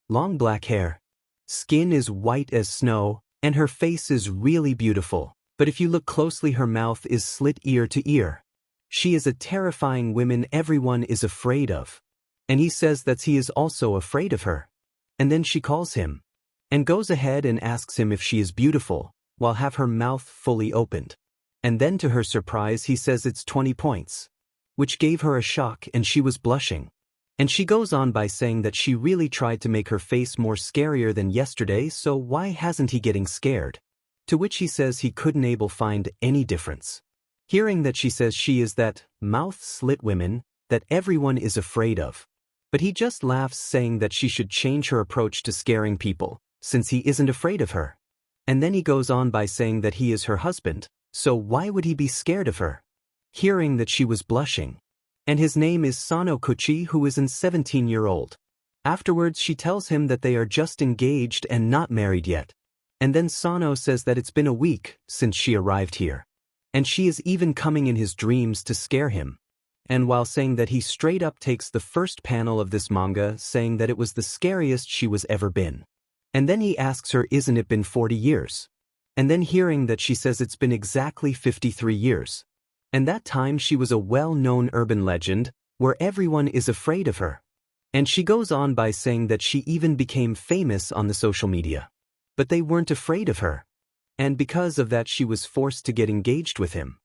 long black hair. Skin is white as snow, and her face is really beautiful, but if you look closely her mouth is slit ear to ear. She is a terrifying woman everyone is afraid of. And he says that he is also afraid of her. And then she calls him, and goes ahead and asks him if she is beautiful, while have her mouth fully opened. And then to her surprise he says it's 20 points. Which gave her a shock and she was blushing. And she goes on by saying that she really tried to make her face more scarier than yesterday, so why hasn't he getting scared? To which he says he couldn't able find any difference. Hearing that she says she is that mouth-slit woman that everyone is afraid of. But he just laughs saying that she should change her approach to scaring people, since he isn't afraid of her. And then he goes on by saying that he is her husband, so why would he be scared of her? Hearing that she was blushing. And his name is Sano Kouchi, who is an 17-year-old. Afterwards she tells him that they are just engaged and not married yet. And then Sano says that it's been a week since she arrived here. And she is even coming in his dreams to scare him. And while saying that he straight up takes the first panel of this manga, saying that it was the scariest she was ever been. And then he asks her, isn't it been 40 years? And then hearing that she says it's been exactly 53 years. And that time she was a well-known urban legend, where everyone is afraid of her. And she goes on by saying that she even became famous on the social media. But they weren't afraid of her. And because of that she was forced to get engaged with him.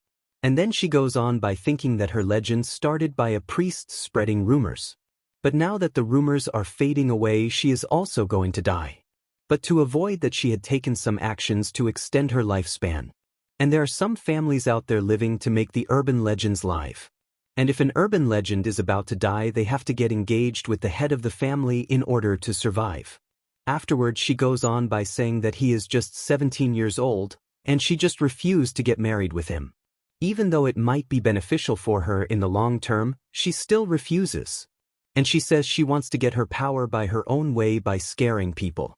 And then she goes on by thinking that her legend started by a priest spreading rumors. But now that the rumors are fading away she is also going to die. But to avoid that she had taken some actions to extend her lifespan. And there are some families out there living to make the urban legends live. And if an urban legend is about to die they have to get engaged with the head of the family in order to survive. Afterwards she goes on by saying that he is just 17 years old, and she just refused to get married with him. Even though it might be beneficial for her in the long term, she still refuses. And she says she wants to get her power by her own way by scaring people.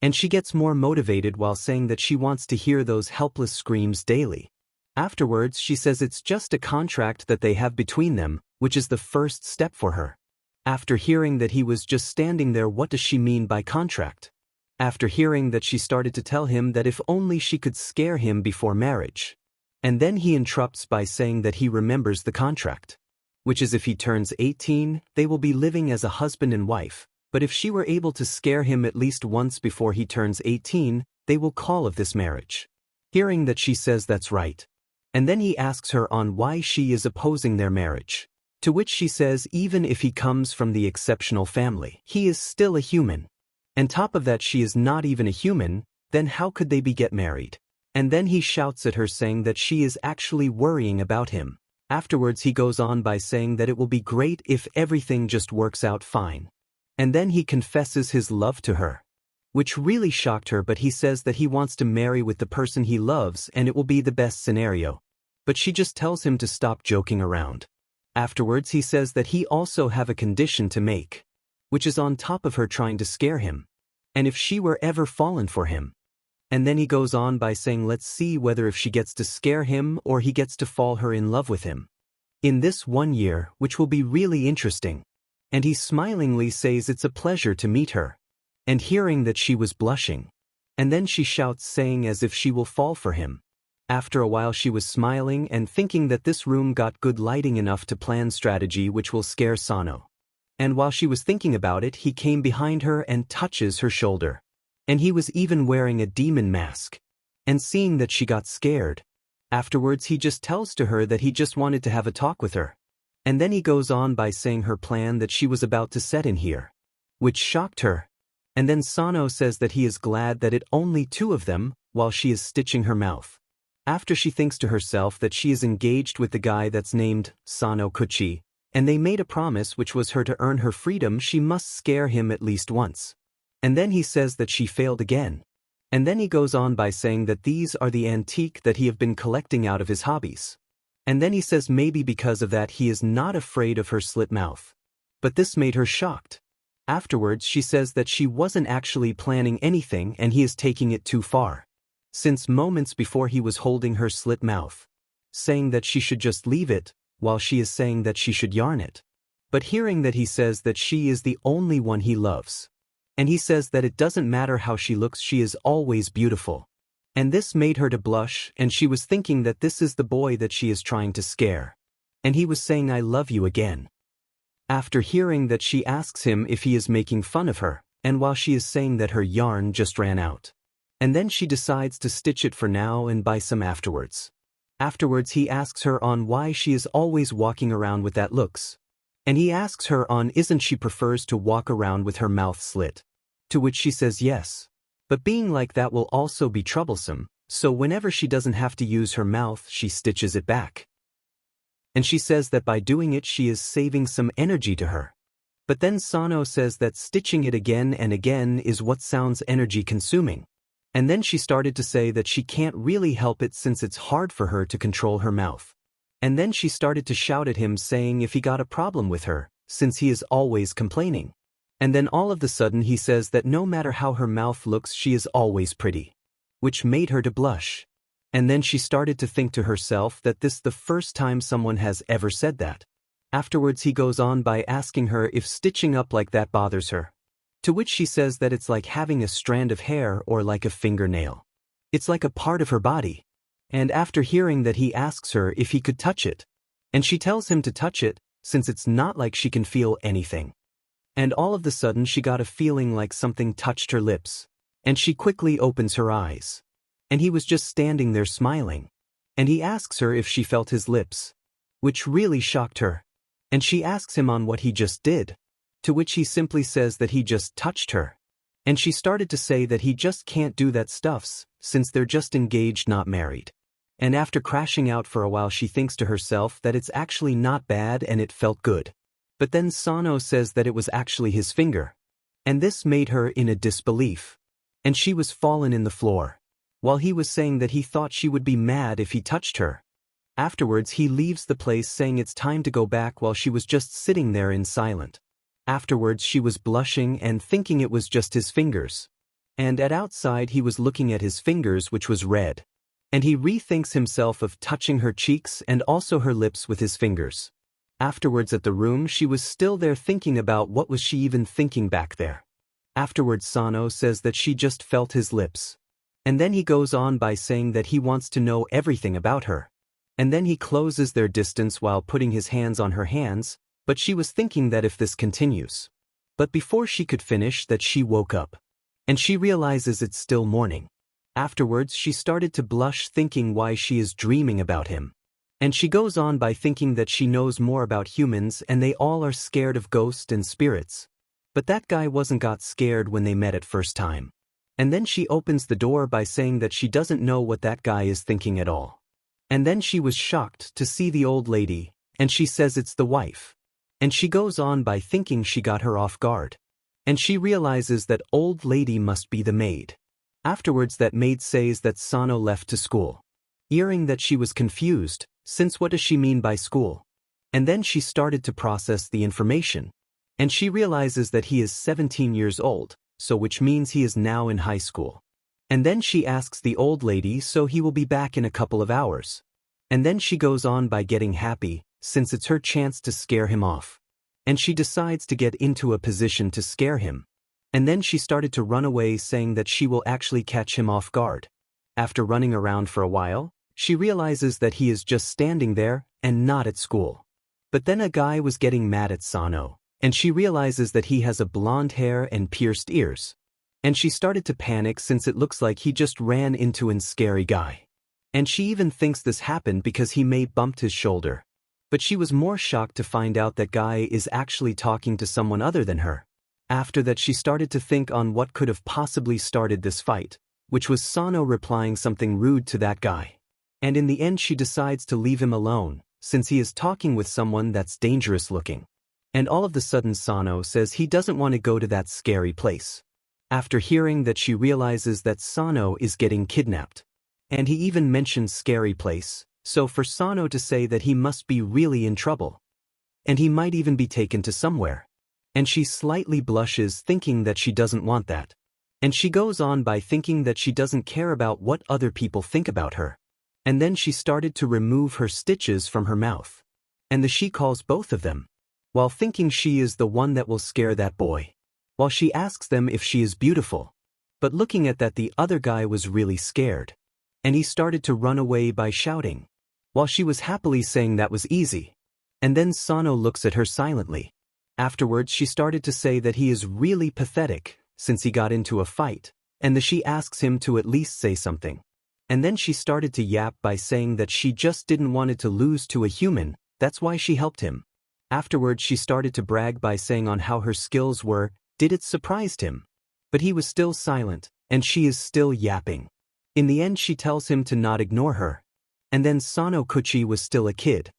And she gets more motivated while saying that she wants to hear those helpless screams daily. Afterwards she says it's just a contract that they have between them, which is the first step for her. After hearing that he was just standing there, what does she mean by contract? After hearing that she started to tell him that if only she could scare him before marriage. And then he interrupts by saying that he remembers the contract. Which is if he turns 18, they will be living as a husband and wife, but if she were able to scare him at least once before he turns 18, they will call of this marriage. Hearing that she says that's right. And then he asks her on why she is opposing their marriage. To which she says even if he comes from the exceptional family, he is still a human. And top of that she is not even a human, then how could they get married? And then he shouts at her saying that she is actually worrying about him. Afterwards he goes on by saying that it will be great if everything just works out fine. And then he confesses his love to her. Which really shocked her, but he says that he wants to marry with the person he loves and it will be the best scenario. But she just tells him to stop joking around. Afterwards he says that he also have a condition to make. Which is on top of her trying to scare him. And if she were ever fallen for him. And then he goes on by saying let's see whether if she gets to scare him or he gets to fall her in love with him. In this 1 year, which will be really interesting. And he smilingly says it's a pleasure to meet her. And hearing that she was blushing. And then she shouts saying as if she will fall for him. After a while she was smiling and thinking that this room got good lighting enough to plan strategy which will scare Sano. And while she was thinking about it he came behind her and touches her shoulder. And he was even wearing a demon mask. And seeing that she got scared. Afterwards he just tells to her that he just wanted to have a talk with her. And then he goes on by saying her plan that she was about to set in here. Which shocked her. And then Sano says that he is glad that it only 2 of them, while she is stitching her mouth. After she thinks to herself that she is engaged with the guy that's named Sano Kouchi, and they made a promise which was her to earn her freedom she must scare him at least once. And then he says that she failed again. And then he goes on by saying that these are the antique that he have been collecting out of his hobbies. And then he says maybe because of that he is not afraid of her slit mouth. But this made her shocked. Afterwards she says that she wasn't actually planning anything and he is taking it too far. Since moments before he was holding her slit mouth. Saying that she should just leave it, while she is saying that she should yarn it. But hearing that he says that she is the only one he loves. And he says that it doesn't matter how she looks, she is always beautiful. And this made her to blush, and she was thinking that this is the boy that she is trying to scare. And he was saying I love you again. After hearing that, she asks him if he is making fun of her, and while she is saying that her yarn just ran out. And then she decides to stitch it for now and buy some afterwards. Afterwards he asks her on why she is always walking around with that looks. And he asks her on isn't she prefers to walk around with her mouth slit. To which she says yes. But being like that will also be troublesome, so whenever she doesn't have to use her mouth she stitches it back. And she says that by doing it she is saving some energy to her. But then Sano says that stitching it again and again is what sounds energy consuming. And then she started to say that she can't really help it since it's hard for her to control her mouth. And then she started to shout at him saying if he got a problem with her, since he is always complaining. And then all of a sudden he says that no matter how her mouth looks she is always pretty. Which made her to blush. And then she started to think to herself that this is the first time someone has ever said that. Afterwards he goes on by asking her if stitching up like that bothers her. To which she says that it's like having a strand of hair or like a fingernail. It's like a part of her body. And after hearing that he asks her if he could touch it. And she tells him to touch it, since it's not like she can feel anything. And all of a sudden she got a feeling like something touched her lips. And she quickly opens her eyes. And he was just standing there smiling. And he asks her if she felt his lips. Which really shocked her. And she asks him on what he just did. To which he simply says that he just touched her. And she started to say that he just can't do that stuffs, since they're just engaged not married. And after crashing out for a while she thinks to herself that it's actually not bad and it felt good. But then Sano says that it was actually his finger. And this made her in a disbelief. And she was fallen in the floor. While he was saying that he thought she would be mad if he touched her. Afterwards he leaves the place saying it's time to go back while she was just sitting there in silent. Afterwards she was blushing and thinking it was just his fingers. And at outside he was looking at his fingers which was red. And he rethinks himself of touching her cheeks and also her lips with his fingers. Afterwards at the room she was still there thinking about what was she even thinking back there. Afterwards Sano says that she just felt his lips. And then he goes on by saying that he wants to know everything about her. And then he closes their distance while putting his hands on her hands, but she was thinking that if this continues. But before she could finish that she woke up. And she realizes it's still morning. Afterwards she started to blush thinking why she is dreaming about him. And she goes on by thinking that she knows more about humans and they all are scared of ghosts and spirits. But that guy wasn't got scared when they met at first time. And then she opens the door by saying that she doesn't know what that guy is thinking at all. And then she was shocked to see the old lady, and she says it's the wife. And she goes on by thinking she got her off guard. And she realizes that old lady must be the maid. Afterwards that maid says that Sano left to school. Hearing that she was confused, since what does she mean by school? And then she started to process the information. And she realizes that he is 17 years old. So which means he is now in high school. And then she asks the old lady so he will be back in a couple of hours. And then she goes on by getting happy, since it's her chance to scare him off. And she decides to get into a position to scare him. And then she started to run away saying that she will actually catch him off guard. After running around for a while, she realizes that he is just standing there and not at school. But then a guy was getting mad at Sano. And she realizes that he has a blonde hair and pierced ears. And she started to panic since it looks like he just ran into a scary guy. And she even thinks this happened because he may bumped his shoulder. But she was more shocked to find out that guy is actually talking to someone other than her. After that she started to think on what could have possibly started this fight, which was Sano replying something rude to that guy. And in the end she decides to leave him alone, since he is talking with someone that's dangerous looking. And all of a sudden Sano says he doesn't want to go to that scary place. After hearing that she realizes that Sano is getting kidnapped. And he even mentions scary place, so for Sano to say that he must be really in trouble. And he might even be taken to somewhere. And she slightly blushes thinking that she doesn't want that. And she goes on by thinking that she doesn't care about what other people think about her. And then she started to remove her stitches from her mouth. And she calls both of them. While thinking she is the one that will scare that boy. while she asks them if she is beautiful. But looking at that, the other guy was really scared. And he started to run away by shouting, while she was happily saying that was easy. And then Sano looks at her silently. Afterwards she started to say that he is really pathetic, since he got into a fight, and that she asks him to at least say something. And then she started to yap by saying that she just didn't want to lose to a human, that's why she helped him. Afterwards she started to brag by saying on how her skills were, it surprised him. But he was still silent, and she is still yapping. In the end she tells him to not ignore her. And then Sano Kouchi was still a kid.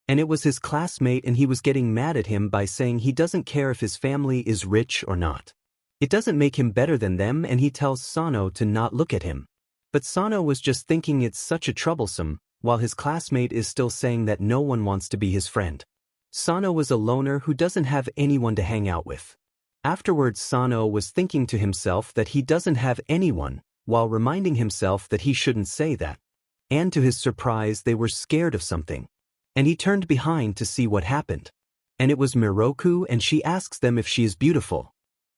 And it was his classmate, and he was getting mad at him by saying he doesn't care if his family is rich or not. It doesn't make him better than them, and he tells Sano to not look at him. But Sano was just thinking it's such a troublesome, while his classmate is still saying that no one wants to be his friend. Sano was a loner who doesn't have anyone to hang out with. Afterwards Sano was thinking to himself that he doesn't have anyone, while reminding himself that he shouldn't say that. And to his surprise they were scared of something. And he turned behind to see what happened. And it was Miroku, and she asks them if she is beautiful.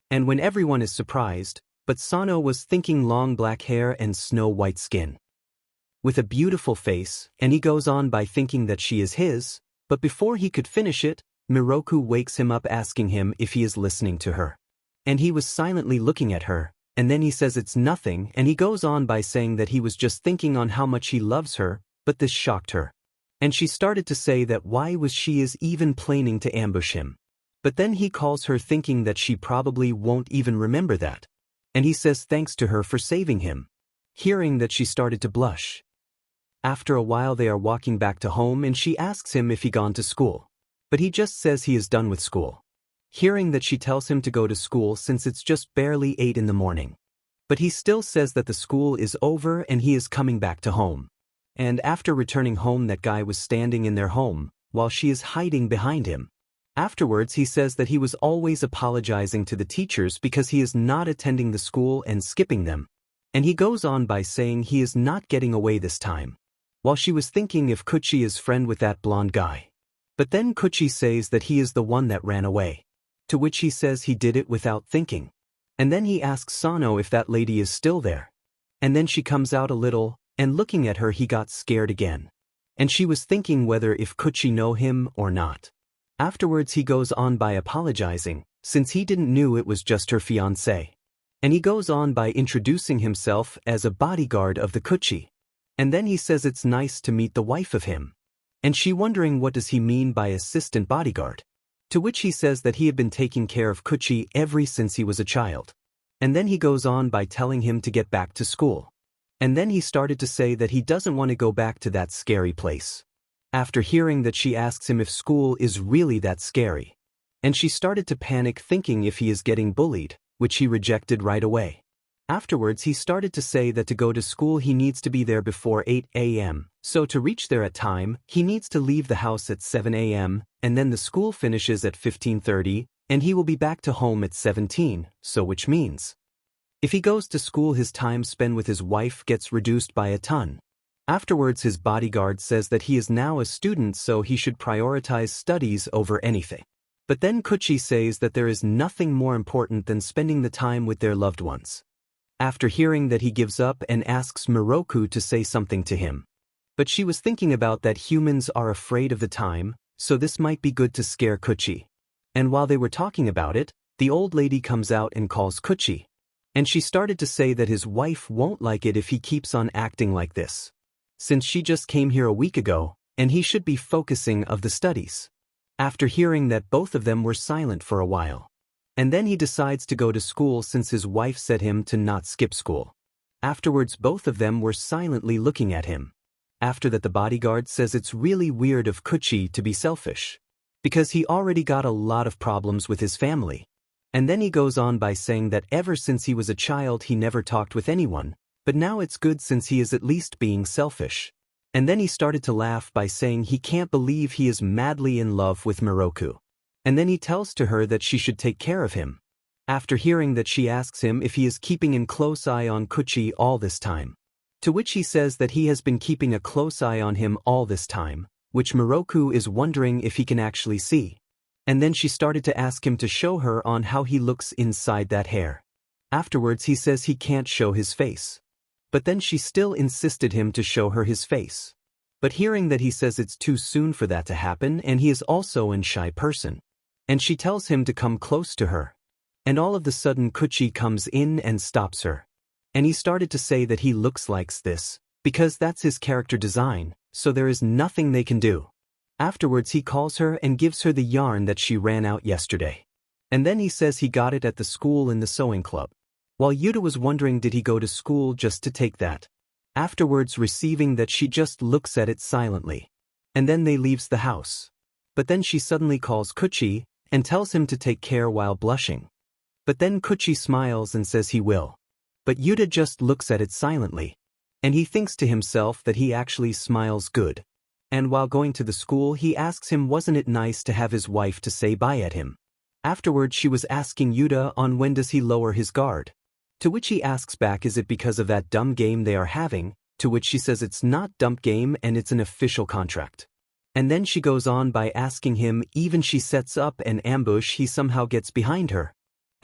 And when everyone is surprised, but Sano was thinking long black hair and snow-white skin. With a beautiful face, and he goes on by thinking that she is his, but before he could finish it, Miroku wakes him up asking him if he is listening to her. And he was silently looking at her, and then he says it's nothing, and he goes on by saying that he was just thinking on how much he loves her, but this shocked her. And she started to say that why was she is even planning to ambush him. But then he calls her thinking that she probably won't even remember that. And he says thanks to her for saving him. Hearing that, she started to blush. After a while they are walking back to home, and she asks him if he gone to school. But he just says he is done with school. Hearing that, she tells him to go to school since it's just barely 8 in the morning. But he still says that the school is over and he is coming back to home. And after returning home, that guy was standing in their home, while she is hiding behind him. Afterwards he says that he was always apologizing to the teachers because he is not attending the school and skipping them. And he goes on by saying he is not getting away this time. While she was thinking if Kouchi is friend with that blonde guy. But then Kouchi says that he is the one that ran away. To which he says he did it without thinking. And then he asks Sano if that lady is still there. And then she comes out a little, and looking at her he got scared again. And she was thinking whether if Kouchi know him or not. Afterwards he goes on by apologizing, since he didn't knew it was just her fiancé. And he goes on by introducing himself as a bodyguard of the Kouchi. And then he says it's nice to meet the wife of him. And she wondering what does he mean by assistant bodyguard. To which he says that he had been taking care of Kouchi ever since he was a child. And then he goes on by telling him to get back to school. And then he started to say that he doesn't want to go back to that scary place. After hearing that, she asks him if school is really that scary. And she started to panic thinking if he is getting bullied, which he rejected right away. Afterwards he started to say that to go to school he needs to be there before 8 a.m. So to reach there at time, he needs to leave the house at 7 a.m. and then the school finishes at 15:30 and he will be back to home at 17, so which means if he goes to school his time spent with his wife gets reduced by a ton. Afterwards his bodyguard says that he is now a student, so he should prioritize studies over anything. But then Kouchi says that there is nothing more important than spending the time with their loved ones. After hearing that, he gives up and asks Miroku to say something to him. But she was thinking about that humans are afraid of the time, so this might be good to scare Kouchi. And while they were talking about it, the old lady comes out and calls Kouchi. And she started to say that his wife won't like it if he keeps on acting like this. Since she just came here a week ago, and he should be focusing of the studies. After hearing that, both of them were silent for a while. And then he decides to go to school since his wife said him to not skip school. Afterwards both of them were silently looking at him. After that, the bodyguard says it's really weird of Kouchi to be selfish. Because he already got a lot of problems with his family. And then he goes on by saying that ever since he was a child he never talked with anyone, but now it's good since he is at least being selfish. And then he started to laugh by saying he can't believe he is madly in love with Miroku. And then he tells to her that she should take care of him. After hearing that, she asks him if he is keeping a close eye on Kouchi all this time. To which he says that he has been keeping a close eye on him all this time, which Miroku is wondering if he can actually see. And then she started to ask him to show her on how he looks inside that hair. Afterwards he says he can't show his face. But then she still insisted him to show her his face. But hearing that he says it's too soon for that to happen and he is also a shy person. And she tells him to come close to her. And all of a sudden Kouchi comes in and stops her. And he started to say that he looks like this, because that's his character design, so there is nothing they can do. Afterwards he calls her and gives her the yarn that she ran out yesterday. And then he says he got it at the school in the sewing club. While Yuta was wondering did he go to school just to take that. Afterwards receiving that she just looks at it silently. And then they leaves the house. But then she suddenly calls Kouchi and tells him to take care while blushing. But then Kouchi smiles and says he will. But Yuta just looks at it silently. And he thinks to himself that he actually smiles good. And while going to the school he asks him wasn't it nice to have his wife to say bye at him. Afterwards she was asking Yuta on when does he lower his guard. To which he asks back is it because of that dumb game they are having, to which she says it's not dumb game and it's an official contract. And then she goes on by asking him even she sets up an ambush he somehow gets behind her.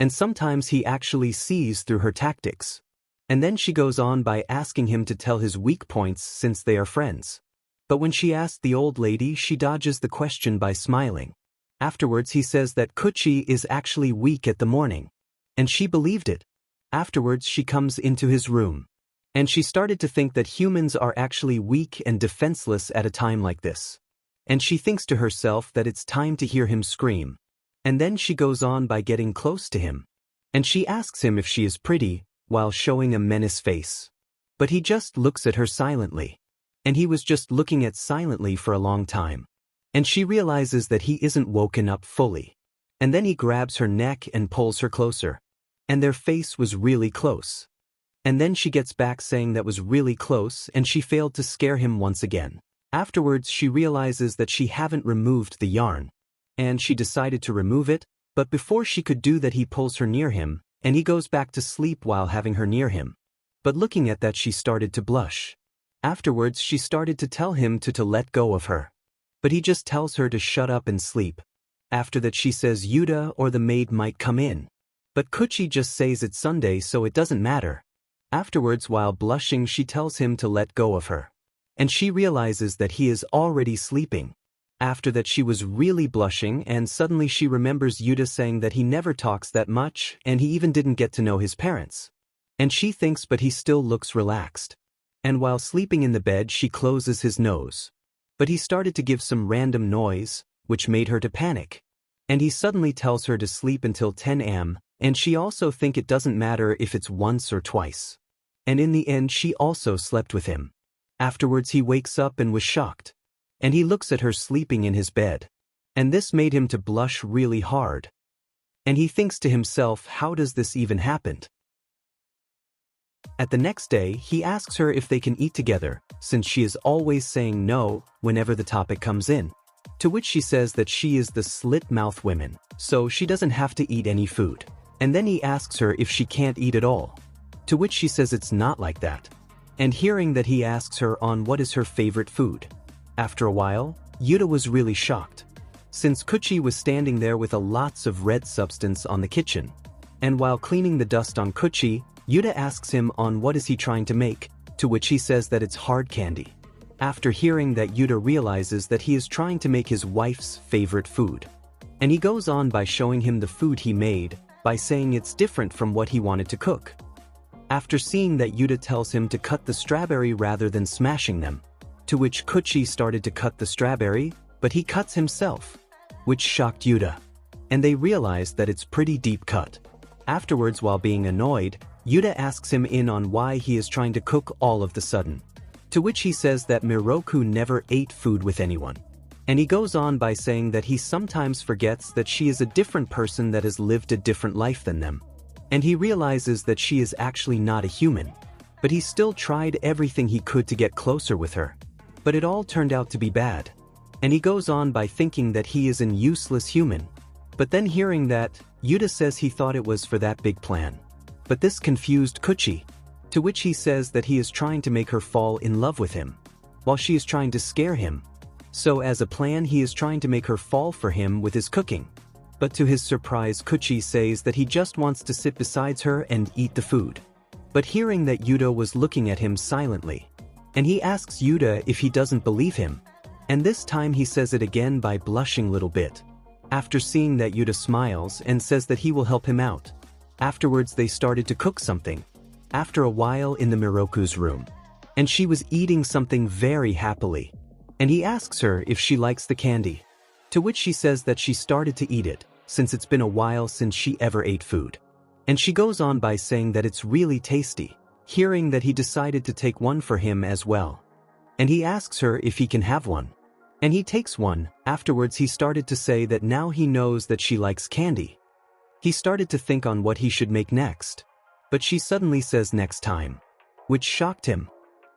And sometimes he actually sees through her tactics. And then she goes on by asking him to tell his weak points since they are friends. But when she asked the old lady she dodges the question by smiling. Afterwards he says that Kouchi is actually weak at the morning. And she believed it. Afterwards she comes into his room. And she started to think that humans are actually weak and defenseless at a time like this. And she thinks to herself that it's time to hear him scream. And then she goes on by getting close to him. And she asks him if she is pretty, while showing a menace face. But he just looks at her silently. And he was just looking at silently for a long time. And she realizes that he isn't woken up fully. And then he grabs her neck and pulls her closer. And their face was really close. And then she gets back saying that was really close and she failed to scare him once again. Afterwards she realizes that she haven't removed the yarn. And she decided to remove it, but before she could do that he pulls her near him, and he goes back to sleep while having her near him. But looking at that she started to blush. Afterwards she started to tell him to let go of her. But he just tells her to shut up and sleep. After that she says Yuta or the maid might come in. But Kouchi just says it's Sunday so it doesn't matter. Afterwards while blushing she tells him to let go of her. And she realizes that he is already sleeping. After that she was really blushing and suddenly she remembers Yuta saying that he never talks that much and he even didn't get to know his parents. And she thinks but he still looks relaxed. And while sleeping in the bed she closes his nose. But he started to give some random noise, which made her to panic. And he suddenly tells her to sleep until 10 am, and she also think it doesn't matter if it's once or twice. And in the end she also slept with him. Afterwards he wakes up and was shocked. And he looks at her sleeping in his bed. And this made him to blush really hard. And he thinks to himself how does this even happen? At the next day he asks her if they can eat together, since she is always saying no whenever the topic comes in. To which she says that she is the slit-mouth women, so she doesn't have to eat any food. And then he asks her if she can't eat at all. To which she says it's not like that. And hearing that he asks her on what is her favorite food. After a while, Yuta was really shocked. Since Kouchi was standing there with a lots of red substance on the kitchen. And while cleaning the dust on Kouchi, Yuta asks him on what is he trying to make, to which he says that it's hard candy. After hearing that Yuta realizes that he is trying to make his wife's favorite food. And he goes on by showing him the food he made, by saying it's different from what he wanted to cook. After seeing that Yuta tells him to cut the strawberry rather than smashing them. To which Kouchi started to cut the strawberry, but he cuts himself, which shocked Yuta. And they realized that it's pretty deep cut. Afterwards while being annoyed, Yuta asks him in on why he is trying to cook all of the sudden. To which he says that Miroku never ate food with anyone. And he goes on by saying that he sometimes forgets that she is a different person that has lived a different life than them. And he realizes that she is actually not a human. But he still tried everything he could to get closer with her. But it all turned out to be bad. And he goes on by thinking that he is an useless human. But then hearing that, Yuta says he thought it was for that big plan. But this confused Kouchi. To which he says that he is trying to make her fall in love with him. While she is trying to scare him. So as a plan he is trying to make her fall for him with his cooking. But to his surprise Kouchi says that he just wants to sit beside her and eat the food. But hearing that Yuta was looking at him silently. And he asks Yuta if he doesn't believe him. And this time he says it again by blushing a little bit. After seeing that Yuta smiles and says that he will help him out. Afterwards they started to cook something. After a while in the Miroku's room. And she was eating something very happily. And he asks her if she likes the candy. To which she says that she started to eat it, since it's been a while since she ever ate food. And she goes on by saying that it's really tasty, hearing that he decided to take one for him as well. And he asks her if he can have one. And he takes one. Afterwards he started to say that now he knows that she likes candy. He started to think on what he should make next. But she suddenly says next time. Which shocked him.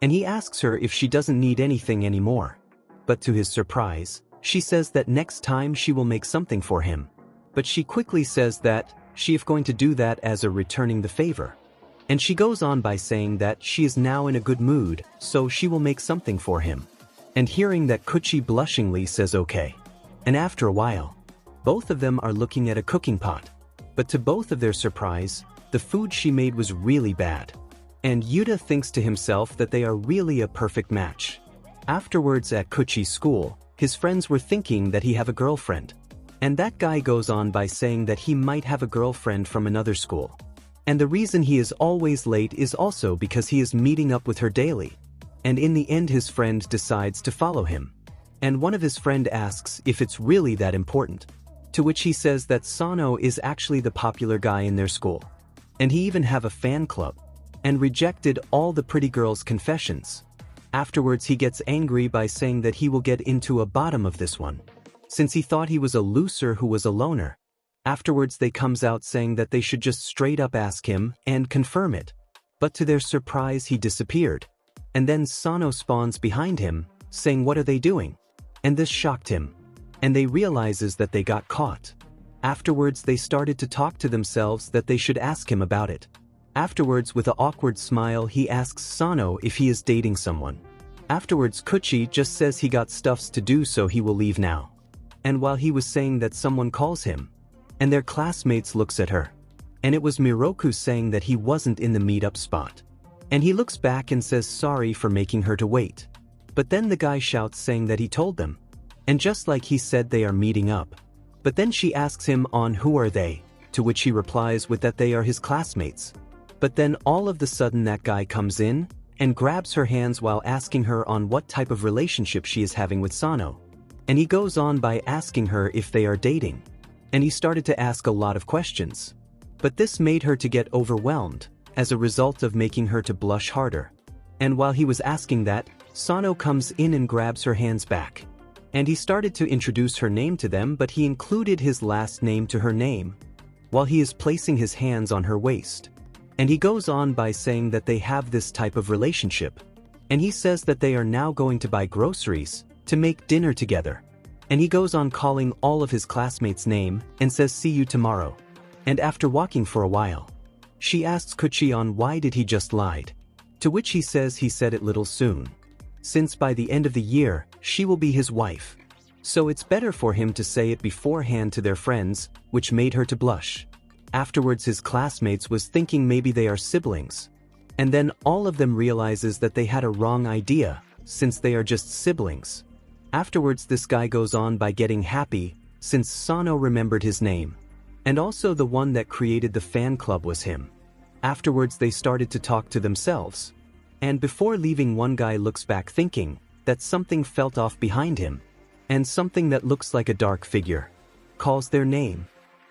And he asks her if she doesn't need anything anymore. But to his surprise, she says that next time she will make something for him. But she quickly says that she is going to do that as a returning the favor. And she goes on by saying that she is now in a good mood, so she will make something for him. And hearing that Kouchi blushingly says okay. And after a while, both of them are looking at a cooking pot. But to both of their surprise, the food she made was really bad. And Yuta thinks to himself that they are really a perfect match. Afterwards at Kouchi's school, his friends were thinking that he have a girlfriend. And that guy goes on by saying that he might have a girlfriend from another school. And the reason he is always late is also because he is meeting up with her daily. And in the end his friend decides to follow him. And one of his friend asks if it's really that important. To which he says that Sano is actually the popular guy in their school. And he even have a fan club. And rejected all the pretty girls' confessions. Afterwards he gets angry by saying that he will get into a bottom of this one. Since he thought he was a loser who was a loner. Afterwards they comes out saying that they should just straight up ask him and confirm it. But to their surprise he disappeared. And then Sano spawns behind him, saying what are they doing? And this shocked him. And they realizes that they got caught. Afterwards they started to talk to themselves that they should ask him about it. Afterwards with an awkward smile he asks Sano if he is dating someone. Afterwards Kouchi just says he got stuffs to do so he will leave now. And while he was saying that someone calls him. And their classmates looks at her. And it was Miroku saying that he wasn't in the meetup spot. And he looks back and says sorry for making her to wait. But then the guy shouts saying that he told them. And just like he said they are meeting up. But then she asks him on who are they, to which he replies with that they are his classmates. But then all of the sudden that guy comes in, and grabs her hands while asking her on what type of relationship she is having with Sano. And he goes on by asking her if they are dating. And he started to ask a lot of questions. But this made her to get overwhelmed, as a result of making her to blush harder. And while he was asking that, Sano comes in and grabs her hands back. And he started to introduce her name to them but he included his last name to her name. While he is placing his hands on her waist. And he goes on by saying that they have this type of relationship. And he says that they are now going to buy groceries, to make dinner together. And he goes on calling all of his classmates' name, and says see you tomorrow. And after walking for a while, she asks Kouchi on why did he just lied. To which he says he said it little soon. Since by the end of the year, she will be his wife. So it's better for him to say it beforehand to their friends, which made her to blush. Afterwards his classmates was thinking maybe they are siblings. And then all of them realizes that they had a wrong idea, since they are just siblings. Afterwards this guy goes on by getting happy, since Sano remembered his name. And also the one that created the fan club was him. Afterwards they started to talk to themselves. And before leaving one guy looks back thinking that something felt off behind him. And something that looks like a dark figure. Calls their name.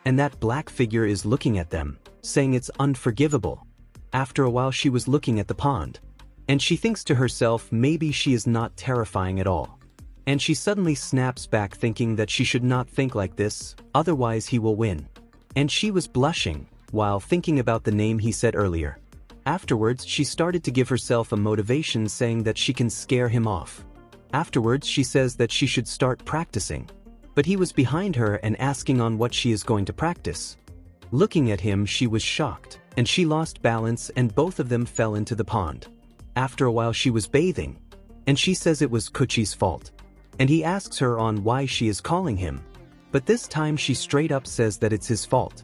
And that black figure is looking at them, saying it's unforgivable. After a while she was looking at the pond. And she thinks to herself maybe she is not terrifying at all. And she suddenly snaps back thinking that she should not think like this, otherwise he will win. And she was blushing, while thinking about the name he said earlier. Afterwards she started to give herself a motivation saying that she can scare him off. Afterwards she says that she should start practicing. But he was behind her and asking on what she is going to practice. Looking at him she was shocked, and she lost balance and both of them fell into the pond. After a while she was bathing. And she says it was Kouchi's fault. and he asks her on why she is calling him. But this time she straight up says that it's his fault.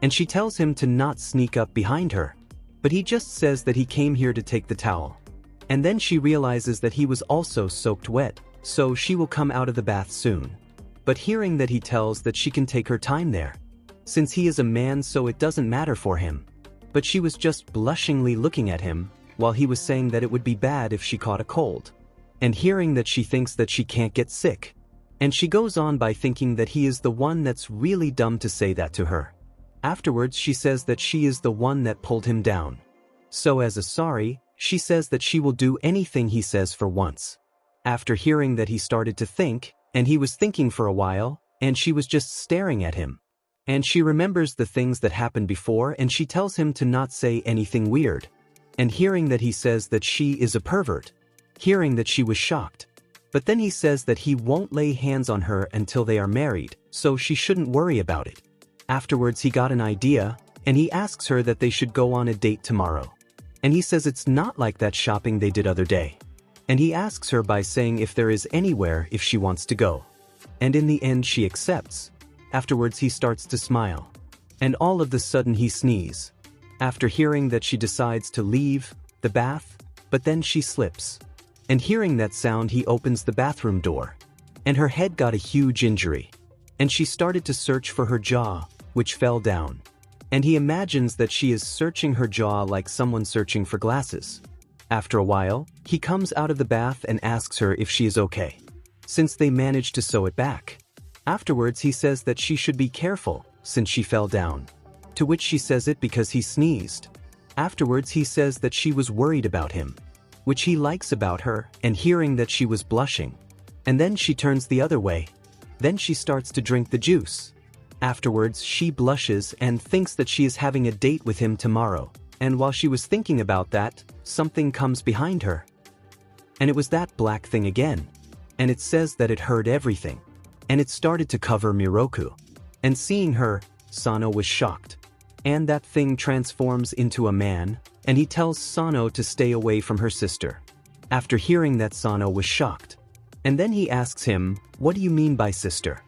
And she tells him to not sneak up behind her. But he just says that he came here to take the towel. And then she realizes that he was also soaked wet, so she will come out of the bath soon. But hearing that he tells that she can take her time there, since he is a man so it doesn't matter for him. But she was just blushingly looking at him, while he was saying that it would be bad if she caught a cold. And hearing that she thinks that she can't get sick. And she goes on by thinking that he is the one that's really dumb to say that to her. Afterwards she says that she is the one that pulled him down. So as a sorry, she says that she will do anything he says for once. After hearing that he started to think, and he was thinking for a while, and she was just staring at him. And she remembers the things that happened before and she tells him to not say anything weird. And hearing that he says that she is a pervert. Hearing that she was shocked. But then he says that he won't lay hands on her until they are married, so she shouldn't worry about it. Afterwards he got an idea, and he asks her that they should go on a date tomorrow. And he says it's not like that shopping they did other day. And he asks her by saying if there is anywhere if she wants to go. And in the end she accepts. Afterwards he starts to smile. And all of the sudden he sneezes. After hearing that she decides to leave the bath, but then she slips. And hearing that sound he opens the bathroom door. And her head got a huge injury. And she started to search for her jaw, which fell down. And he imagines that she is searching her jaw like someone searching for glasses. After a while, he comes out of the bath and asks her if she is okay, since they managed to sew it back. Afterwards he says that she should be careful, since she fell down. To which she says it because he sneezed. Afterwards he says that she was worried about him, which he likes about her, and hearing that she was blushing. And then she turns the other way. Then she starts to drink the juice. Afterwards she blushes and thinks that she is having a date with him tomorrow. And while she was thinking about that, something comes behind her. And it was that black thing again. And it says that it heard everything. And it started to cover Miroku. And seeing her, Sano was shocked. And that thing transforms into a man, and he tells Sano to stay away from her sister. After hearing that, Sano was shocked. And then he asks him, "What do you mean by sister?"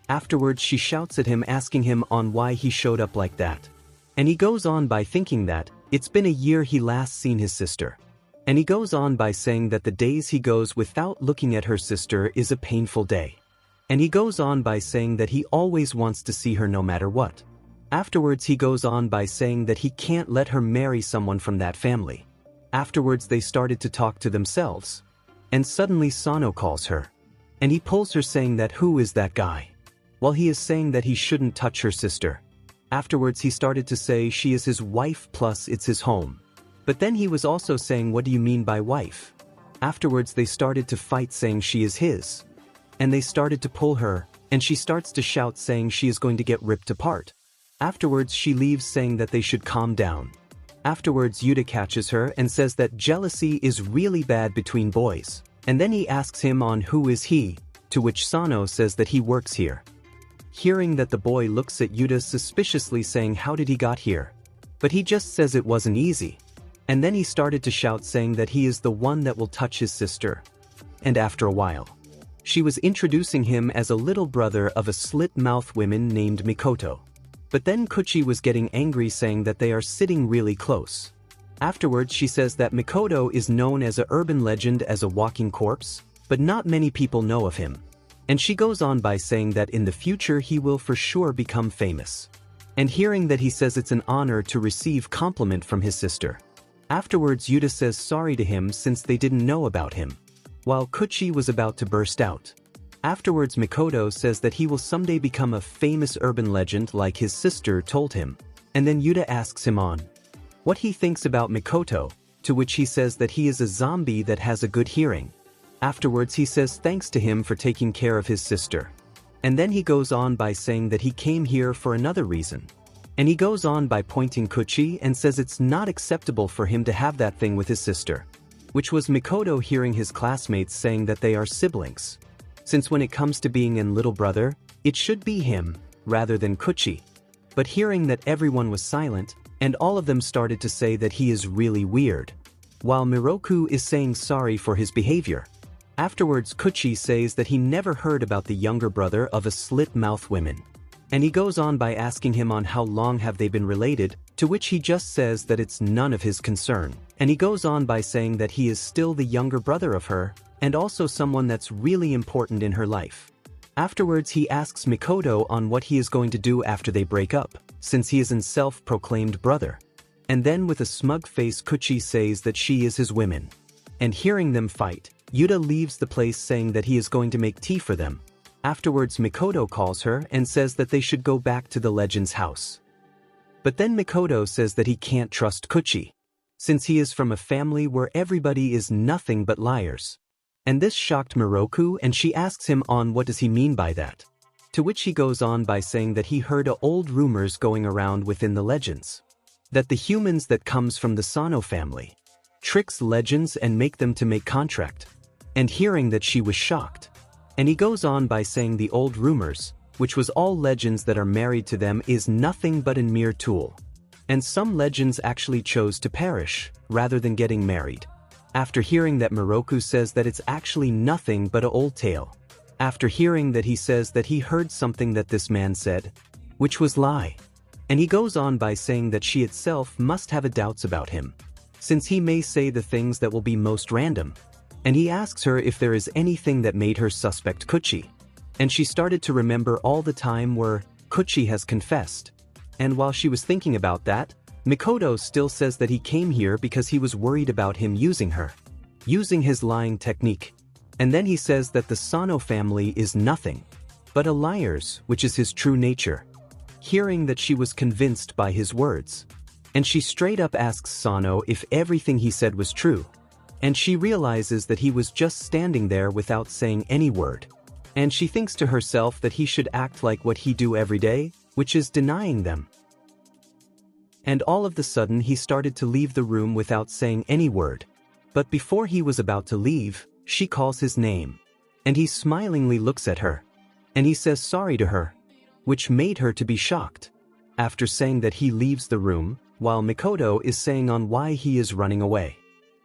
Afterwards she shouts at him asking him on why he showed up like that. And he goes on by thinking that it's been a year he last seen his sister. And he goes on by saying that the days he goes without looking at her sister is a painful day. And he goes on by saying that he always wants to see her no matter what. Afterwards he goes on by saying that he can't let her marry someone from that family. Afterwards they started to talk to themselves. And suddenly Sano calls her. And he pulls her saying that who is that guy? While he is saying that he shouldn't touch her sister. Afterwards he started to say she is his wife plus it's his home. But then he was also saying what do you mean by wife? Afterwards they started to fight saying she is his. And they started to pull her, and she starts to shout saying she is going to get ripped apart. Afterwards she leaves saying that they should calm down. Afterwards Yuta catches her and says that jealousy is really bad between boys. And then he asks him on who is he, to which Sano says that he works here. Hearing that the boy looks at Yuta suspiciously saying how did he got here? But he just says it wasn't easy. And then he started to shout saying that he is the one that will touch his sister. And after a while, she was introducing him as a little brother of a slit-mouth woman named Mikoto. But then Kouchi was getting angry saying that they are sitting really close. Afterwards she says that Mikoto is known as a urban legend as a walking corpse, but not many people know of him. And she goes on by saying that in the future he will for sure become famous. And hearing that he says it's an honor to receive compliment from his sister. Afterwards Yuta says sorry to him since they didn't know about him. While Kouchi was about to burst out. Afterwards Mikoto says that he will someday become a famous urban legend like his sister told him. And then Yuta asks him on what he thinks about Mikoto, to which he says that he is a zombie that has a good hearing. Afterwards he says thanks to him for taking care of his sister. And then he goes on by saying that he came here for another reason. And he goes on by pointing Kouchi and says it's not acceptable for him to have that thing with his sister. Which was Mikoto hearing his classmates saying that they are siblings. Since when it comes to being a little brother, it should be him, rather than Kouchi. But hearing that everyone was silent, and all of them started to say that he is really weird. While Miroku is saying sorry for his behavior. Afterwards, Kouchi says that he never heard about the younger brother of a slit-mouth woman. And he goes on by asking him on how long have they been related, to which he just says that it's none of his concern. And he goes on by saying that he is still the younger brother of her, and also someone that's really important in her life. Afterwards, he asks Mikoto on what he is going to do after they break up, since he is a self-proclaimed brother. And then with a smug face, Kouchi says that she is his woman. And hearing them fight, Yuta leaves the place saying that he is going to make tea for them. Afterwards, Mikoto calls her and says that they should go back to the legend's house. But then Mikoto says that he can't trust Kouchi, since he is from a family where everybody is nothing but liars. And this shocked Miroku, and she asks him on what does he mean by that. To which he goes on by saying that he heard old rumors going around within the legends, that the humans that comes from the Sano family tricks legends and make them to make contract. And hearing that, she was shocked. And he goes on by saying the old rumors, which was all legends that are married to them, is nothing but a mere tool. And some legends actually chose to perish, rather than getting married. After hearing that, Miroku says that it's actually nothing but an old tale. After hearing that, he says that he heard something that this man said, which was lie. And he goes on by saying that she itself must have doubts about him, since he may say the things that will be most random. And he asks her if there is anything that made her suspect Kouchi. And she started to remember all the time where Kouchi has confessed. And while she was thinking about that, Mikoto still says that he came here because he was worried about him using her, using his lying technique. And then he says that the Sano family is nothing but a liars, which is his true nature. Hearing that, she was convinced by his words. And she straight up asks Sano if everything he said was true. And she realizes that he was just standing there without saying any word. And she thinks to herself that he should act like what he do every day, which is denying them. And all of the sudden, he started to leave the room without saying any word. But before he was about to leave, she calls his name. And he smilingly looks at her. And he says sorry to her, which made her to be shocked. After saying that, he leaves the room, while Mikoto is saying on why he is running away.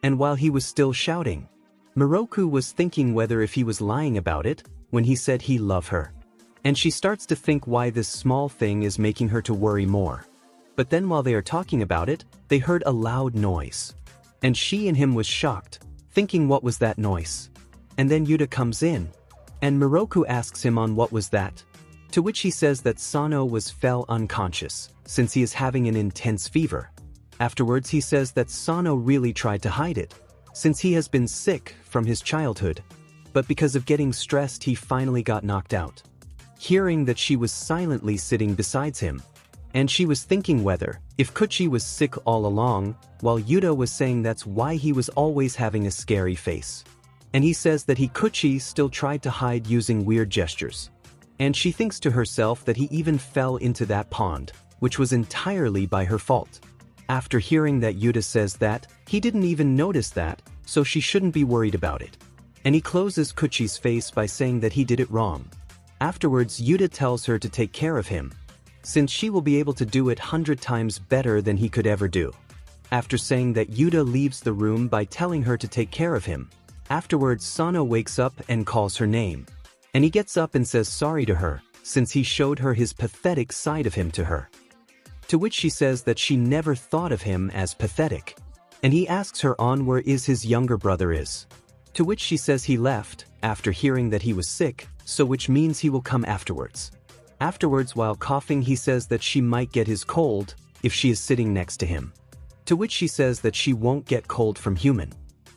And while he was still shouting, Miroku was thinking whether if he was lying about it, when he said he loved her. And she starts to think why this small thing is making her to worry more. But then while they are talking about it, they heard a loud noise. And she and him was shocked, thinking what was that noise. And then Yuta comes in. And Miroku asks him on what was that. To which he says that Sano fell unconscious, since he is having an intense fever. Afterwards, he says that Sano really tried to hide it, since he has been sick from his childhood. But because of getting stressed, he finally got knocked out. Hearing that, she was silently sitting beside him. And she was thinking whether if Kouchi was sick all along, while Yuta was saying that's why he was always having a scary face. And he says that Kouchi still tried to hide using weird gestures. And she thinks to herself that he even fell into that pond, which was entirely by her fault. After hearing that, Yuta says that he didn't even notice that, so she shouldn't be worried about it. And he closes Kouchi's face by saying that he did it wrong. Afterwards, Yuta tells her to take care of him, since she will be able to do it 100 times better than he could ever do. After saying that, Yuta leaves the room by telling her to take care of him. Afterwards, Sano wakes up and calls her name. And he gets up and says sorry to her, since he showed her his pathetic side of him to her. To which she says that she never thought of him as pathetic. And he asks her on where is his younger brother is. To which she says he left, after hearing that he was sick, so which means he will come afterwards. Afterwards, while coughing, he says that she might get his cold if she is sitting next to him. To which she says that she won't get cold from human.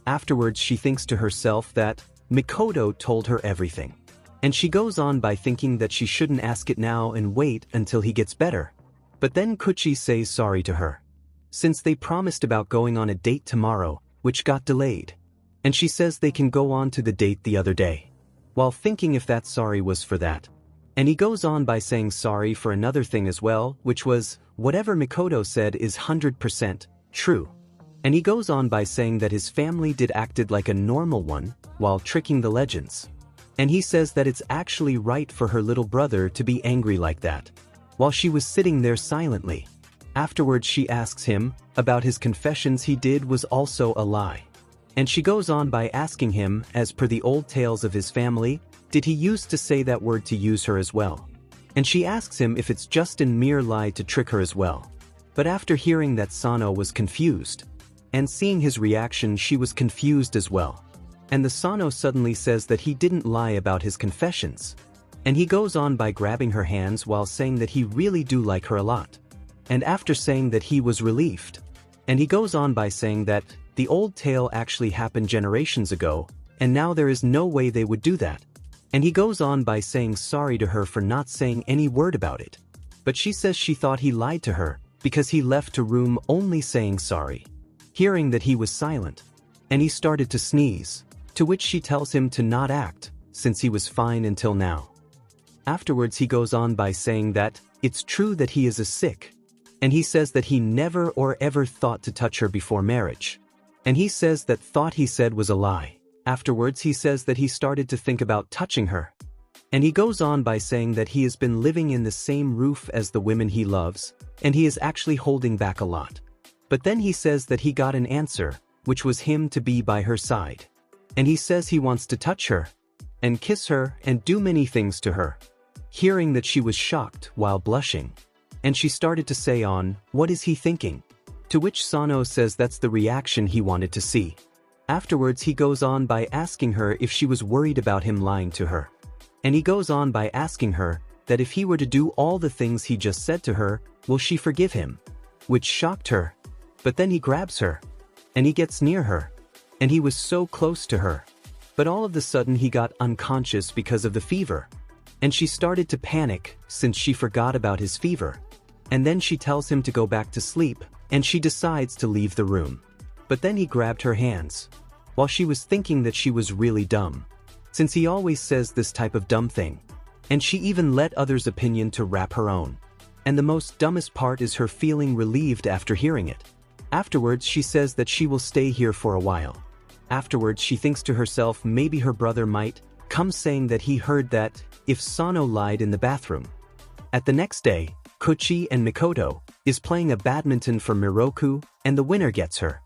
Afterwards, she thinks to herself that Mikoto told her everything. And she goes on by thinking that she shouldn't ask it now and wait until he gets better. But then Kouchi says sorry to her, since they promised about going on a date tomorrow, which got delayed. And she says they can go on to the date the other day, while thinking if that sorry was for that. And he goes on by saying sorry for another thing as well, which was, whatever Mikoto said is 100% true. And he goes on by saying that his family did acted like a normal one, while tricking the legends. And he says that it's actually right for her little brother to be angry like that, while she was sitting there silently. Afterwards, she asks him about his confessions he did was also a lie. And she goes on by asking him, as per the old tales of his family, did he used to say that word to use her as well? And she asks him if it's just a mere lie to trick her as well. But after hearing that, Sano was confused. And seeing his reaction, she was confused as well. And the Sano suddenly says that he didn't lie about his confessions. And he goes on by grabbing her hands while saying that he really do like her a lot. And after saying that, he was relieved. And he goes on by saying that the old tale actually happened generations ago, and now there is no way they would do that. And he goes on by saying sorry to her for not saying any word about it. But she says she thought he lied to her, because he left the room only saying sorry. Hearing that, he was silent. And he started to sneeze, to which she tells him to not act, since he was fine until now. Afterwards, he goes on by saying that it's true that he is a sick. And he says that he never or ever thought to touch her before marriage. And he says that thought he said was a lie. Afterwards, he says that he started to think about touching her. And he goes on by saying that he has been living in the same roof as the women he loves, and he is actually holding back a lot. But then he says that he got an answer, which was him to be by her side. And he says he wants to touch her, and kiss her, and do many things to her. Hearing that, she was shocked while blushing. And she started to say on, what is he thinking? To which Sano says that's the reaction he wanted to see. Afterwards, he goes on by asking her if she was worried about him lying to her. And he goes on by asking her that if he were to do all the things he just said to her, will she forgive him? Which shocked her. But then he grabs her. And he gets near her. And he was so close to her. But all of a sudden, he got unconscious because of the fever. And she started to panic since she forgot about his fever. And then she tells him to go back to sleep, and she decides to leave the room. But then he grabbed her hands, while she was thinking that she was really dumb, since he always says this type of dumb thing. And she even let others' opinion to wrap her own. And the most dumbest part is her feeling relieved after hearing it. Afterwards, she says that she will stay here for a while. Afterwards, she thinks to herself maybe her brother might come, saying that he heard that if Sano lied in the bathroom. At the next day, Kouchi and Mikoto is playing a badminton for Miroku, and the winner gets her.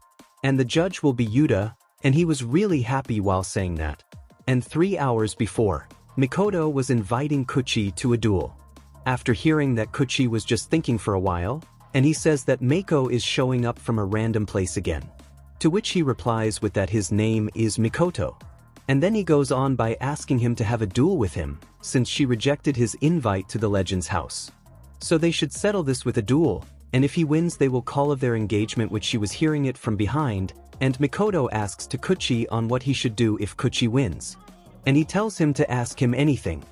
And the judge will be Yuta, and he was really happy while saying that. And 3 hours before, Mikoto was inviting Kouchi to a duel. After hearing that, Kouchi was just thinking for a while, and he says that Mako is showing up from a random place again. To which he replies with that his name is Mikoto. And then he goes on by asking him to have a duel with him, since she rejected his invite to the legend's house. So they should settle this with a duel, and if he wins, they will call of their engagement, which she was hearing it from behind, and Mikoto asks to Kouchi on what he should do if Kouchi wins. And he tells him to ask him anything.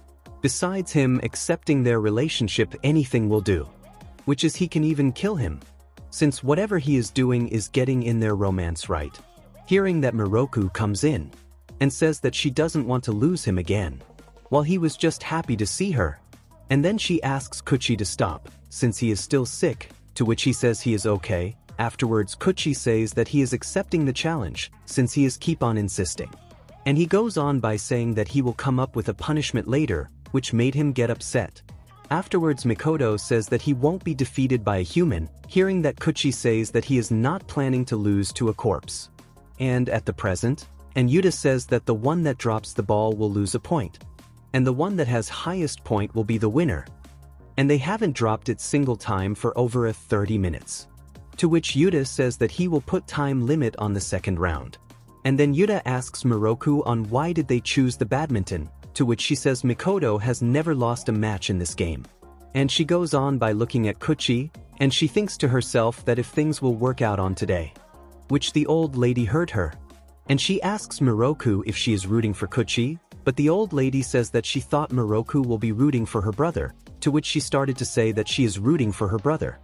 Besides him accepting their relationship, anything will do. Which is he can even kill him, since whatever he is doing is getting in their romance right. Hearing that, Miroku comes in, and says that she doesn't want to lose him again, while he was just happy to see her. And then she asks Kouchi to stop, since he is still sick, to which he says he is okay. Afterwards, Kouchi says that he is accepting the challenge, since he is keep on insisting. And he goes on by saying that he will come up with a punishment later, which made him get upset. Afterwards, Mikoto says that he won't be defeated by a human, hearing that Kouchi says that he is not planning to lose to a corpse. And at the present, and Yuta says that the one that drops the ball will lose a point. And the one that has highest point will be the winner. And they haven't dropped it single time for over 30 minutes. To which Yuta says that he will put time limit on the second round. And then Yuta asks Miroku on why did they choose the badminton, to which she says Mikoto has never lost a match in this game. And she goes on by looking at Kouchi, and she thinks to herself that if things will work out on today. Which the old lady heard her. And she asks Miroku if she is rooting for Kouchi, but the old lady says that she thought Miroku will be rooting for her brother, to which she started to say that she is rooting for her brother.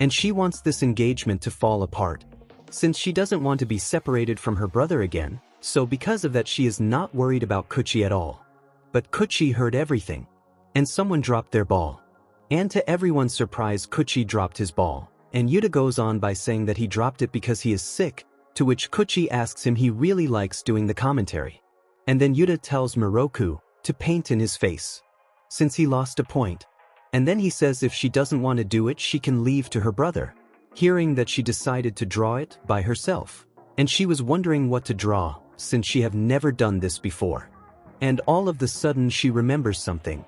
And she wants this engagement to fall apart, since she doesn't want to be separated from her brother again, so because of that she is not worried about Kouchi at all. But Kouchi heard everything, and someone dropped their ball. And to everyone's surprise, Kouchi dropped his ball, and Yuta goes on by saying that he dropped it because he is sick, to which Kouchi asks him he really likes doing the commentary. And then Yuta tells Miroku to paint in his face, since he lost a point. And then he says if she doesn't want to do it, she can leave to her brother, hearing that she decided to draw it by herself. and she was wondering what to draw, since she have never done this before. And all of the sudden she remembers something.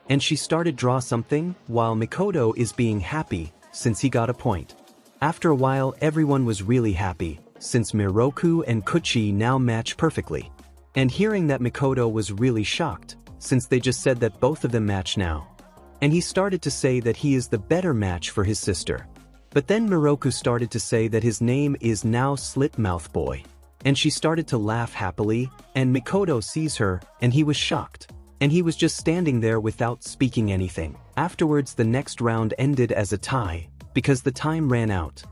And she started draw something, while Mikoto is being happy, since he got a point. After a while everyone was really happy, since Miroku and Kouchi now match perfectly. And hearing that Mikoto was really shocked, since they just said that both of them match now. And he started to say that he is the better match for his sister. But then Miroku started to say that his name is now Slit Mouth Boy. And she started to laugh happily, and Mikoto sees her, and he was shocked. And he was just standing there without speaking anything. Afterwards the next round ended as a tie, because the time ran out.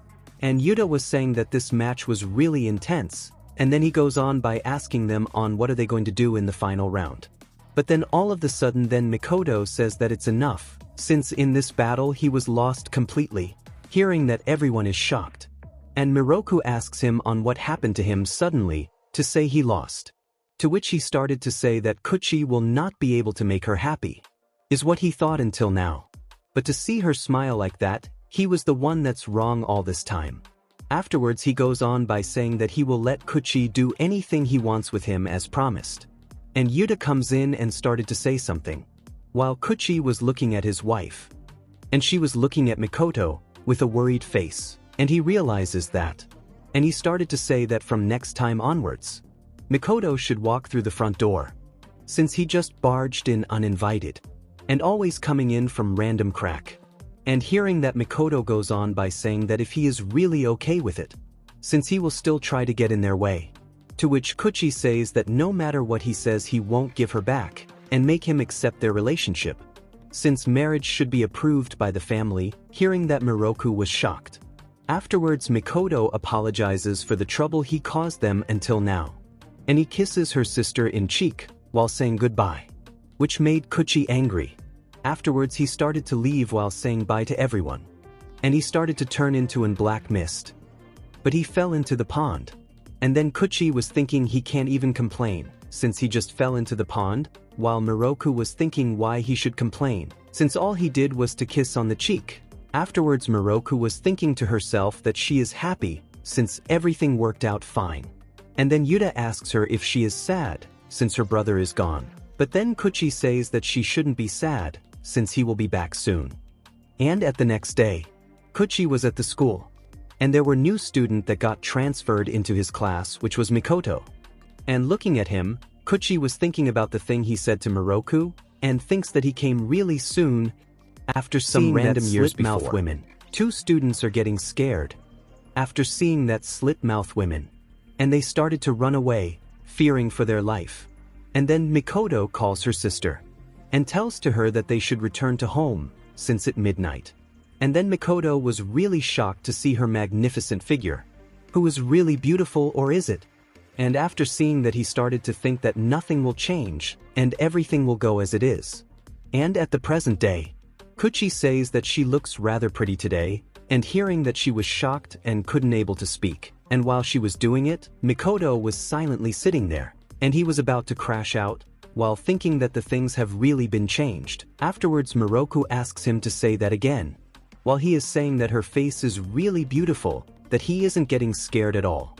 And Yuta was saying that this match was really intense, and then he goes on by asking them on what are they going to do in the final round. But then all of the sudden then Mikoto says that it's enough, since in this battle he was lost completely, hearing that everyone is shocked. And Miroku asks him on what happened to him suddenly, to say he lost. To which he started to say that Kouchi will not be able to make her happy, is what he thought until now. But to see her smile like that, he was the one that's wrong all this time. Afterwards he goes on by saying that he will let Kouchi do anything he wants with him as promised. And Yuta comes in and started to say something, while Kouchi was looking at his wife. And she was looking at Mikoto, with a worried face, and he realizes that. And he started to say that from next time onwards, Mikoto should walk through the front door, since he just barged in uninvited, and always coming in from random crack. And hearing that Mikoto goes on by saying that if he is really okay with it, since he will still try to get in their way. To which Kouchi says that no matter what he says he won't give her back, and make him accept their relationship, since marriage should be approved by the family. Hearing that Miroku was shocked. Afterwards Mikoto apologizes for the trouble he caused them until now. And he kisses her sister in cheek, while saying goodbye, which made Kouchi angry. Afterwards he started to leave while saying bye to everyone. And he started to turn into an black mist. But he fell into the pond. And then Kouchi was thinking he can't even complain, since he just fell into the pond, while Miroku was thinking why he should complain, since all he did was to kiss on the cheek. Afterwards Miroku was thinking to herself that she is happy, since everything worked out fine. And then Yuta asks her if she is sad, since her brother is gone. But then Kouchi says that she shouldn't be sad, since he will be back soon. And at the next day, Kouchi was at the school. And there were new student that got transferred into his class, which was Mikoto. And looking at him, Kouchi was thinking about the thing he said to Miroku, and thinks that he came really soon after some random years before. Slit-mouth women. Two students are getting scared after seeing that slit-mouth women. And they started to run away, fearing for their life. And then Mikoto calls her sister, and tells to her that they should return to home, since at midnight. And then Mikoto was really shocked to see her magnificent figure. Who is really beautiful, or is it? And after seeing that he started to think that nothing will change, and everything will go as it is. And at the present day, Kouchi says that she looks rather pretty today, and hearing that she was shocked and couldn't able to speak. And while she was doing it, Mikoto was silently sitting there, and he was about to crash out, while thinking that the things have really been changed. Afterwards Miroku asks him to say that again, while he is saying that her face is really beautiful, that he isn't getting scared at all.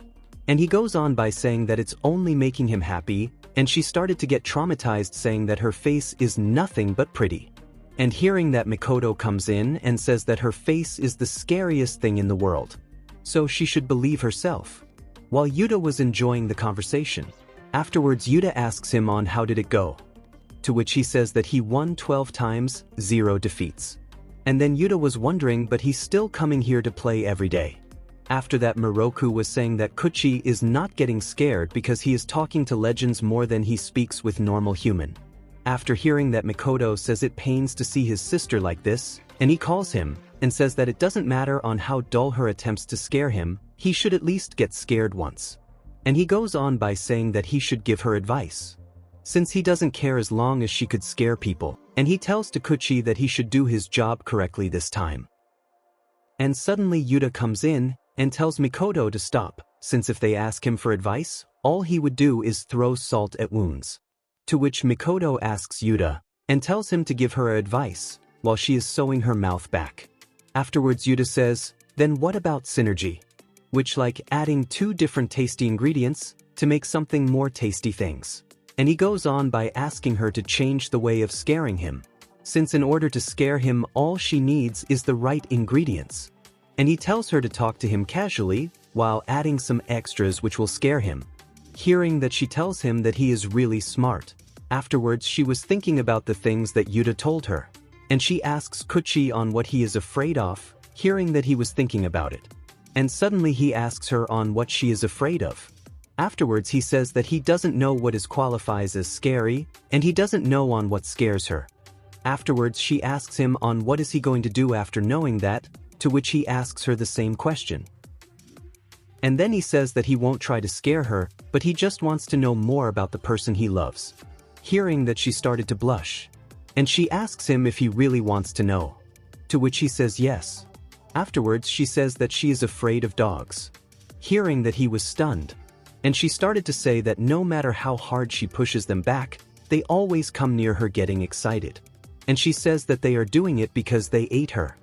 And he goes on by saying that it's only making him happy, and she started to get traumatized saying that her face is nothing but pretty. And hearing that Mikoto comes in and says that her face is the scariest thing in the world, so she should believe herself. While Yuta was enjoying the conversation, afterwards Yuta asks him on how did it go. To which he says that he won 12 times, 0 defeats. And then Yuta was wondering, but he's still coming here to play every day. After that Miroku was saying that Kouchi is not getting scared because he is talking to legends more than he speaks with normal human. After hearing that Mikoto says it pains to see his sister like this, and he calls him, and says that it doesn't matter on how dull her attempts to scare him, he should at least get scared once. And he goes on by saying that he should give her advice, since he doesn't care as long as she could scare people, and he tells to Kouchi that he should do his job correctly this time. And suddenly Yuta comes in, and tells Mikoto to stop, since if they ask him for advice, all he would do is throw salt at wounds. To which Mikoto asks Yuta, and tells him to give her advice, while she is sewing her mouth back. Afterwards Yuta says, then what about synergy? which like adding two different tasty ingredients to make something more tasty things. And he goes on by asking her to change the way of scaring him, since in order to scare him all she needs is the right ingredients. And he tells her to talk to him casually, while adding some extras which will scare him. Hearing that she tells him that he is really smart. Afterwards she was thinking about the things that Yuta told her. And she asks Kouchi on what he is afraid of, hearing that he was thinking about it. And suddenly he asks her on what she is afraid of. Afterwards he says that he doesn't know what is qualifies as scary, and he doesn't know on what scares her. Afterwards she asks him on what is he going to do after knowing that, to which he asks her the same question. And then he says that he won't try to scare her, but he just wants to know more about the person he loves. Hearing that she started to blush. And she asks him if he really wants to know. To which he says yes. Afterwards she says that she is afraid of dogs. Hearing that he was stunned. And she started to say that no matter how hard she pushes them back, they always come near her getting excited. And she says that they are doing it because they ate her.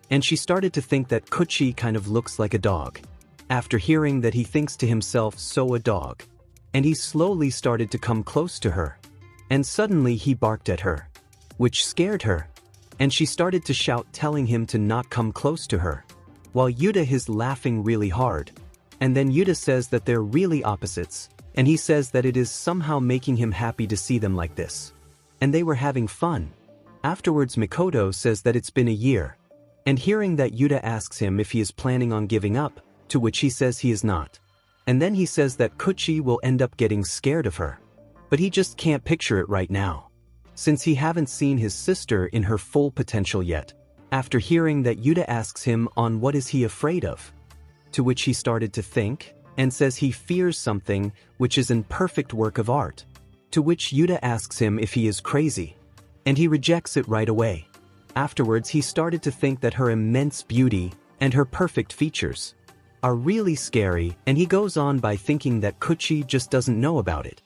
And she started to think that Kouchi kind of looks like a dog. After hearing that he thinks to himself so a dog. And he slowly started to come close to her. And suddenly he barked at her. Which scared her. And she started to shout telling him to not come close to her. While Yuta is laughing really hard. And then Yuta says that they're really opposites, and he says that it is somehow making him happy to see them like this. And they were having fun. Afterwards Mikoto says that it's been a year. And hearing that Yuta asks him if he is planning on giving up, to which he says he is not. And then he says that Kouchi will end up getting scared of her. But he just can't picture it right now. Since he haven't seen his sister in her full potential yet. After hearing that Yuta asks him on what is he afraid of. To which he started to think, and says he fears something which is an perfect work of art. To which Yuta asks him if he is crazy. And he rejects it right away. Afterwards he started to think that her immense beauty, and her perfect features, are really scary, and he goes on by thinking that Kouchi just doesn't know about it.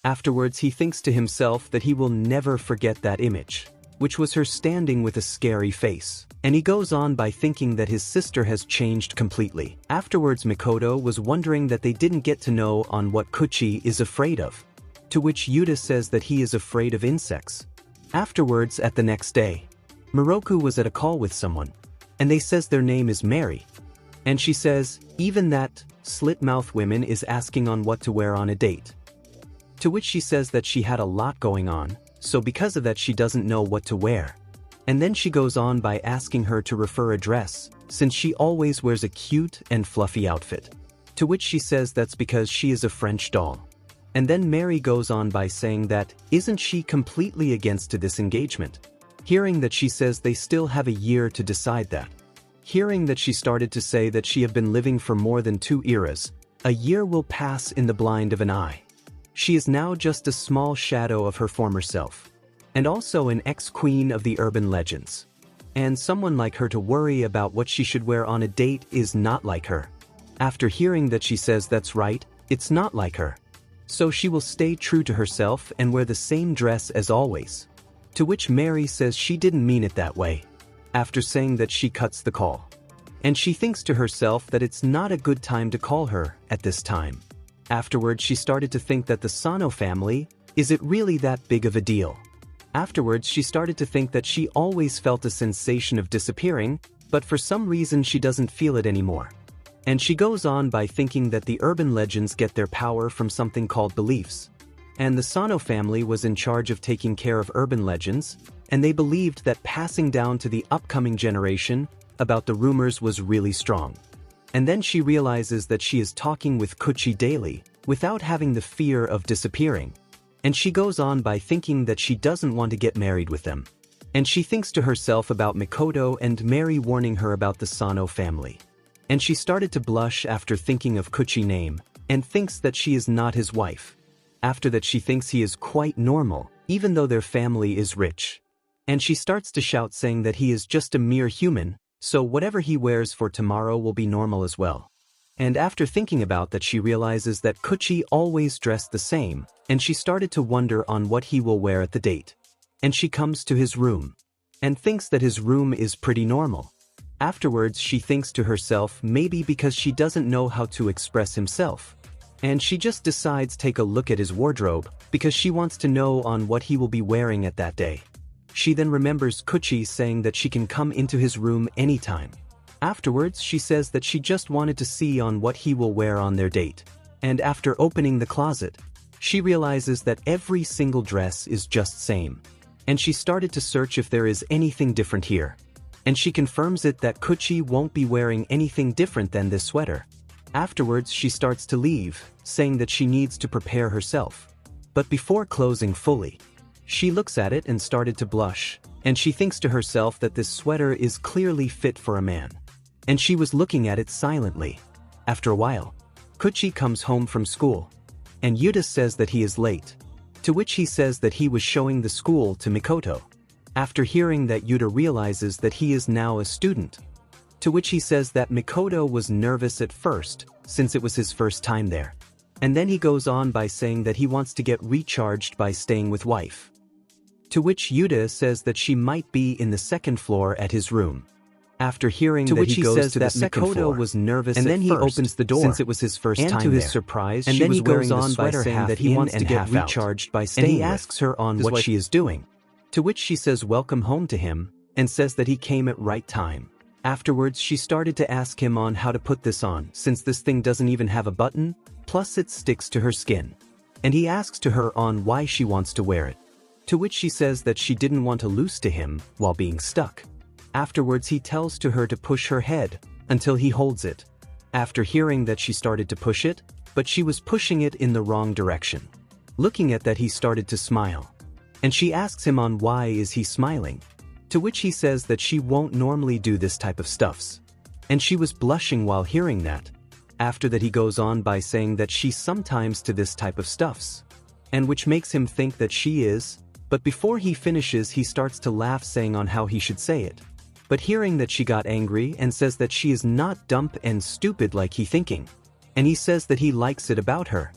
Afterwards he thinks to himself that he will never forget that image, which was her standing with a scary face. And he goes on by thinking that his sister has changed completely. Afterwards Mikoto was wondering that they didn't get to know on what Kouchi is afraid of. To which Yuta says that he is afraid of insects. Afterwards at the next day, Miroku was at a call with someone. And they says their name is Mary. And she says, even that slit-mouth woman is asking on what to wear on a date. To which she says that she had a lot going on. So because of that she doesn't know what to wear. And then she goes on by asking her to refer a dress, since she always wears a cute and fluffy outfit. To which she says that's because she is a French doll. And then Mary goes on by saying that, isn't she completely against to this engagement? Hearing that she says they still have a year to decide that. Hearing that she started to say that she have been living for more than 2 eras, a year will pass in the blind of an eye. She is now just a small shadow of her former self. And also an ex-queen of the urban legends. And someone like her to worry about what she should wear on a date is not like her. After hearing that she says that's right, it's not like her. So she will stay true to herself and wear the same dress as always. To which Mary says she didn't mean it that way. After saying that she cuts the call. And she thinks to herself that it's not a good time to call her at this time. Afterwards she started to think that the Sano family, is it really that big of a deal? Afterwards she started to think that she always felt a sensation of disappearing, but for some reason she doesn't feel it anymore. And she goes on by thinking that the urban legends get their power from something called beliefs. And the Sano family was in charge of taking care of urban legends, and they believed that passing down to the upcoming generation about the rumors was really strong. And then she realizes that she is talking with Kouchi daily, without having the fear of disappearing. And she goes on by thinking that she doesn't want to get married with them. And she thinks to herself about Mikoto and Mary warning her about the Sano family. And she started to blush after thinking of Kouchi's name, and thinks that she is not his wife. After that she thinks he is quite normal, even though their family is rich. And she starts to shout saying that he is just a mere human, so whatever he wears for tomorrow will be normal as well. And after thinking about that she realizes that Kouchi always dressed the same, and she started to wonder on what he will wear at the date. And she comes to his room. And thinks that his room is pretty normal. Afterwards, she thinks to herself maybe because she doesn't know how to express himself. And she just decides take a look at his wardrobe because she wants to know on what he will be wearing at that day. She then remembers Kouchi saying that she can come into his room anytime. Afterwards, she says that she just wanted to see on what he will wear on their date. And after opening the closet, she realizes that every single dress is just same. And she started to search if there is anything different here. And she confirms it that Kouchi won't be wearing anything different than this sweater. Afterwards, she starts to leave, saying that she needs to prepare herself. But before closing fully, she looks at it and started to blush, and she thinks to herself that this sweater is clearly fit for a man. And she was looking at it silently. After a while, Kouchi comes home from school, and Yuta says that he is late, to which he says that he was showing the school to Mikoto. After hearing that, Yuta realizes that he is now a student, to which he says that Mikoto was nervous at first, since it was his first time there. And then he goes on by saying that he wants to get recharged by staying with wife. To which Yuta says that she might be in the second floor at his room. After hearing that, he goes to the second floor, was nervous and then he opens the door since it was his first time. And to his surprise, and then he goes on by saying that he wants to get recharged by staying. And he asks her on what she is doing. To which she says welcome home to him, and says that he came at right time. Afterwards, she started to ask him on how to put this on, since this thing doesn't even have a button, plus it sticks to her skin. And he asks to her on why she wants to wear it. To which she says that she didn't want to loose to him while being stuck. Afterwards, he tells to her to push her head until he holds it. After hearing that, she started to push it, but she was pushing it in the wrong direction. Looking at that, he started to smile. And she asks him on why is he smiling. To which he says that she won't normally do this type of stuffs. And she was blushing while hearing that. After that, he goes on by saying that she sometimes to this type of stuffs. And which makes him think that she is, but before he finishes, he starts to laugh saying on how he should say it. But hearing that, she got angry and says that she is not dumb and stupid like he thinking. And he says that he likes it about her.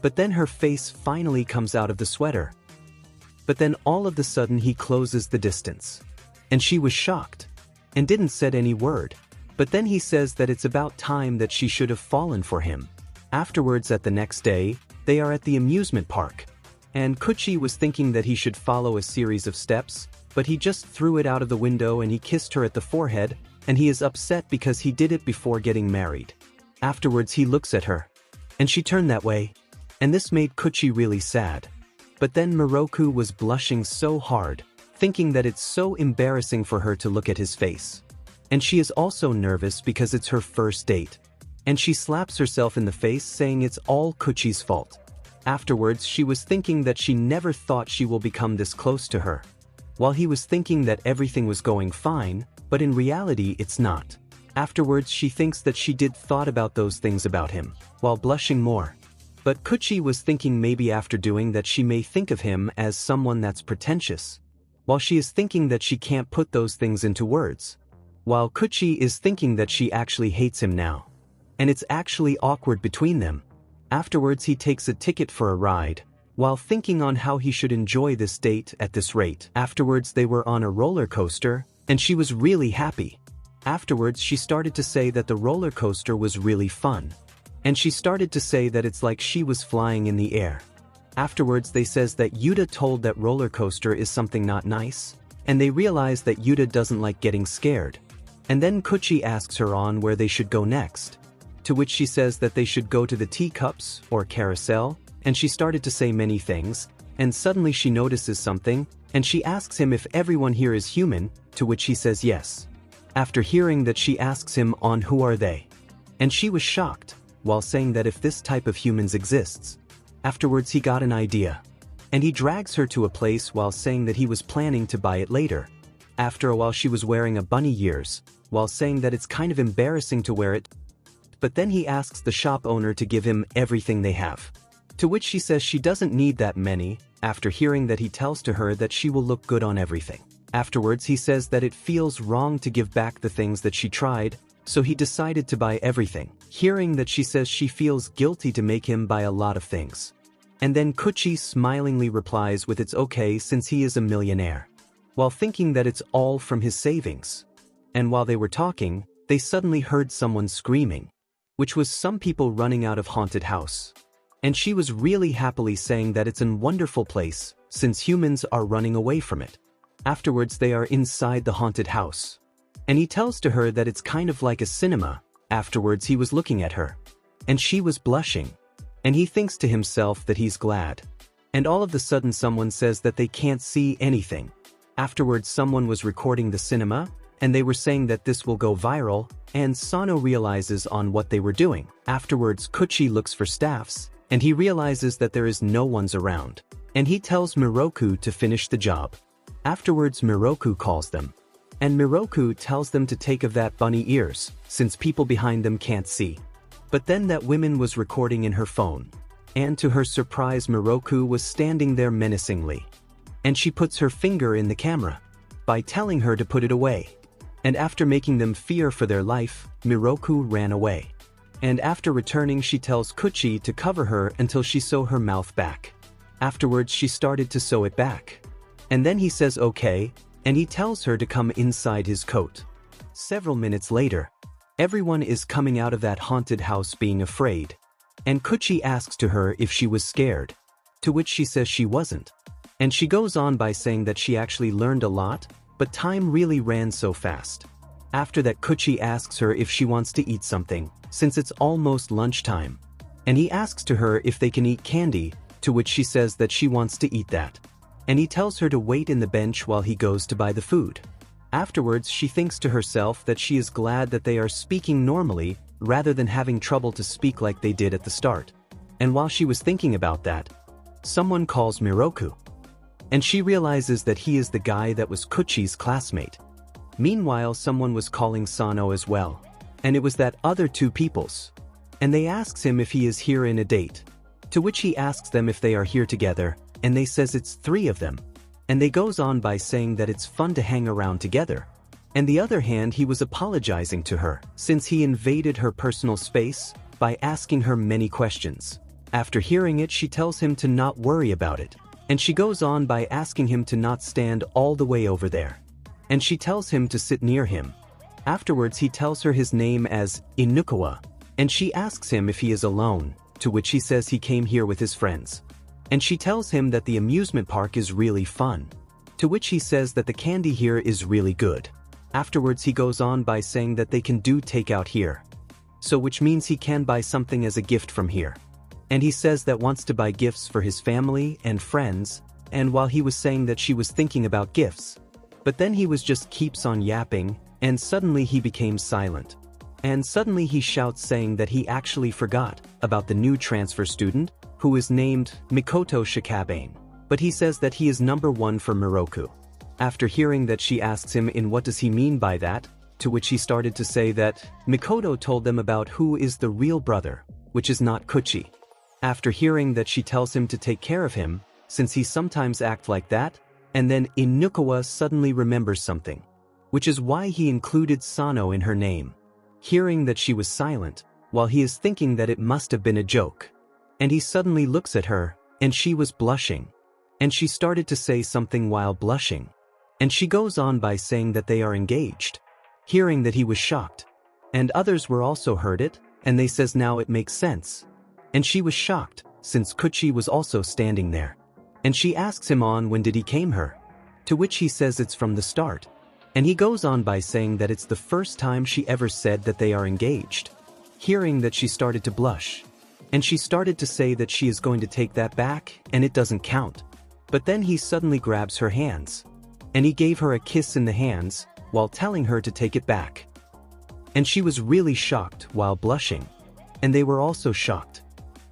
But then her face finally comes out of the sweater. But then all of a sudden he closes the distance. And she was shocked. And didn't said any word. But then he says that it's about time that she should have fallen for him. Afterwards, at the next day, they are at the amusement park. And Kouchi was thinking that he should follow a series of steps, but he just threw it out of the window and he kissed her at the forehead, and he is upset because he did it before getting married. Afterwards, he looks at her. And she turned that way. And this made Kouchi really sad. But then Miroku was blushing so hard, thinking that it's so embarrassing for her to look at his face. And she is also nervous because it's her first date. And she slaps herself in the face saying it's all Kouchi's fault. Afterwards, she was thinking that she never thought she will become this close to her. While he was thinking that everything was going fine, but in reality it's not. Afterwards, she thinks that she did thought about those things about him, while blushing more. But Kouchi was thinking maybe after doing that she may think of him as someone that's pretentious. While she is thinking that she can't put those things into words. While Kouchi is thinking that she actually hates him now. And it's actually awkward between them. Afterwards, he takes a ticket for a ride, while thinking on how he should enjoy this date at this rate. Afterwards, they were on a roller coaster, and she was really happy. Afterwards, she started to say that the roller coaster was really fun. And she started to say that it's like she was flying in the air. Afterwards, they says that Yuta told that roller coaster is something not nice, and they realize that Yuta doesn't like getting scared. And then Kouchi asks her on where they should go next. To which she says that they should go to the teacups or carousel, and she started to say many things, and suddenly she notices something, and she asks him if everyone here is human, to which he says yes. After hearing that, she asks him on who are they. And she was shocked, while saying that if this type of humans exists. Afterwards, he got an idea. And he drags her to a place while saying that he was planning to buy it later. After a while, she was wearing a bunny ears, while saying that it's kind of embarrassing to wear it. But then he asks the shop owner to give him everything they have. To which she says she doesn't need that many. After hearing that, he tells to her that she will look good on everything. Afterwards, he says that it feels wrong to give back the things that she tried, so he decided to buy everything. Hearing that, she says she feels guilty to make him buy a lot of things. And then Kouchi smilingly replies with it's okay since he is a millionaire. While thinking that it's all from his savings. And while they were talking, they suddenly heard someone screaming, which was some people running out of haunted house. And she was really happily saying that it's a wonderful place, since humans are running away from it. Afterwards they are inside the haunted house. And he tells to her that it's kind of like a cinema. Afterwards he was looking at her. And she was blushing. And he thinks to himself that he's glad. And all of a sudden someone says that they can't see anything. Afterwards someone was recording the cinema, and they were saying that this will go viral, and Sano realizes on what they were doing. Afterwards Kouchi looks for staffs, and he realizes that there is no one's around. And he tells Miroku to finish the job. Afterwards Miroku calls them. And Miroku tells them to take of that bunny ears, since people behind them can't see. But then that woman was recording in her phone. And to her surprise Miroku was standing there menacingly. And she puts her finger in the camera, by telling her to put it away. And after making them fear for their life, Miroku ran away. And after returning she tells Kouchi to cover her until she sew her mouth back. Afterwards she started to sew it back. And then he says okay, and he tells her to come inside his coat. Several minutes later, everyone is coming out of that haunted house being afraid. And Kouchi asks to her if she was scared, to which she says she wasn't. And she goes on by saying that she actually learned a lot, but time really ran so fast. After that Kouchi asks her if she wants to eat something, since it's almost lunchtime. And he asks to her if they can eat candy, to which she says that she wants to eat that. And he tells her to wait in the bench while he goes to buy the food. Afterwards she thinks to herself that she is glad that they are speaking normally, rather than having trouble to speak like they did at the start. And while she was thinking about that, someone calls Miroku. And she realizes that he is the guy that was Kouchi's classmate. Meanwhile someone was calling Sano as well. And it was that other two peoples. And they asks him if he is here in a date. To which he asks them if they are here together, and they says it's 3 of them. And they goes on by saying that it's fun to hang around together. And the other hand he was apologizing to her, since he invaded her personal space, by asking her many questions. After hearing it she tells him to not worry about it. And she goes on by asking him to not stand all the way over there. And she tells him to sit near him. Afterwards he tells her his name as Inukawa. And she asks him if he is alone, to which he says he came here with his friends. And she tells him that the amusement park is really fun. To which he says that the candy here is really good. Afterwards he goes on by saying that they can do takeout here. So which means he can buy something as a gift from here. And he says that wants to buy gifts for his family and friends, and while he was saying that she was thinking about gifts. But then he was just keeps on yapping, and suddenly he became silent. And suddenly he shouts saying that he actually forgot about the new transfer student, who is named Mikoto Shikabane. But he says that he is number 1 for Miroku. After hearing that she asks him in what does he mean by that, to which he started to say that Mikoto told them about who is the real brother, which is not Kouchi. After hearing that she tells him to take care of him, since he sometimes acts like that, and then Inukawa suddenly remembers something, which is why he included Sano in her name. Hearing that she was silent, while he is thinking that it must have been a joke. And he suddenly looks at her, and she was blushing. And she started to say something while blushing. And she goes on by saying that they are engaged. Hearing that he was shocked. And others were also heard it, and they says now it makes sense. And she was shocked, since Kouchi was also standing there. And she asks him on when did he came her. To which he says it's from the start. And he goes on by saying that it's the first time she ever said that they are engaged. Hearing that she started to blush. And she started to say that she is going to take that back, and it doesn't count. But then he suddenly grabs her hands. And he gave her a kiss in the hands, while telling her to take it back. And she was really shocked while blushing. And they were also shocked.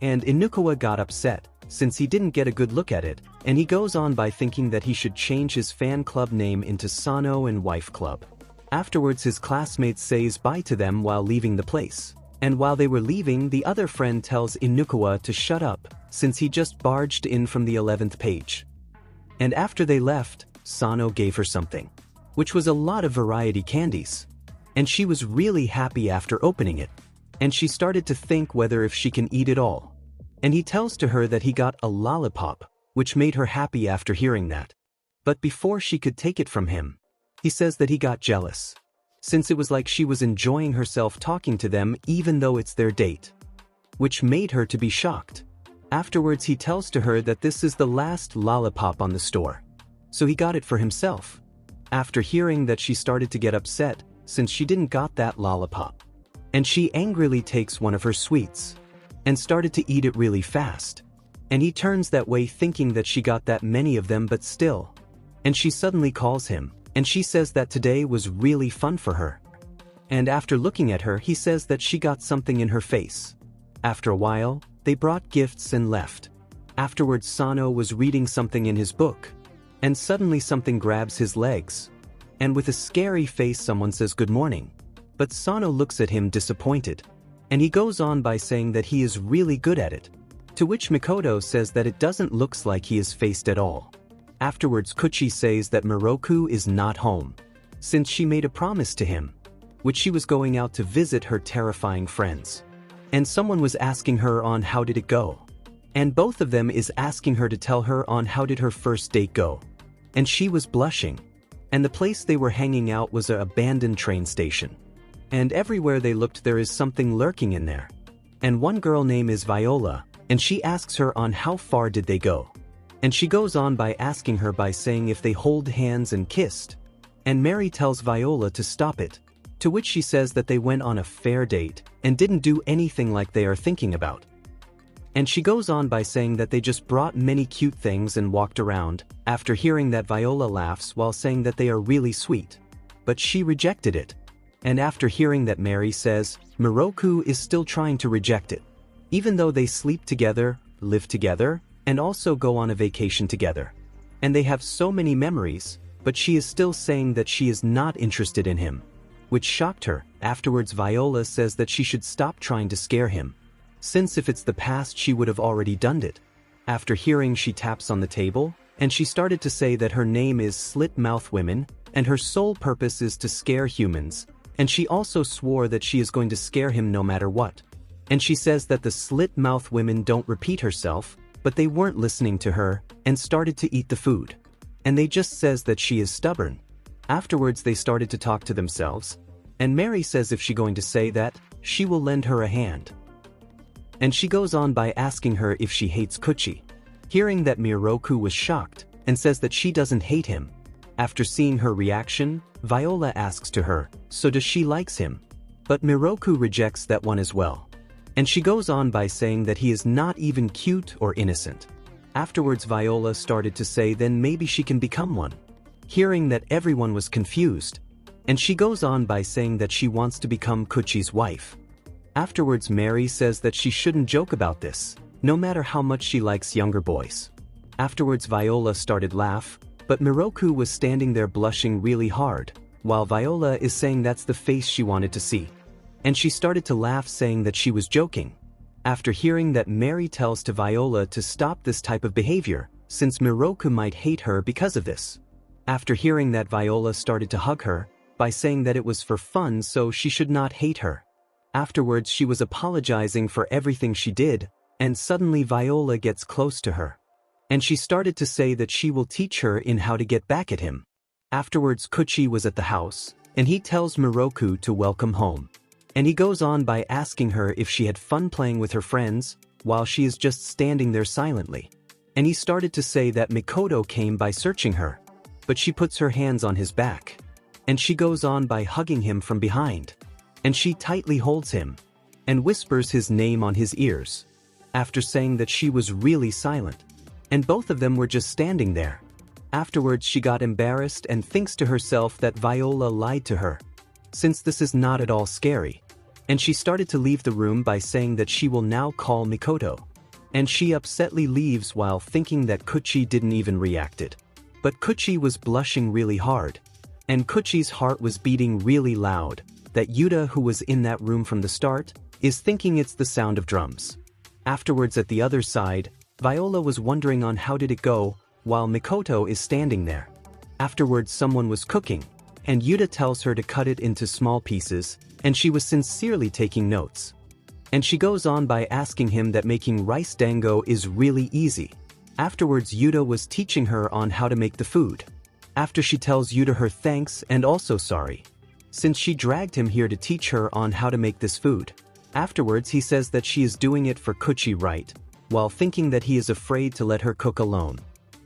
And Inukawa got upset, since he didn't get a good look at it, and he goes on by thinking that he should change his fan club name into Sano and Wife Club. Afterwards his classmates says bye to them while leaving the place. And while they were leaving the other friend tells Inukawa to shut up, since he just barged in from the 11th page. And after they left, Sano gave her something, which was a lot of variety candies. And she was really happy after opening it. And she started to think whether if she can eat it all. And he tells to her that he got a lollipop, which made her happy after hearing that. But before she could take it from him, he says that he got jealous. since it was like she was enjoying herself talking to them even though it's their date, which made her to be shocked. Afterwards he tells to her that this is the last lollipop on the store, so he got it for himself. After hearing that, she started to get upset since she didn't got that lollipop, and she angrily takes one of her sweets and started to eat it really fast. And he turns that way thinking that she got that many of them, but still. And she suddenly calls him, and she says that today was really fun for her. And after looking at her, he says that she got something in her face. After a while, they brought gifts and left. Afterwards Sano was reading something in his book, and suddenly something grabs his legs. And with a scary face someone says good morning. But Sano looks at him disappointed. And he goes on by saying that he is really good at it. To which Mikoto says that it doesn't look like he is faced at all. Afterwards Kouchi says that Miroku is not home, since she made a promise to him, which she was going out to visit her terrifying friends. And someone was asking her on how did it go. And both of them is asking her to tell her on how did her first date go. And she was blushing. And the place they were hanging out was an abandoned train station. And everywhere they looked there is something lurking in there. And one girl name is Viola, and she asks her on how far did they go. And she goes on by asking her by saying if they hold hands and kissed. And Mary tells Viola to stop it, to which she says that they went on a fair date and didn't do anything like they are thinking about. And she goes on by saying that they just brought many cute things and walked around. After hearing that, Viola laughs while saying that they are really sweet. But she rejected it. And after hearing that, Mary says Miroku is still trying to reject it. Even though they sleep together, live together, and also go on a vacation together. And they have so many memories, but she is still saying that she is not interested in him, which shocked her. Afterwards Viola says that she should stop trying to scare him, since if it's the past she would have already done it. After hearing, she taps on the table, and she started to say that her name is Slit Mouth Women, and her sole purpose is to scare humans, and she also swore that she is going to scare him no matter what. And she says that the Slit Mouth Women don't repeat herself, but they weren't listening to her, and started to eat the food. And they just says that she is stubborn. Afterwards they started to talk to themselves, and Mary says if she going to say that, she will lend her a hand. And she goes on by asking her if she hates Kouchi. Hearing that, Miroku was shocked, and says that she doesn't hate him. After seeing her reaction, Viola asks to her, so does she likes him? But Miroku rejects that one as well. And she goes on by saying that he is not even cute or innocent. Afterwards Viola started to say then maybe she can become one. Hearing that, everyone was confused. And she goes on by saying that she wants to become Kouchi's wife. Afterwards Mary says that she shouldn't joke about this, no matter how much she likes younger boys. Afterwards Viola started laugh, but Miroku was standing there blushing really hard, while Viola is saying that's the face she wanted to see. And she started to laugh saying that she was joking. After hearing that, Mary tells to Viola to stop this type of behavior, since Miroku might hate her because of this. After hearing that, Viola started to hug her, by saying that it was for fun so she should not hate her. Afterwards she was apologizing for everything she did, and suddenly Viola gets close to her. And she started to say that she will teach her in how to get back at him. Afterwards Kouchi was at the house, and he tells Miroku to welcome home. And he goes on by asking her if she had fun playing with her friends, while she is just standing there silently. And he started to say that Mikoto came by searching her, but she puts her hands on his back. And she goes on by hugging him from behind. And she tightly holds him, and whispers his name on his ears. After saying that, she was really silent. And both of them were just standing there. Afterwards she got embarrassed and thinks to herself that Viola lied to her, since this is not at all scary. And she started to leave the room by saying that she will now call Mikoto. And she upsetly leaves while thinking that Kouchi didn't even react it. But Kouchi was blushing really hard. And Kouchi's heart was beating really loud, that Yuta, who was in that room from the start, is thinking it's the sound of drums. Afterwards at the other side, Viola was wondering on how did it go, while Mikoto is standing there. Afterwards someone was cooking, and Yuta tells her to cut it into small pieces, and she was sincerely taking notes. And she goes on by asking him that making rice dango is really easy. Afterwards Yuta was teaching her on how to make the food. After she tells Yuta her thanks and also sorry, since she dragged him here to teach her on how to make this food. Afterwards he says that she is doing it for Kouchi, right, while thinking that he is afraid to let her cook alone.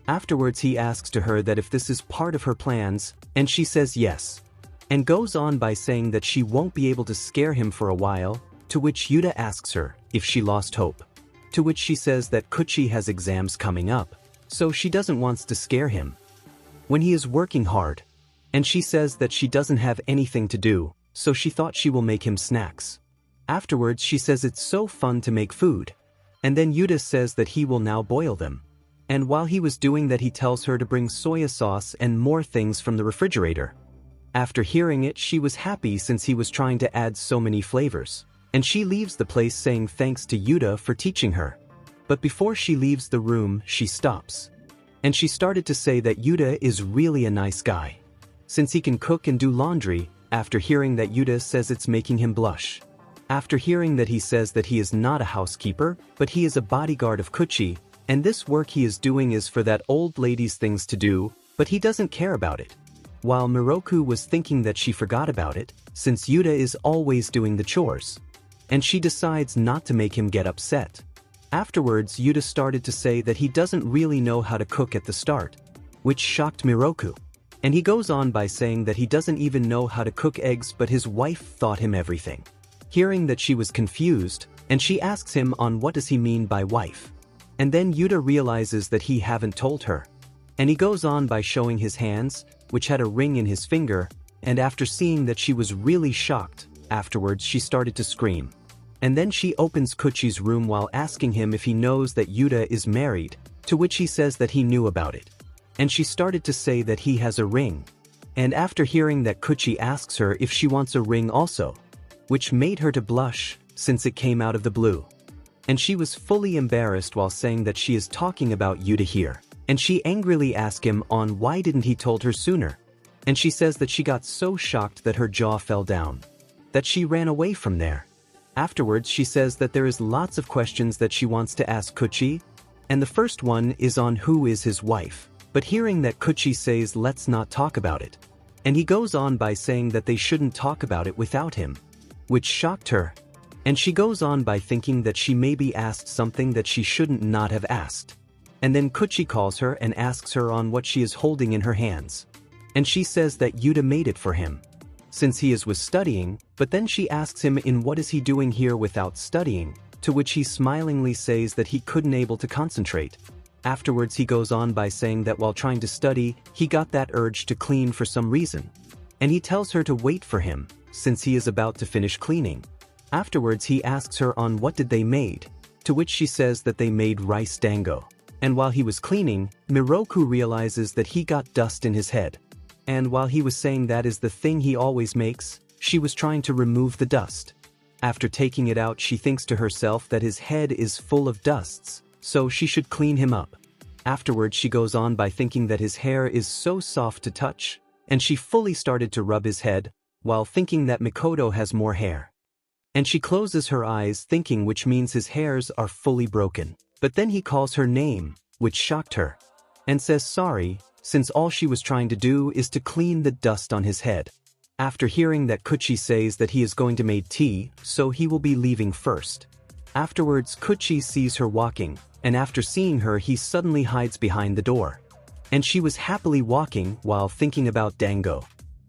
Afterwards he asks to her that if this is part of her plans, and she says yes, and goes on by saying that she won't be able to scare him for a while, to which Yuta asks her if she lost hope. To which she says that Kouchi has exams coming up, so she doesn't want to scare him when he is working hard. And she says that she doesn't have anything to do, so she thought she will make him snacks. Afterwards she says it's so fun to make food. And then Yuta says that he will now boil them. And while he was doing that he tells her to bring soya sauce and more things from the refrigerator. After hearing it she was happy since he was trying to add so many flavors. And she leaves the place saying thanks to Yuta for teaching her. But before she leaves the room she stops. And she started to say that Yuta is really a nice guy, since he can cook and do laundry, after hearing that Yuta says it's making him blush. After hearing that he says that he is not a housekeeper, but he is a bodyguard of Kouchi, and this work he is doing is for that old lady's things to do, but he doesn't care about it. While Miroku was thinking that she forgot about it, since Yuta is always doing the chores. And she decides not to make him get upset. Afterwards Yuta started to say that he doesn't really know how to cook at the start, which shocked Miroku. And he goes on by saying that he doesn't even know how to cook eggs, but his wife taught him everything. Hearing that she was confused, and she asks him on what does he mean by wife. And then Yuta realizes that he haven't told her. And he goes on by showing his hands, which had a ring in his finger, and after seeing that she was really shocked, afterwards she started to scream. And then she opens Kouchi's room while asking him if he knows that Yuta is married, to which he says that he knew about it. And she started to say that he has a ring. And after hearing that Kouchi asks her if she wants a ring also, which made her to blush, since it came out of the blue. And she was fully embarrassed while saying that she is talking about Yuta here. And she angrily asks him on why didn't he told her sooner. And she says that she got so shocked that her jaw fell down, that she ran away from there. Afterwards she says that there is lots of questions that she wants to ask Kouchi, and the first one is on who is his wife. But hearing that Kouchi says let's not talk about it. And he goes on by saying that they shouldn't talk about it without him, which shocked her. And she goes on by thinking that she maybe asked something that she shouldn't not have asked. And then Kouchi calls her and asks her on what she is holding in her hands. And she says that Yuta made it for him, since he was studying, but then she asks him in what is he doing here without studying, to which he smilingly says that he couldn't able to concentrate. Afterwards he goes on by saying that while trying to study, he got that urge to clean for some reason. And he tells her to wait for him, since he is about to finish cleaning. Afterwards he asks her on what did they made, to which she says that they made rice dango. And while he was cleaning, Miroku realizes that he got dust in his head. And while he was saying that is the thing he always makes, she was trying to remove the dust. After taking it out she thinks to herself that his head is full of dusts, so she should clean him up. Afterwards she goes on by thinking that his hair is so soft to touch, and she fully started to rub his head, while thinking that Mikoto has more hair. And she closes her eyes thinking which means his hairs are fully broken. But then he calls her name, which shocked her, and says sorry, since all she was trying to do is to clean the dust on his head. After hearing that Kouchi says that he is going to make tea, so he will be leaving first. Afterwards Kouchi sees her walking, and after seeing her he suddenly hides behind the door. And she was happily walking while thinking about Dango.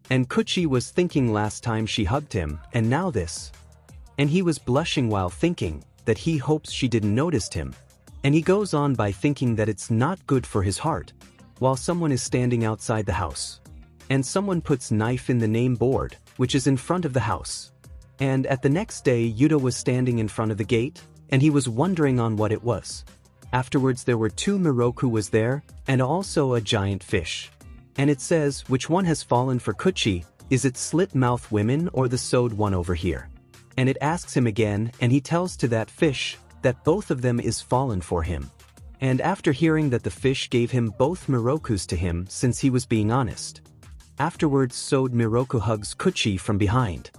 And Kouchi was thinking last time she hugged him, and now this. And he was blushing while thinking that he hopes she didn't notice him. And he goes on by thinking that it's not good for his heart, while someone is standing outside the house. And someone puts knife in the name board, which is in front of the house. And at the next day Yuta was standing in front of the gate, and he was wondering on what it was. Afterwards there were two Miroku was there, and also a giant fish. And it says, which one has fallen for Kouchi, is it slit-mouth women or the sewed one over here? And it asks him again, and he tells to that fish, that both of them is fallen for him. And after hearing that the fish gave him both Mirokus to him since he was being honest. Afterwards sewed Miroku hugs Kouchi from behind.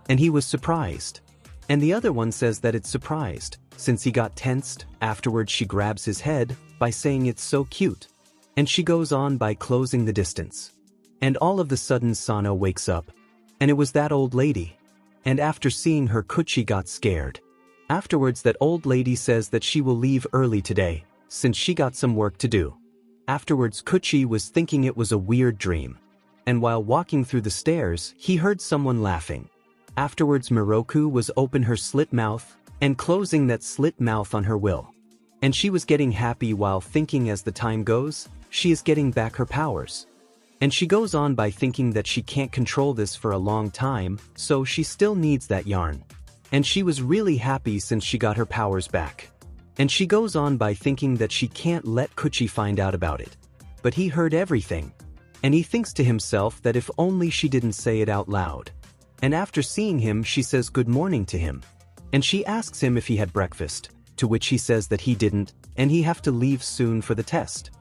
And he was surprised. And the other one says that it's surprised, since he got tensed. Afterwards she grabs his head, by saying it's so cute. And she goes on by closing the distance. And all of the sudden Sano wakes up. And it was that old lady. And after seeing her, Kouchi got scared. Afterwards, that old lady says that she will leave early today, since she got some work to do. Afterwards, Kouchi was thinking it was a weird dream. And while walking through the stairs, he heard someone laughing. Afterwards, Miroku was open her slit mouth and closing that slit mouth on her will. And she was getting happy while thinking as the time goes, she is getting back her powers. And she goes on by thinking that she can't control this for a long time, so she still needs that yarn. And she was really happy since she got her powers back. And she goes on by thinking that she can't let Kouchi find out about it. But he heard everything. And he thinks to himself that if only she didn't say it out loud. And after seeing him, she says good morning to him. And she asks him if he had breakfast, to which he says that he didn't, and he have to leave soon for the test.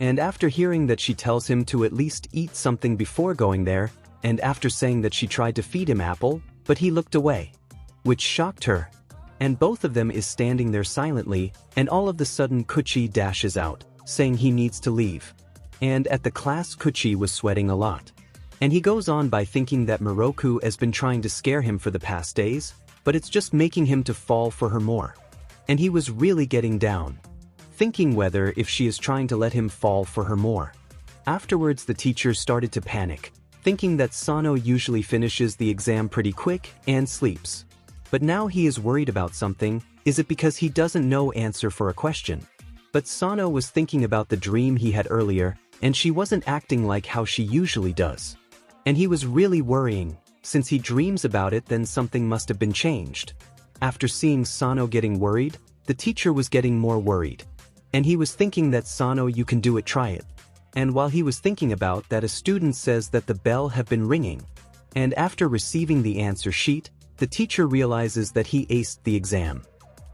And after hearing that, she tells him to at least eat something before going there, and after saying that she tried to feed him apple, but he looked away. Which shocked her. And both of them is standing there silently, and all of the sudden Kouchi dashes out, saying he needs to leave. And at the class, Kouchi was sweating a lot. And he goes on by thinking that Miroku has been trying to scare him for the past days, but it's just making him to fall for her more. And he was really getting down, thinking whether if she is trying to let him fall for her more. Afterwards, the teacher started to panic, thinking that Sano usually finishes the exam pretty quick and sleeps. But now he is worried about something. Is it because he doesn't know answer for a question? But Sano was thinking about the dream he had earlier, and she wasn't acting like how she usually does. And he was really worrying. Since he dreams about it, then something must have been changed. After seeing Sano getting worried, the teacher was getting more worried. And he was thinking that Sano, you can do it, try it. And while he was thinking about that, a student says that the bell have been ringing. And after receiving the answer sheet, the teacher realizes that he aced the exam.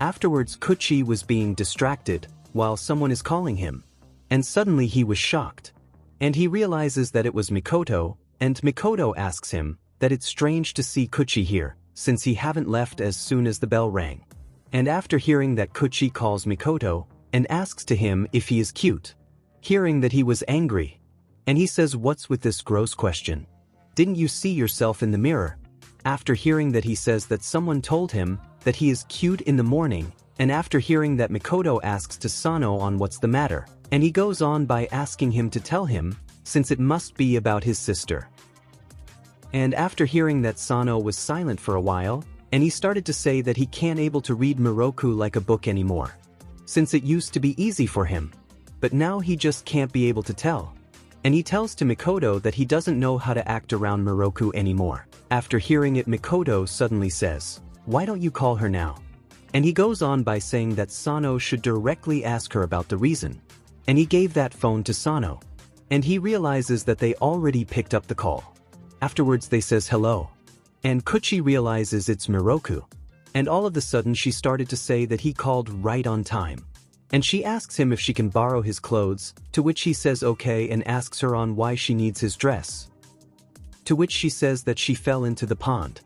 Afterwards, Kouchi was being distracted while someone is calling him. And suddenly he was shocked. And he realizes that it was Mikoto, and Mikoto asks him that it's strange to see Kouchi here, since he haven't left as soon as the bell rang. And after hearing that, Kouchi calls Mikoto and asks to him if he is cute. Hearing that, he was angry. And he says, what's with this gross question? Didn't you see yourself in the mirror? After hearing that, he says that someone told him that he is cute in the morning, and after hearing that, Mikoto asks to Sano on what's the matter, and he goes on by asking him to tell him, since it must be about his sister. And after hearing that, Sano was silent for a while, and he started to say that he can't able to read Miroku like a book anymore, since it used to be easy for him, but now he just can't be able to tell. And he tells to Mikoto that he doesn't know how to act around Miroku anymore. After hearing it, Mikoto suddenly says, why don't you call her now? And he goes on by saying that Sano should directly ask her about the reason. And he gave that phone to Sano. And he realizes that they already picked up the call. Afterwards, they says hello. And Kouchi realizes it's Miroku. And all of a sudden, she started to say that he called right on time. And she asks him if she can borrow his clothes, to which he says okay, and asks her on why she needs his dress. To which she says that she fell into the pond.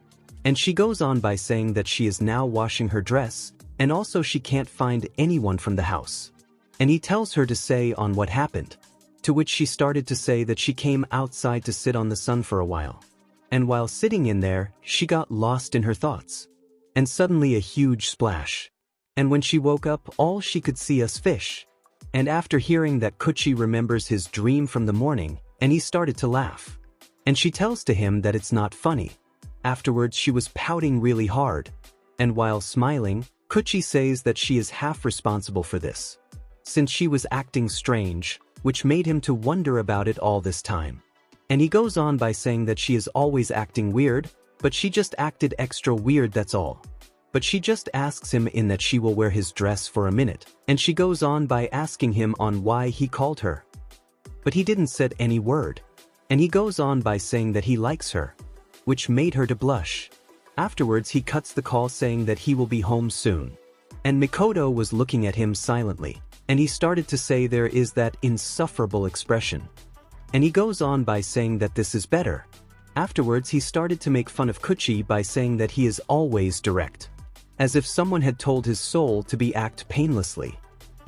And she goes on by saying that she is now washing her dress, and also she can't find anyone from the house. And he tells her to say on what happened. To which she started to say that she came outside to sit on the sun for a while. And while sitting in there, she got lost in her thoughts. And suddenly a huge splash. And when she woke up, all she could see was fish. And after hearing that, Kouchi remembers his dream from the morning, and he started to laugh. And she tells to him that it's not funny. Afterwards, she was pouting really hard. And while smiling, Kouchi says that she is half responsible for this, since she was acting strange, which made him to wonder about it all this time. And he goes on by saying that she is always acting weird, but she just acted extra weird, that's all. But she just asks him in that she will wear his dress for a minute, and she goes on by asking him on why he called her. But he didn't said any word. And he goes on by saying that he likes her, which made her to blush. Afterwards, he cuts the call saying that he will be home soon. And Mikoto was looking at him silently, and he started to say there is that insufferable expression. And he goes on by saying that this is better. Afterwards, he started to make fun of Kouchi by saying that he is always direct, as if someone had told his soul to be act painlessly.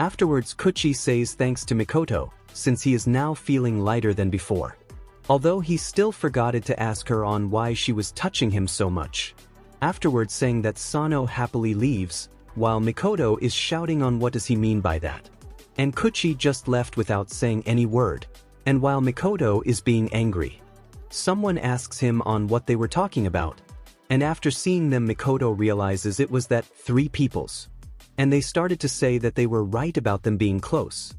Afterwards, Kouchi says thanks to Mikoto, since he is now feeling lighter than before. Although he still forgot to ask her on why she was touching him so much. Afterwards saying that Sano happily leaves, while Mikoto is shouting on what does he mean by that. And Kouchi just left without saying any word, and while Mikoto is being angry. Someone asks him on what they were talking about, and after seeing them Mikoto realizes it was that 3 peoples. And they started to say that they were right about them being close.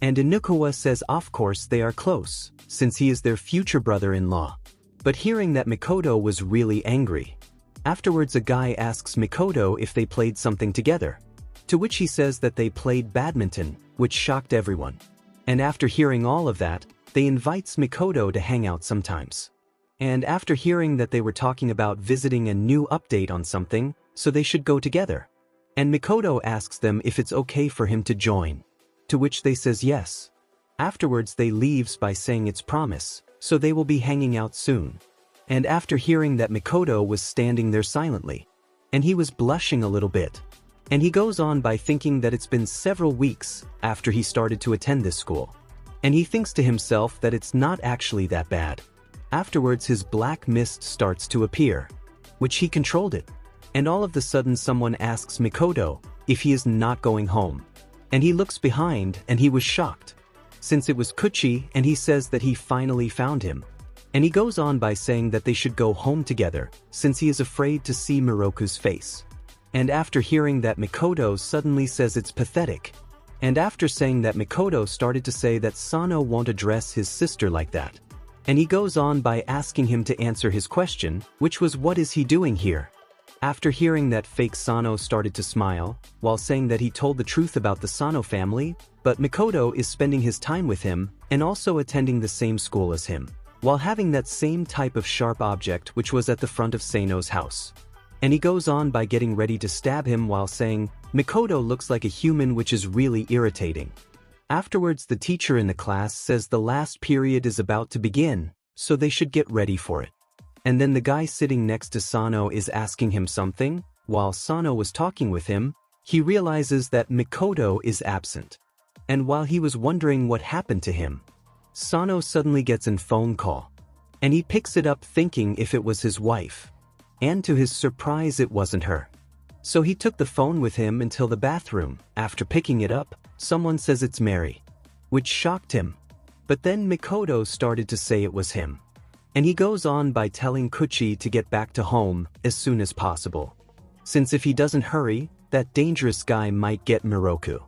And Inukawa says of course they are close, since he is their future brother-in-law. But hearing that Mikoto was really angry. Afterwards a guy asks Mikoto if they played something together. To which he says that they played badminton, which shocked everyone. And after hearing all of that, they invites Mikoto to hang out sometimes. And after hearing that they were talking about visiting a new update on something, so they should go together. And Mikoto asks them if it's okay for him to join. To which they says yes. Afterwards they leaves by saying it's promise, so they will be hanging out soon. And after hearing that Mikoto was standing there silently. And he was blushing a little bit. And he goes on by thinking that it's been several weeks after he started to attend this school. And he thinks to himself that it's not actually that bad. Afterwards his black mist starts to appear, which he controlled it. And all of a sudden someone asks Mikoto if he is not going home. And he looks behind and he was shocked, since it was Kouchi, and he says that he finally found him. And he goes on by saying that they should go home together, since he is afraid to see Miroku's face. And after hearing that Mikoto suddenly says it's pathetic. And after saying that Mikoto started to say that Sano won't address his sister like that. And he goes on by asking him to answer his question, which was what is he doing here? After hearing that fake Sano started to smile, while saying that he told the truth about the Sano family, but Mikoto is spending his time with him, and also attending the same school as him, while having that same type of sharp object which was at the front of Sano's house. And he goes on by getting ready to stab him while saying, Mikoto looks like a human, which is really irritating. Afterwards the teacher in the class says the last period is about to begin, so they should get ready for it. And then the guy sitting next to Sano is asking him something. While Sano was talking with him, he realizes that Mikoto is absent. And while he was wondering what happened to him, Sano suddenly gets a phone call. And he picks it up thinking if it was his wife. And to his surprise it wasn't her. So he took the phone with him until the bathroom. After picking it up, someone says it's Mary, which shocked him. But then Mikoto started to say it was him. And he goes on by telling Kouchi to get back to home as soon as possible. Since if he doesn't hurry, that dangerous guy might get Miroku.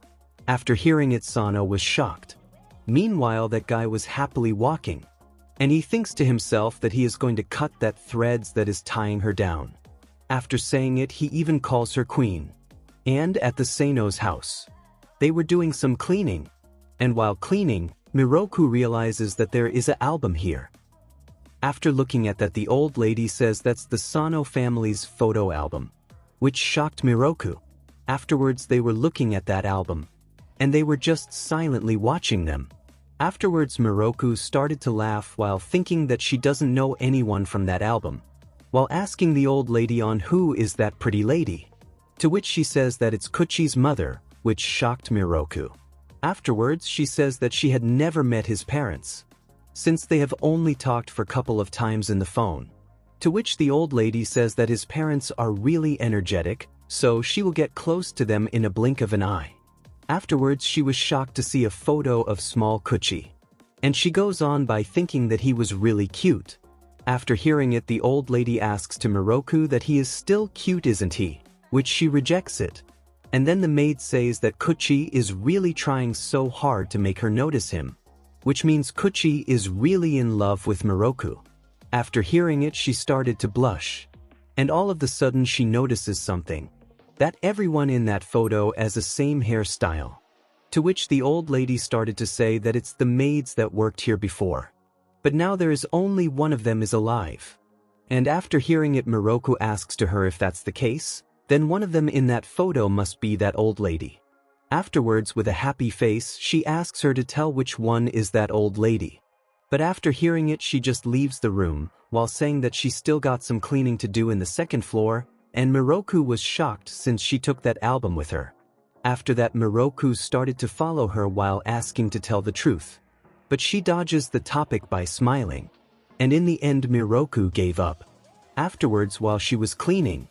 After hearing it, Sano was shocked. Meanwhile, that guy was happily walking. And he thinks to himself that he is going to cut that threads that is tying her down. After saying it, he even calls her queen. And at the Sano's house, they were doing some cleaning. And while cleaning, Miroku realizes that there is an album here. After looking at that, the old lady says that's the Sano family's photo album, which shocked Miroku. Afterwards they were looking at that album, and they were just silently watching them. Afterwards Miroku started to laugh while thinking that she doesn't know anyone from that album, while asking the old lady on who is that pretty lady. To which she says that it's Kouchi's mother, which shocked Miroku. Afterwards she says that she had never met his parents, since they have only talked for a couple of times in the phone. To which the old lady says that his parents are really energetic, so she will get close to them in a blink of an eye. Afterwards she was shocked to see a photo of small Kouchi. And she goes on by thinking that he was really cute. After hearing it, the old lady asks to Miroku that he is still cute, isn't he? Which she rejects it. And then the maid says that Kouchi is really trying so hard to make her notice him, which means Kouchi is really in love with Miroku. After hearing it, she started to blush. And all of a sudden she notices something. That everyone in that photo has the same hairstyle. To which the old lady started to say that it's the maids that worked here before. But now there is only one of them is alive. And after hearing it, Miroku asks to her if that's the case, then one of them in that photo must be that old lady. Afterwards, with a happy face, she asks her to tell which one is that old lady. But after hearing it, she just leaves the room, while saying that she still got some cleaning to do in the second floor, and Miroku was shocked since she took that album with her. After that, Miroku started to follow her while asking to tell the truth. But she dodges the topic by smiling. and in the end Miroku gave up. Afterwards, while she was cleaning,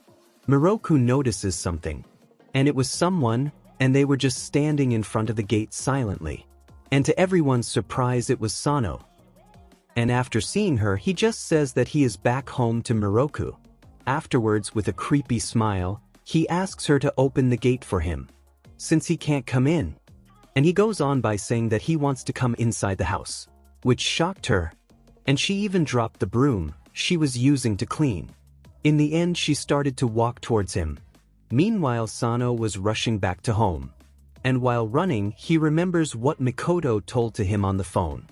Miroku notices something. And it was someone, and they were just standing in front of the gate silently. And to everyone's surprise it was Sano. And after seeing her he just says that he is back home to Miroku. Afterwards, with a creepy smile, he asks her to open the gate for him, since he can't come in. And he goes on by saying that he wants to come inside the house, which shocked her. And she even dropped the broom she was using to clean. In the end she started to walk towards him. Meanwhile Sano was rushing back to home. And while running he remembers what Mikoto told to him on the phone,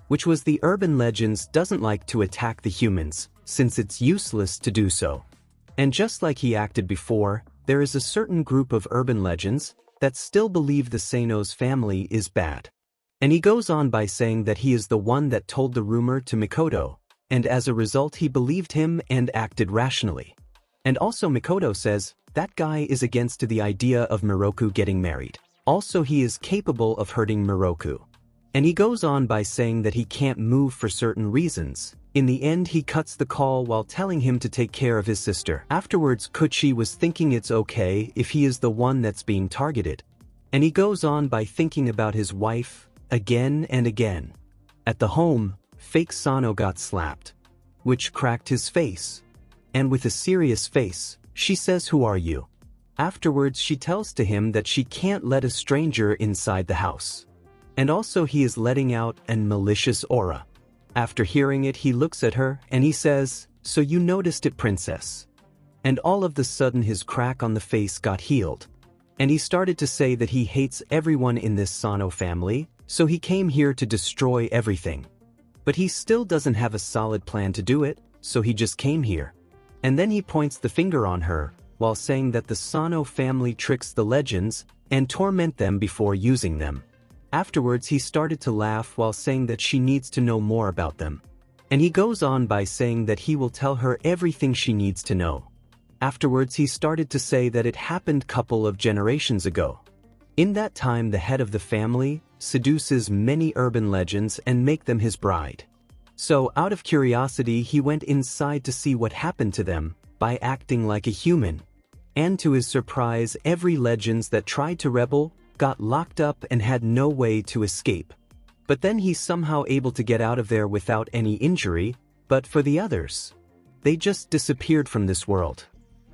which was the urban legends doesn't like to attack the humans, since it's useless to do so. And just like he acted before, there is a certain group of urban legends that still believe the Sano's family is bad. And he goes on by saying that he is the one that told the rumor to Mikoto, and as a result he believed him and acted rationally. And also Mikoto says, that guy is against the idea of Miroku getting married. Also he is capable of hurting Miroku. And he goes on by saying that he can't move for certain reasons. In the end he cuts the call while telling him to take care of his sister. Afterwards Kouchi was thinking it's okay if he is the one that's being targeted. And he goes on by thinking about his wife, again and again. At the home, fake Sano got slapped, which cracked his face. And with a serious face, she says, "Who are you?" Afterwards she tells to him that she can't let a stranger inside the house. And also he is letting out an malicious aura. After hearing it he looks at her and he says, "So you noticed it, princess?" And all of the sudden his crack on the face got healed. And he started to say that he hates everyone in this Sano family, so he came here to destroy everything. But he still doesn't have a solid plan to do it, so he just came here. And then he points the finger on her, while saying that the Sano family tricks the legends and torment them before using them. Afterwards he started to laugh while saying that she needs to know more about them. And he goes on by saying that he will tell her everything she needs to know. Afterwards he started to say that it happened couple of generations ago. In that time the head of the family seduces many urban legends and make them his bride. So out of curiosity he went inside to see what happened to them by acting like a human. And to his surprise every legends that tried to rebel got locked up and had no way to escape. But then he's somehow able to get out of there without any injury, but for the others, they just disappeared from this world.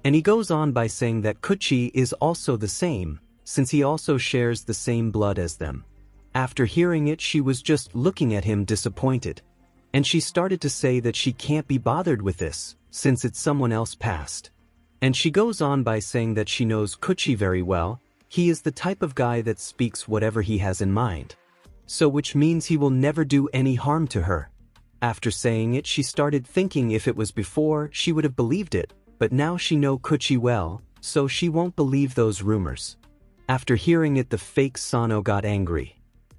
And he goes on by saying that Kouchi is also the same, since he also shares the same blood as them. After hearing it she was just looking at him disappointed. And she started to say that she can't be bothered with this, since it's someone else past. And she goes on by saying that she knows Kouchi very well. He is the type of guy that speaks whatever he has in mind. So which means he will never do any harm to her. After saying it she started thinking if it was before she would have believed it, but now she know Kouchi well, so she won't believe those rumors. After hearing it the fake Sano got angry.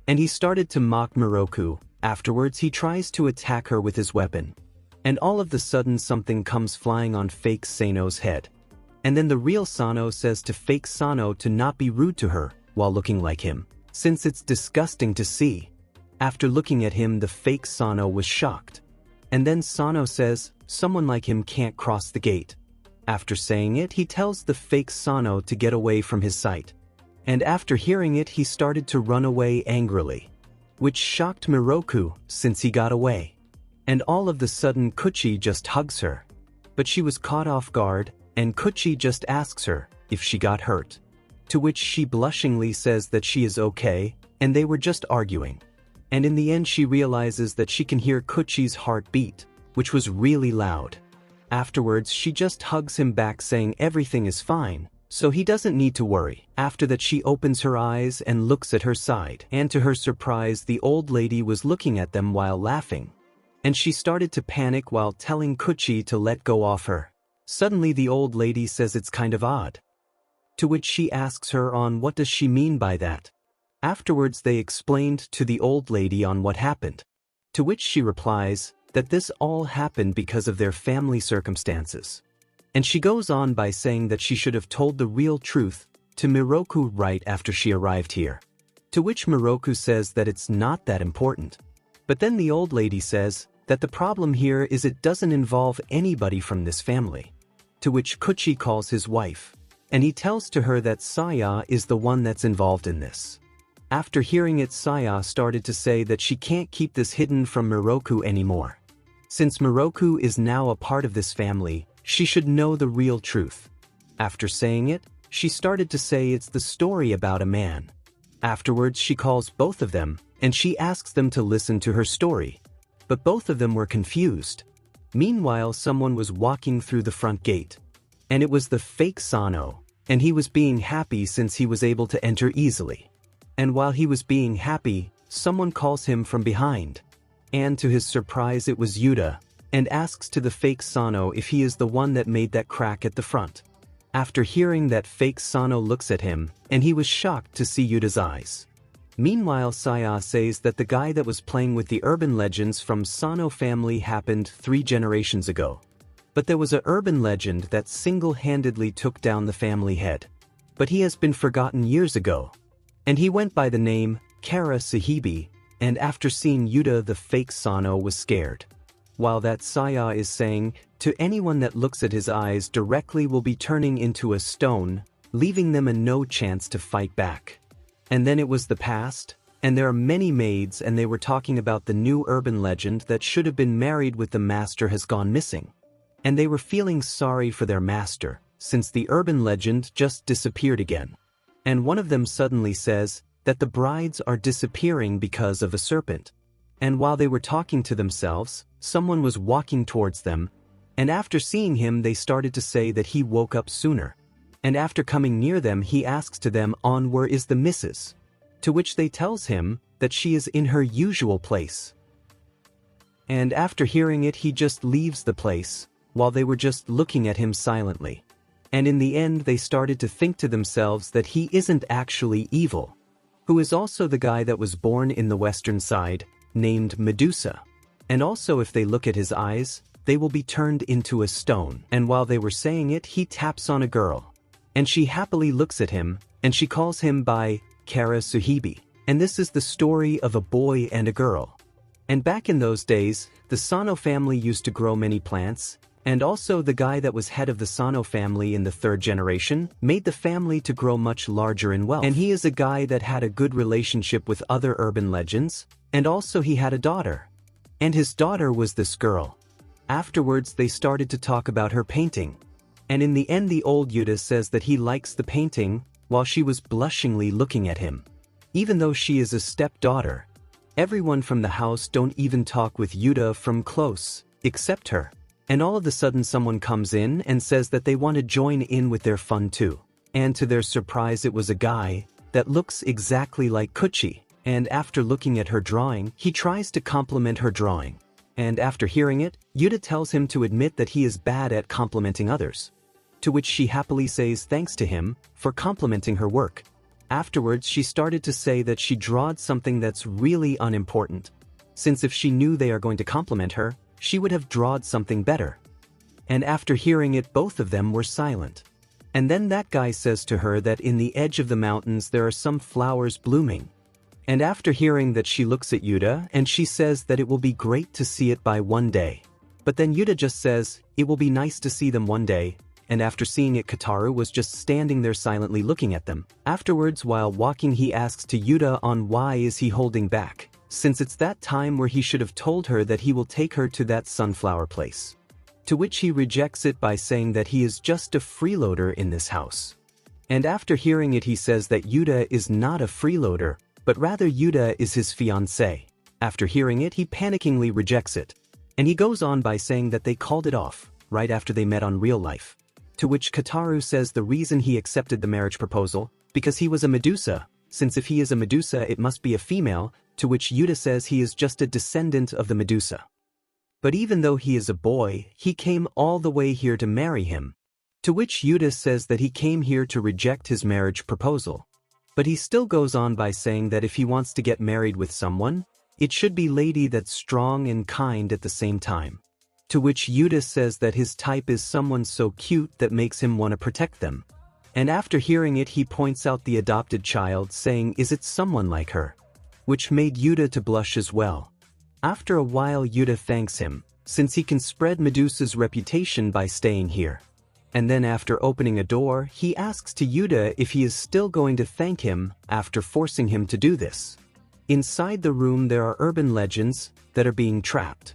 And he started to mock Miroku. Afterwards he tries to attack her with his weapon. And all of the sudden something comes flying on fake Sano's head. And then the real Sano says to fake Sano to not be rude to her while looking like him, since it's disgusting to see. After looking at him the fake Sano was shocked. And then Sano says, someone like him can't cross the gate. After saying it he tells the fake Sano to get away from his sight. And after hearing it he started to run away angrily, which shocked Miroku since he got away. And all of the sudden Kouchi just hugs her. But she was caught off guard, and Kouchi just asks her if she got hurt. To which she blushingly says that she is okay, and they were just arguing. And in the end she realizes that she can hear Kouchi's heart beat, which was really loud. Afterwards she just hugs him back saying everything is fine, so he doesn't need to worry. After that she opens her eyes and looks at her side, and to her surprise the old lady was looking at them while laughing. And she started to panic while telling Kouchi to let go of her. Suddenly the old lady says it's kind of odd. To which she asks her on what does she mean by that. Afterwards they explained to the old lady on what happened. To which she replies that this all happened because of their family circumstances. And she goes on by saying that she should have told the real truth to Miroku right after she arrived here. To which Miroku says that it's not that important. But then the old lady says that the problem here is it doesn't involve anybody from this family. To which Kouchi calls his wife, and he tells to her that Saya is the one that's involved in this. After hearing it, Saya started to say that she can't keep this hidden from Miroku anymore. Since Miroku is now a part of this family, she should know the real truth. After saying it, she started to say it's the story about a man. Afterwards, she calls both of them, and she asks them to listen to her story. But both of them were confused. Meanwhile, someone was walking through the front gate. And it was the fake Sano, and he was being happy since he was able to enter easily. And while he was being happy, someone calls him from behind. And to his surprise, it was Yuta, and asks to the fake Sano if he is the one that made that crack at the front. After hearing that, fake Sano looks at him, and he was shocked to see Yuta's eyes. Meanwhile, Saya says that the guy that was playing with the urban legends from Sano family happened 3 generations ago. But there was a urban legend that single-handedly took down the family head. But he has been forgotten years ago. And he went by the name Kara Sahibi, and after seeing Yuta, the fake Sano was scared. While that Saya is saying, to anyone that looks at his eyes directly will be turning into a stone, leaving them no chance to fight back. And then it was the past, and there are many maids, and they were talking about the new urban legend that should have been married with the master has gone missing. And they were feeling sorry for their master, since the urban legend just disappeared again. And one of them suddenly says that the brides are disappearing because of a serpent. And while they were talking to themselves, someone was walking towards them, and after seeing him they started to say that he woke up sooner. And after coming near them, he asks to them on where is the missus? To which they tells him that she is in her usual place. And after hearing it, he just leaves the place, while they were just looking at him silently. And in the end they started to think to themselves that he isn't actually evil, who is also the guy that was born in the western side, named Medusa. And also if they look at his eyes, they will be turned into a stone. And while they were saying it, he taps on a girl. And she happily looks at him, and she calls him by Kara Sahibi. And this is the story of a boy and a girl. And back in those days, the Sano family used to grow many plants, and also the guy that was head of the Sano family in the 3rd generation made the family to grow much larger in wealth. And he is a guy that had a good relationship with other urban legends, and also he had a daughter. And his daughter was this girl. Afterwards they started to talk about her painting. And in the end the old Yuta says that he likes the painting, while she was blushingly looking at him. Even though she is a stepdaughter, everyone from the house don't even talk with Yuta from close, except her. And all of a sudden someone comes in and says that they want to join in with their fun too. And to their surprise it was a guy that looks exactly like Kouchi. And after looking at her drawing, he tries to compliment her drawing. And after hearing it, Yuta tells him to admit that he is bad at complimenting others. To which she happily says thanks to him for complimenting her work. Afterwards she started to say that she drawed something that's really unimportant, since if she knew they are going to compliment her, she would have drawed something better. And after hearing it, both of them were silent. And then that guy says to her that in the edge of the mountains there are some flowers blooming. And after hearing that, she looks at Yuta and she says that it will be great to see it by one day. But then Yuta just says, it will be nice to see them one day. And after seeing it, Kataru was just standing there silently looking at them. Afterwards, while walking, he asks to Yuta on why is he holding back, since it's that time where he should have told her that he will take her to that sunflower place. To which he rejects it by saying that he is just a freeloader in this house. And after hearing it, he says that Yuta is not a freeloader, but rather Yuta is his fiancée. After hearing it, he panickingly rejects it. And he goes on by saying that they called it off, right after they met on real life. To which Kataru says the reason he accepted the marriage proposal, because he was a Medusa, since if he is a Medusa it must be a female, to which Yuta says he is just a descendant of the Medusa. But even though he is a boy, he came all the way here to marry him. To which Yuta says that he came here to reject his marriage proposal. But he still goes on by saying that if he wants to get married with someone, it should be lady that's strong and kind at the same time. To which Yuta says that his type is someone so cute that makes him want to protect them. And after hearing it, he points out the adopted child, saying is it someone like her? Which made Yuta to blush as well. After a while Yuta thanks him, since he can spread Medusa's reputation by staying here. And then after opening a door, he asks to Yuta if he is still going to thank him after forcing him to do this. Inside the room there are urban legends that are being trapped.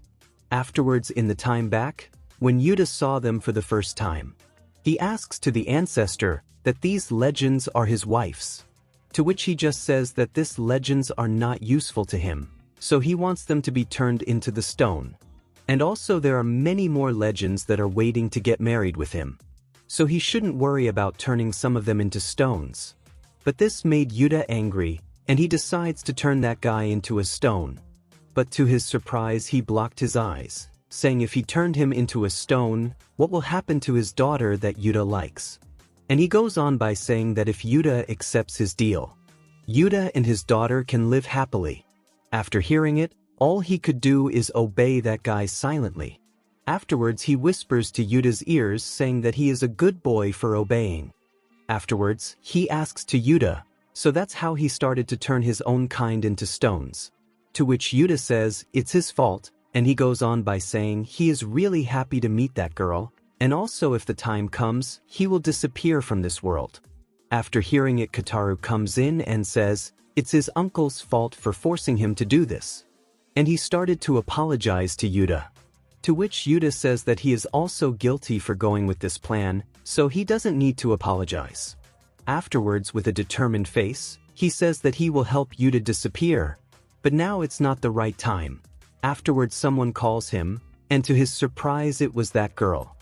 Afterwards, in the time back, when Yuta saw them for the first time, he asks to the ancestor that these legends are his wife's, to which he just says that these legends are not useful to him, so he wants them to be turned into the stone. And also there are many more legends that are waiting to get married with him, so he shouldn't worry about turning some of them into stones. But this made Yuta angry, and he decides to turn that guy into a stone. But to his surprise he blocked his eyes, saying if he turned him into a stone, what will happen to his daughter that Yuta likes? And he goes on by saying that if Yuta accepts his deal, Yuta and his daughter can live happily. After hearing it, all he could do is obey that guy silently. Afterwards he whispers to Yuta's ears saying that he is a good boy for obeying. Afterwards, he asks to Yuta, so that's how he started to turn his own kind into stones. To which Yuta says it's his fault, and he goes on by saying he is really happy to meet that girl, and also if the time comes, he will disappear from this world. After hearing it, Kataru comes in and says it's his uncle's fault for forcing him to do this. And he started to apologize to Yuta. To which Yuta says that he is also guilty for going with this plan, so he doesn't need to apologize. Afterwards, with a determined face, he says that he will help Yuta disappear, but now it's not the right time. Afterwards someone calls him, and to his surprise it was that girl.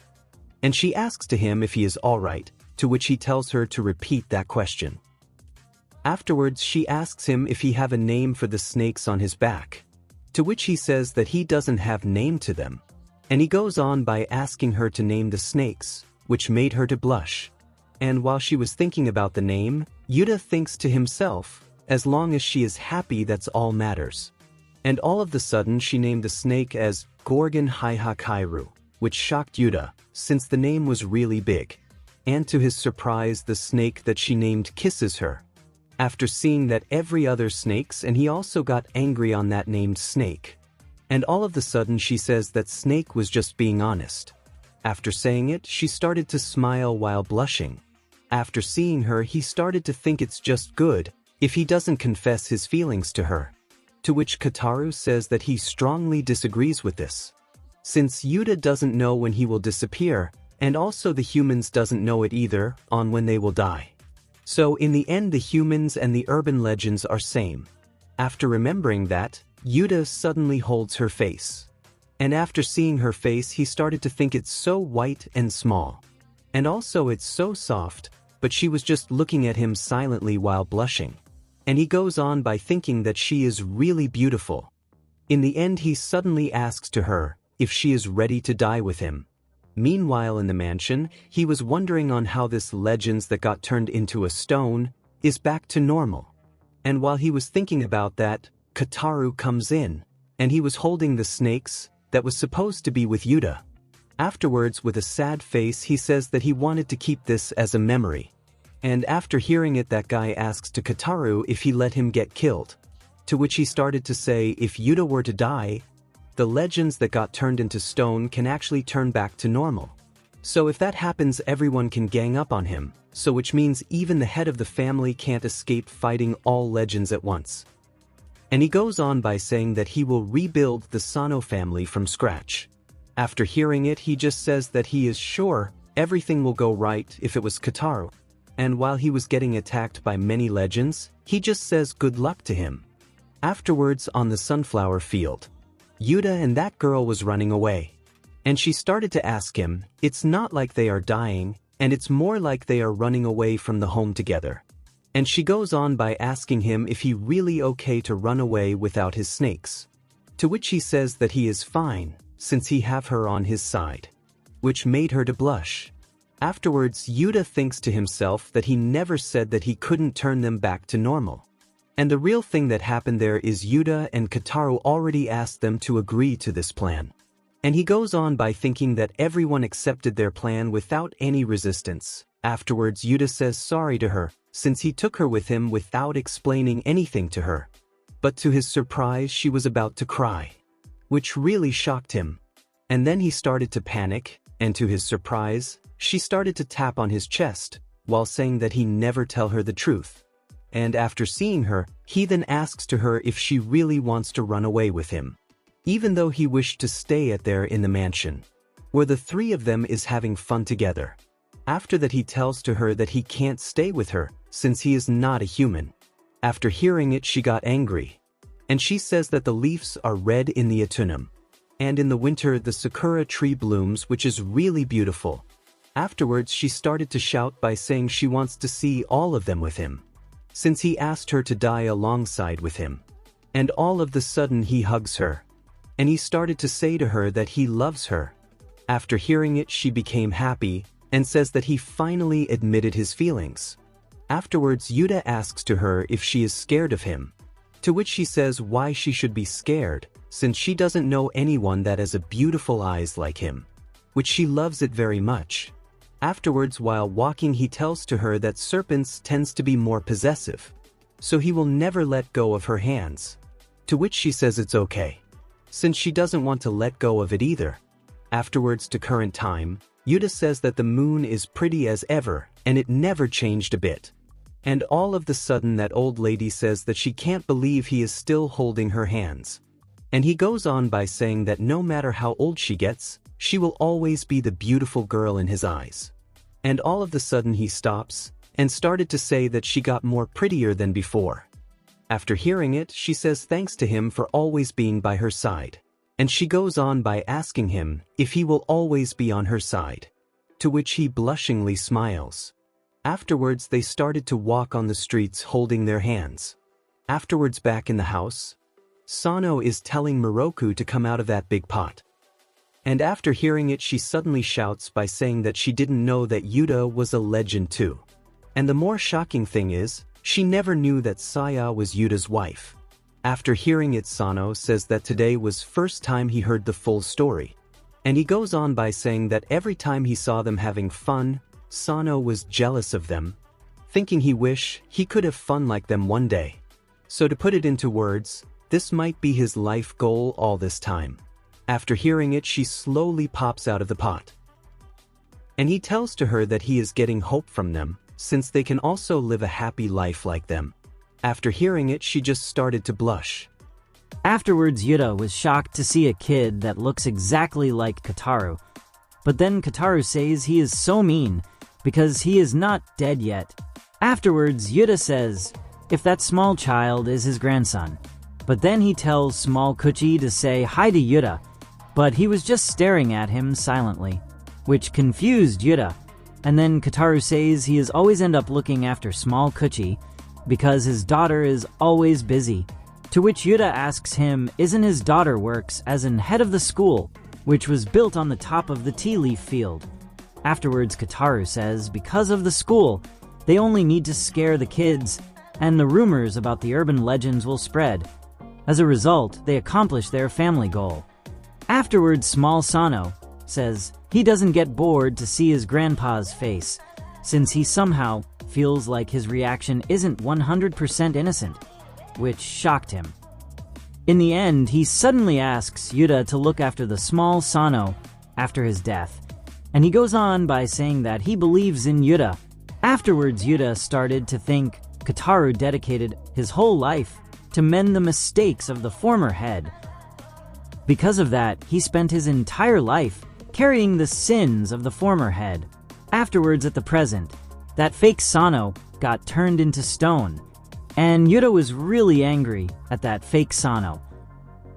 And she asks to him if he is alright, to which he tells her to repeat that question. Afterwards she asks him if he have a name for the snakes on his back, to which he says that he doesn't have name to them. And he goes on by asking her to name the snakes, which made her to blush. And while she was thinking about the name, Yuta thinks to himself, as long as she is happy that's all matters. And all of the sudden she named the snake as Gorgon Haihakairu, which shocked Yuta, since the name was really big. And to his surprise the snake that she named kisses her. After seeing that every other snakes, and he also got angry on that named snake. And all of the sudden she says that snake was just being honest. After saying it, she started to smile while blushing. After seeing her, he started to think it's just good if he doesn't confess his feelings to her. To which Kataru says that he strongly disagrees with this, since Yuta doesn't know when he will disappear, and also the humans doesn't know it either on when they will die. So in the end the humans and the urban legends are same. After remembering that, Yuta suddenly holds her face. And after seeing her face he started to think it's so white and small. And also it's so soft, but she was just looking at him silently while blushing. And he goes on by thinking that she is really beautiful. In the end he suddenly asks to her if she is ready to die with him. Meanwhile in the mansion, he was wondering on how this legends that got turned into a stone is back to normal. And while he was thinking about that, Kataru comes in, and he was holding the snakes that was supposed to be with Yuta. Afterwards, with a sad face, he says that he wanted to keep this as a memory. And after hearing it, that guy asks to Kataru if he let him get killed. To which he started to say if Yuta were to die, the legends that got turned into stone can actually turn back to normal. So if that happens, everyone can gang up on him, so which means even the head of the family can't escape fighting all legends at once. And he goes on by saying that he will rebuild the Sano family from scratch. After hearing it, he just says that he is sure everything will go right if it was Kataru. And while he was getting attacked by many legends, he just says good luck to him. Afterwards, on the sunflower field, Yuta and that girl was running away. And she started to ask him, it's not like they are dying, and it's more like they are running away from the home together. And she goes on by asking him if he really okay to run away without his snakes. To which he says that he is fine, since he have her on his side. Which made her to blush. Afterwards, Yuta thinks to himself that he never said that he couldn't turn them back to normal. And the real thing that happened there is Yuta and Kataru already asked them to agree to this plan. And he goes on by thinking that everyone accepted their plan without any resistance. Afterwards, Yuta says sorry to her, since he took her with him without explaining anything to her. But to his surprise, she was about to cry. which really shocked him. And then he started to panic, and to his surprise, she started to tap on his chest, while saying that he never tell her the truth. And after seeing her, he then asks to her if she really wants to run away with him, even though he wished to stay in the mansion, where the three of them is having fun together. After that he tells to her that he can't stay with her, since he is not a human. After hearing it she got angry, and she says that the leaves are red in the autumn, and in the winter the sakura tree blooms, which is really beautiful. Afterwards she started to shout by saying she wants to see all of them with him, since he asked her to die alongside with him. And all of the sudden he hugs her, and he started to say to her that he loves her. After hearing it she became happy, and says that he finally admitted his feelings. Afterwards Yuta asks to her if she is scared of him, to which she says why she should be scared, since she doesn't know anyone that has a beautiful eyes like him, which she loves it very much. Afterwards, while walking, he tells to her that serpents tends to be more possessive, so he will never let go of her hands, to which she says it's okay, since she doesn't want to let go of it either. Afterwards, to current time, Yuta says that the moon is pretty as ever, and it never changed a bit. And all of the sudden that old lady says that she can't believe he is still holding her hands. And he goes on by saying that no matter how old she gets, she will always be the beautiful girl in his eyes. And all of the sudden he stops, and started to say that she got more prettier than before. After hearing it, she says thanks to him for always being by her side. And she goes on by asking him if he will always be on her side, to which he blushingly smiles. Afterwards they started to walk on the streets holding their hands. Afterwards, back in the house, Sano is telling Miroku to come out of that big pot. And after hearing it she suddenly shouts by saying that she didn't know that Yuta was a legend too. And the more shocking thing is, she never knew that Saya was Yuta's wife. After hearing it, Sano says that today was first time he heard the full story. And he goes on by saying that every time he saw them having fun, Sano was jealous of them, thinking he wish he could have fun like them one day. So to put it into words, this might be his life goal all this time. After hearing it she slowly pops out of the pot. And he tells to her that he is getting hope from them, since they can also live a happy life like them. After hearing it she just started to blush. Afterwards Yuta was shocked to see a kid that looks exactly like Kataru. But then Kataru says he is so mean, because he is not dead yet. Afterwards Yuta says if that small child is his grandson. But then he tells small Kouchi to say hi to Yuta, but he was just staring at him silently, which confused Yuta. And then Kataru says he is always end up looking after small Kouchi, because his daughter is always busy. To which Yuta asks him isn't his daughter works as in head of the school, which was built on the top of the tea leaf field. Afterwards Kataru says because of the school, they only need to scare the kids, and the rumors about the urban legends will spread. As a result, they accomplish their family goal. Afterwards small Sano says he doesn't get bored to see his grandpa's face, since he somehow feels like his reaction isn't 100% innocent, which shocked him. In the end, he suddenly asks Yuta to look after the small Sano after his death, and he goes on by saying that he believes in Yuta. Afterwards Yuta started to think Kataru dedicated his whole life to mend the mistakes of the former head. Because of that, he spent his entire life carrying the sins of the former head. Afterwards, at the present, that fake Sano got turned into stone, and Yuta was really angry at that fake Sano,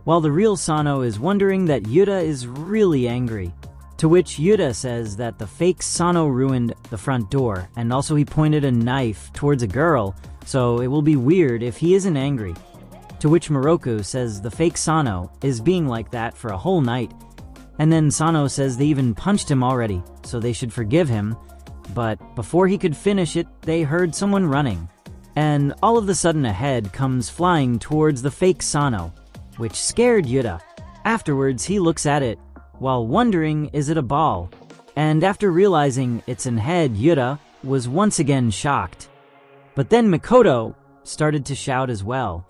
while the real Sano is wondering that Yuta is really angry. To which Yuta says that the fake Sano ruined the front door, and also he pointed a knife towards a girl, so it will be weird if he isn't angry. To which Miroku says the fake Sano is being like that for a whole night, and then Sano says they even punched him already, so they should forgive him, but before he could finish it, they heard someone running, and all of a sudden a head comes flying towards the fake Sano, which scared Yuta. Afterwards he looks at it, while wondering is it a ball, and after realizing it's an head, Yuta was once again shocked. But then Mikoto started to shout as well.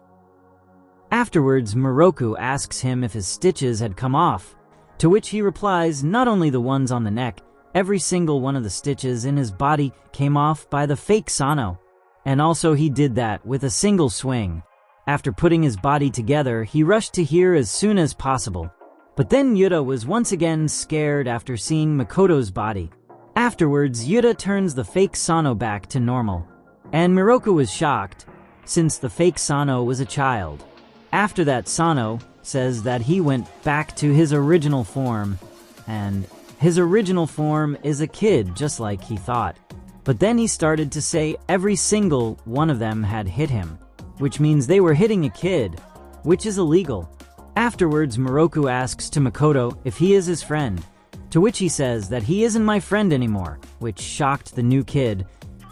Afterwards, Miroku asks him if his stitches had come off, to which he replies not only the ones on the neck, every single one of the stitches in his body came off by the fake Sano. And also he did that with a single swing. After putting his body together, he rushed to here as soon as possible. But then Yuta was once again scared after seeing Mikoto's body. Afterwards, Yuta turns the fake Sano back to normal. And Miroku was shocked, since the fake Sano was a child. After that, Sano says that he went back to his original form, and his original form is a kid just like he thought. But then he started to say every single one of them had hit him, which means they were hitting a kid, which is illegal. Afterwards, Miroku asks to Mikoto if he is his friend, to which he says that he isn't my friend anymore, which shocked the new kid.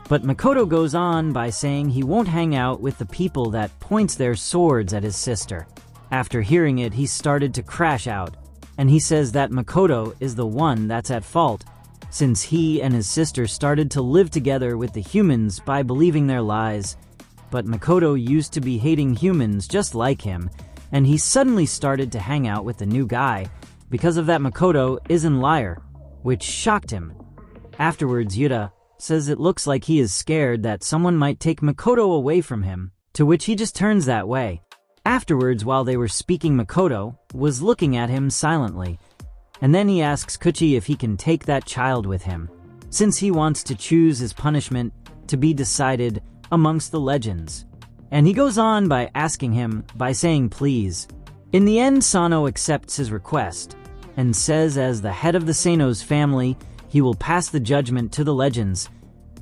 But Mikoto goes on by saying he won't hang out with the people that points their swords at his sister. After hearing it, he started to crash out, and he says that Mikoto is the one that's at fault, since he and his sister started to live together with the humans by believing their lies. But Mikoto used to be hating humans just like him, and he suddenly started to hang out with the new guy. Because of that, Mikoto isn't liar, which shocked him. Afterwards, Yuta says it looks like he is scared that someone might take Mikoto away from him, to which he just turns that way. Afterwards, while they were speaking, Mikoto was looking at him silently, and then he asks Kouchi if he can take that child with him, since he wants to choose his punishment to be decided amongst the legends. And he goes on by asking him by saying please. In the end, Sano accepts his request, and says as the head of the Sano's family, he will pass the judgment to the legends.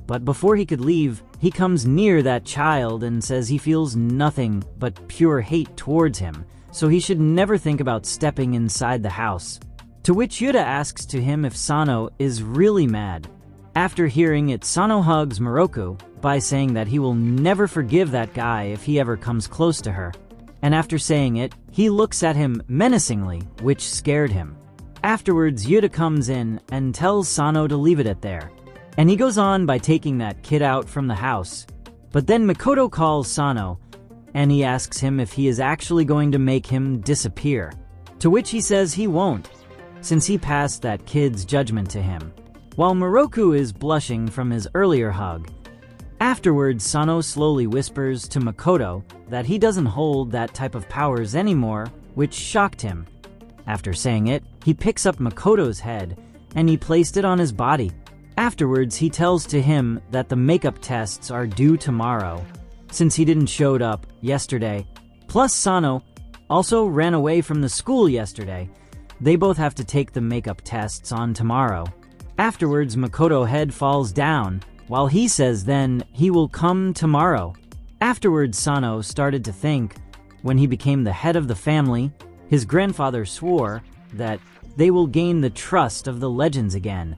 But before he could leave, he comes near that child and says he feels nothing but pure hate towards him, so he should never think about stepping inside the house. To which Yuta asks to him if Sano is really mad. After hearing it, Sano hugs Miroku by saying that he will never forgive that guy if he ever comes close to her. And after saying it, he looks at him menacingly, which scared him. Afterwards, Yuta comes in and tells Sano to leave it at there. And he goes on by taking that kid out from the house. But then Mikoto calls Sano, and he asks him if he is actually going to make him disappear. To which he says he won't, since he passed that kid's judgment to him, while Miroku is blushing from his earlier hug. Afterwards, Sano slowly whispers to Mikoto that he doesn't hold that type of powers anymore, which shocked him. After saying it, he picks up Mikoto's head, and he placed it on his body. Afterwards, he tells to him that the makeup tests are due tomorrow, since he didn't showed up yesterday. Plus, Sano also ran away from the school yesterday. They both have to take the makeup tests on tomorrow. Afterwards, Mikoto's head falls down, while he says then he will come tomorrow. Afterwards, Sano started to think, when he became the head of the family, his grandfather swore that they will gain the trust of the legends again,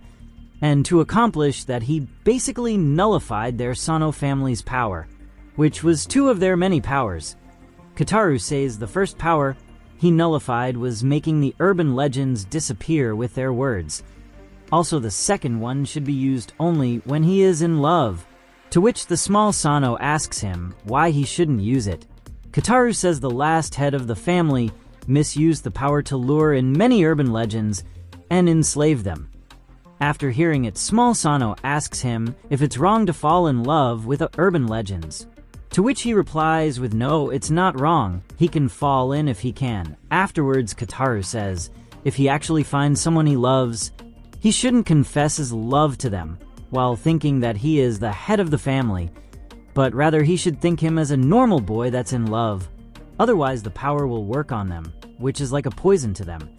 and to accomplish that he basically nullified their Sano family's power, which was two of their many powers. Kataru says the first power he nullified was making the urban legends disappear with their words. Also, the second one should be used only when he is in love, to which the small Sano asks him why he shouldn't use it. Kataru says the last head of the family misused the power to lure in many urban legends and enslave them. After hearing it, small Sano asks him if it's wrong to fall in love with urban legends, to which he replies with no, it's not wrong, he can fall in if he can. Afterwards, Kataru says if he actually finds someone he loves, he shouldn't confess his love to them while thinking that he is the head of the family, but rather he should think him as a normal boy that's in love. Otherwise, the power will work on them, which is like a poison to them.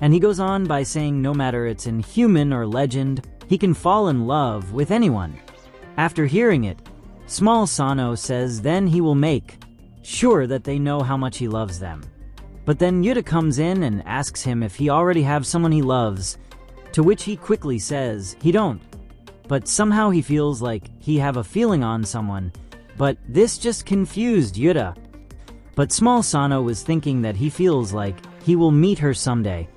And he goes on by saying no matter it's in human or legend, he can fall in love with anyone. After hearing it, small Sano says then he will make sure that they know how much he loves them. But then Yuta comes in and asks him if he already have someone he loves, to which he quickly says he don't. But somehow he feels like he have a feeling on someone, but this just confused Yuta. But small Sano was thinking that he feels like he will meet her someday,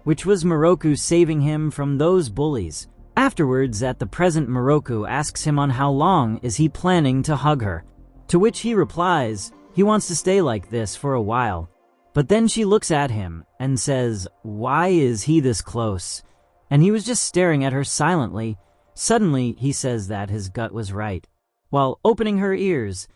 which was Miroku saving him from those bullies. Afterwards, at the present, Miroku asks him on how long is he planning to hug her, to which he replies he wants to stay like this for a while. But then she looks at him and says, "Why is he this close?" And he was just staring at her silently. Suddenly, he says that his gut was right. While opening her ears,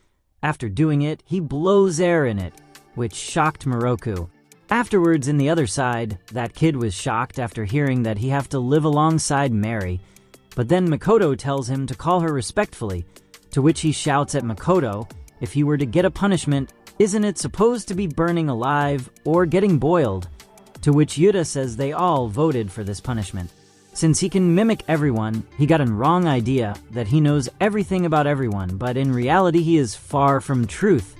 after doing it, he blows air in it, which shocked Miroku. Afterwards, in the other side, that kid was shocked after hearing that he have to live alongside Mary. But then Mikoto tells him to call her respectfully, to which he shouts at Mikoto, if he were to get a punishment, isn't it supposed to be burning alive or getting boiled? To which Yuta says they all voted for this punishment. Since he can mimic everyone, he got a wrong idea that he knows everything about everyone, but in reality he is far from truth.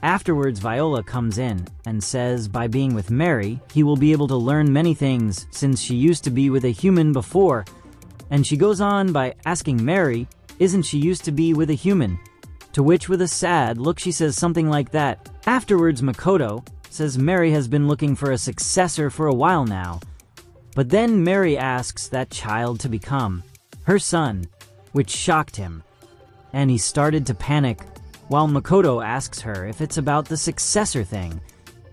Afterwards, Viola comes in and says by being with Mary, he will be able to learn many things since she used to be with a human before. And she goes on by asking Mary, isn't she used to be with a human? To which with a sad look she says something like that. Afterwards, Mikoto says Mary has been looking for a successor for a while now. But then Mary asks that child to become her son, which shocked him. And he started to panic, while Mikoto asks her if it's about the successor thing,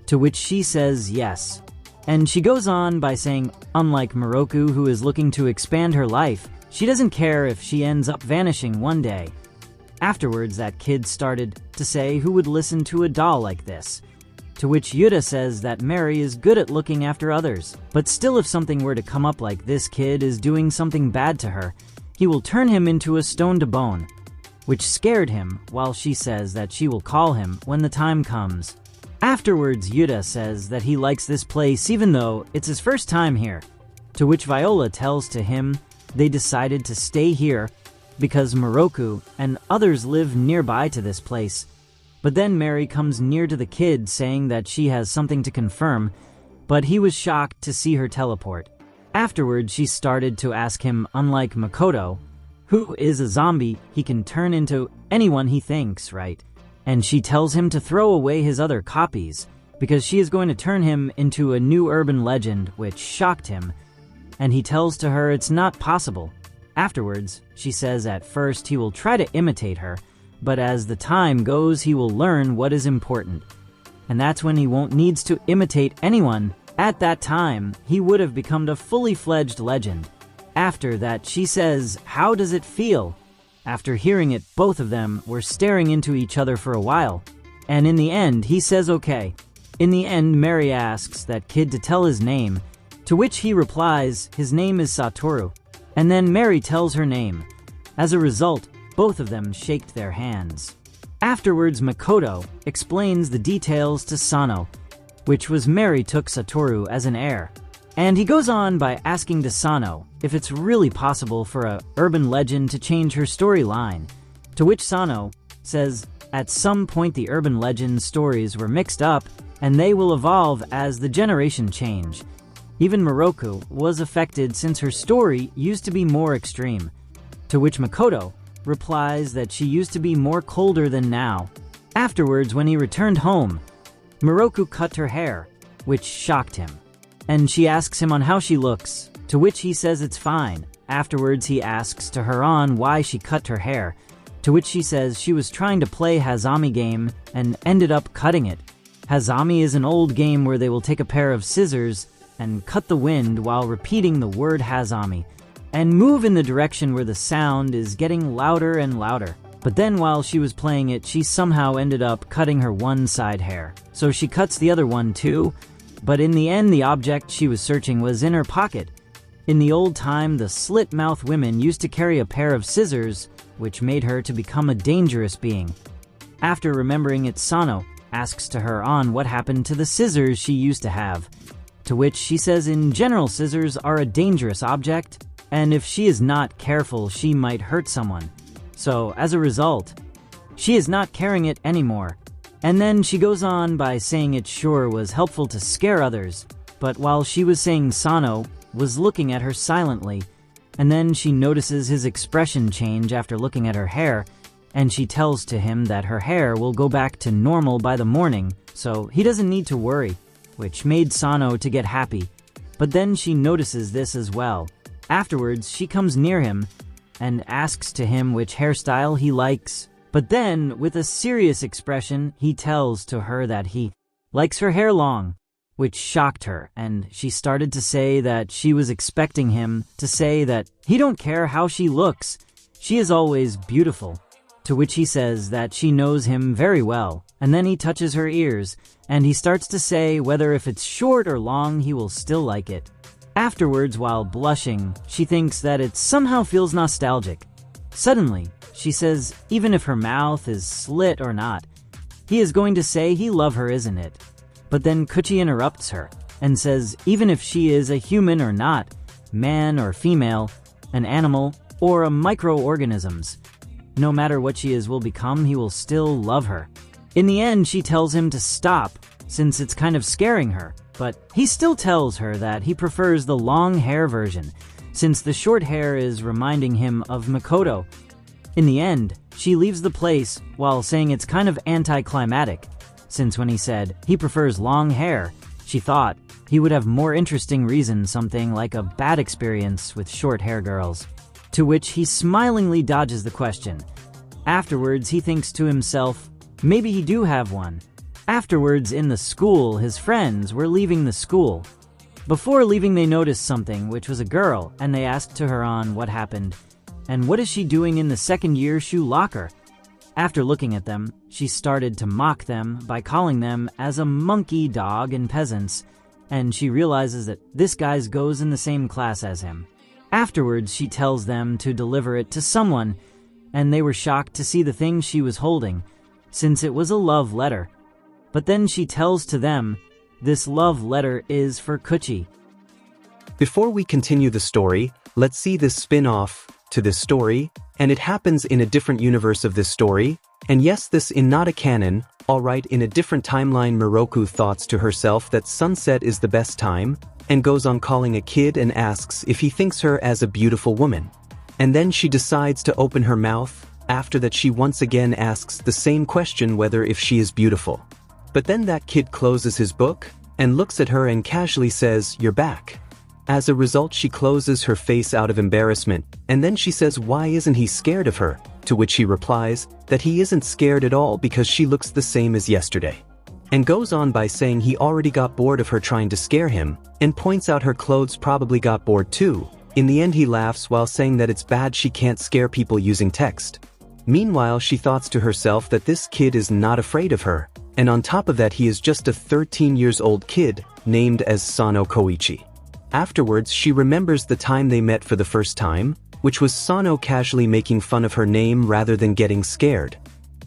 to which she says yes. And she goes on by saying, unlike Miroku, who is looking to expand her life, she doesn't care if she ends up vanishing one day. Afterwards, that kid started to say who would listen to a doll like this, to which Yuta says that Mary is good at looking after others, but still if something were to come up like this kid is doing something bad to her, he will turn him into a stone to bone, which scared him, while she says that she will call him when the time comes. Afterwards, Yuta says that he likes this place even though it's his first time here, to which Viola tells to him they decided to stay here because Miroku and others live nearby to this place. But then Mary comes near to the kid saying that she has something to confirm, but he was shocked to see her teleport. Afterwards, she started to ask him, unlike Mikoto, who is a zombie, he can turn into anyone he thinks, right? And she tells him to throw away his other copies, because she is going to turn him into a new urban legend, which shocked him. And he tells to her it's not possible. Afterwards, she says at first he will try to imitate her, but as the time goes he will learn what is important. And that's when he won't needs to imitate anyone. At that time, he would have become a fully fledged legend. After that, she says, how does it feel? After hearing it, both of them were staring into each other for a while. And in the end, he says okay. In the end, Mary asks that kid to tell his name, to which he replies, his name is Satoru. And then Mary tells her name. As a result, both of them shaked their hands. Afterwards, Mikoto explains the details to Sano, which was Mary took Satoru as an heir. And he goes on by asking to Sano if it's really possible for a urban legend to change her storyline, to which Sano says at some point the urban legend stories were mixed up and they will evolve as the generation change. Even Miroku was affected since her story used to be more extreme, to which Mikoto replies that she used to be more colder than now. Afterwards, when he returned home, Miroku cut her hair, which shocked him. And she asks him on how she looks, to which he says it's fine. Afterwards, he asks to her on why she cut her hair, to which she says she was trying to play Hazami game and ended up cutting it. Hazami is an old game where they will take a pair of scissors and cut the wind while repeating the word Hazami, and move in the direction where the sound is getting louder and louder. But then while she was playing it, she somehow ended up cutting her one side hair. So she cuts the other one too, but in the end the object she was searching was in her pocket. In the old time, the slit-mouth women used to carry a pair of scissors, which made her to become a dangerous being. After remembering it, Sano asks to her on what happened to the scissors she used to have, to which she says in general scissors are a dangerous object, and if she is not careful she might hurt someone. So as a result, she is not carrying it anymore. And then she goes on by saying it sure was helpful to scare others, but while she was saying Sano was looking at her silently, and then she notices his expression change after looking at her hair, and she tells to him that her hair will go back to normal by the morning, so he doesn't need to worry, which made Sano to get happy. But then she notices this as well. Afterwards, she comes near him and asks to him which hairstyle he likes, But then, with a serious expression, he tells to her that he likes her hair long, which shocked her, and she started to say that she was expecting him to say that he don't care how she looks, she is always beautiful. To which he says that she knows him very well, and then he touches her ears, and he starts to say whether if it's short or long he will still like it. Afterwards, while blushing, she thinks that it somehow feels nostalgic. Suddenly, she says even if her mouth is slit or not, he is going to say he love her, isn't it? But then Kouchi interrupts her and says even if she is a human or not, man or female, an animal, or a microorganisms, no matter what she is will become, he will still love her. In the end, she tells him to stop, since it's kind of scaring her, but he still tells her that he prefers the long hair version, since the short hair is reminding him of Mikoto. In the end, she leaves the place while saying it's kind of anticlimactic, since when he said he prefers long hair, she thought he would have more interesting reason, something like a bad experience with short hair girls. To which he smilingly dodges the question. Afterwards, he thinks to himself, maybe he do have one. Afterwards, in the school, his friends were leaving the school. Before leaving, they noticed something, which was a girl, and they asked to her on what happened, and what is she doing in the second-year shoe locker? After looking at them, she started to mock them by calling them as a monkey dog and peasants, and she realizes that this guy goes in the same class as him. Afterwards, she tells them to deliver it to someone, and they were shocked to see the thing she was holding, since it was a love letter. But then she tells to them, this love letter is for Kouchi. Before we continue the story, let's see this spin-off to this story, and it happens in a different universe of this story, and yes, this in not a canon, alright, in a different timeline. Miroku thoughts to herself that sunset is the best time, and goes on calling a kid and asks if he thinks her as a beautiful woman. And then she decides to open her mouth, after that she once again asks the same question whether if she is beautiful. But then that kid closes his book, and looks at her and casually says, "You're back." As a result, she closes her face out of embarrassment, and then she says why isn't he scared of her, to which he replies that he isn't scared at all because she looks the same as yesterday. And goes on by saying he already got bored of her trying to scare him, and points out her clothes probably got bored too. In the end, he laughs while saying that it's bad she can't scare people using text. Meanwhile, she thoughts to herself that this kid is not afraid of her, and on top of that he is just a 13-year-old kid, named as Sano Kouchi. Afterwards, she remembers the time they met for the first time, which was Sano casually making fun of her name rather than getting scared.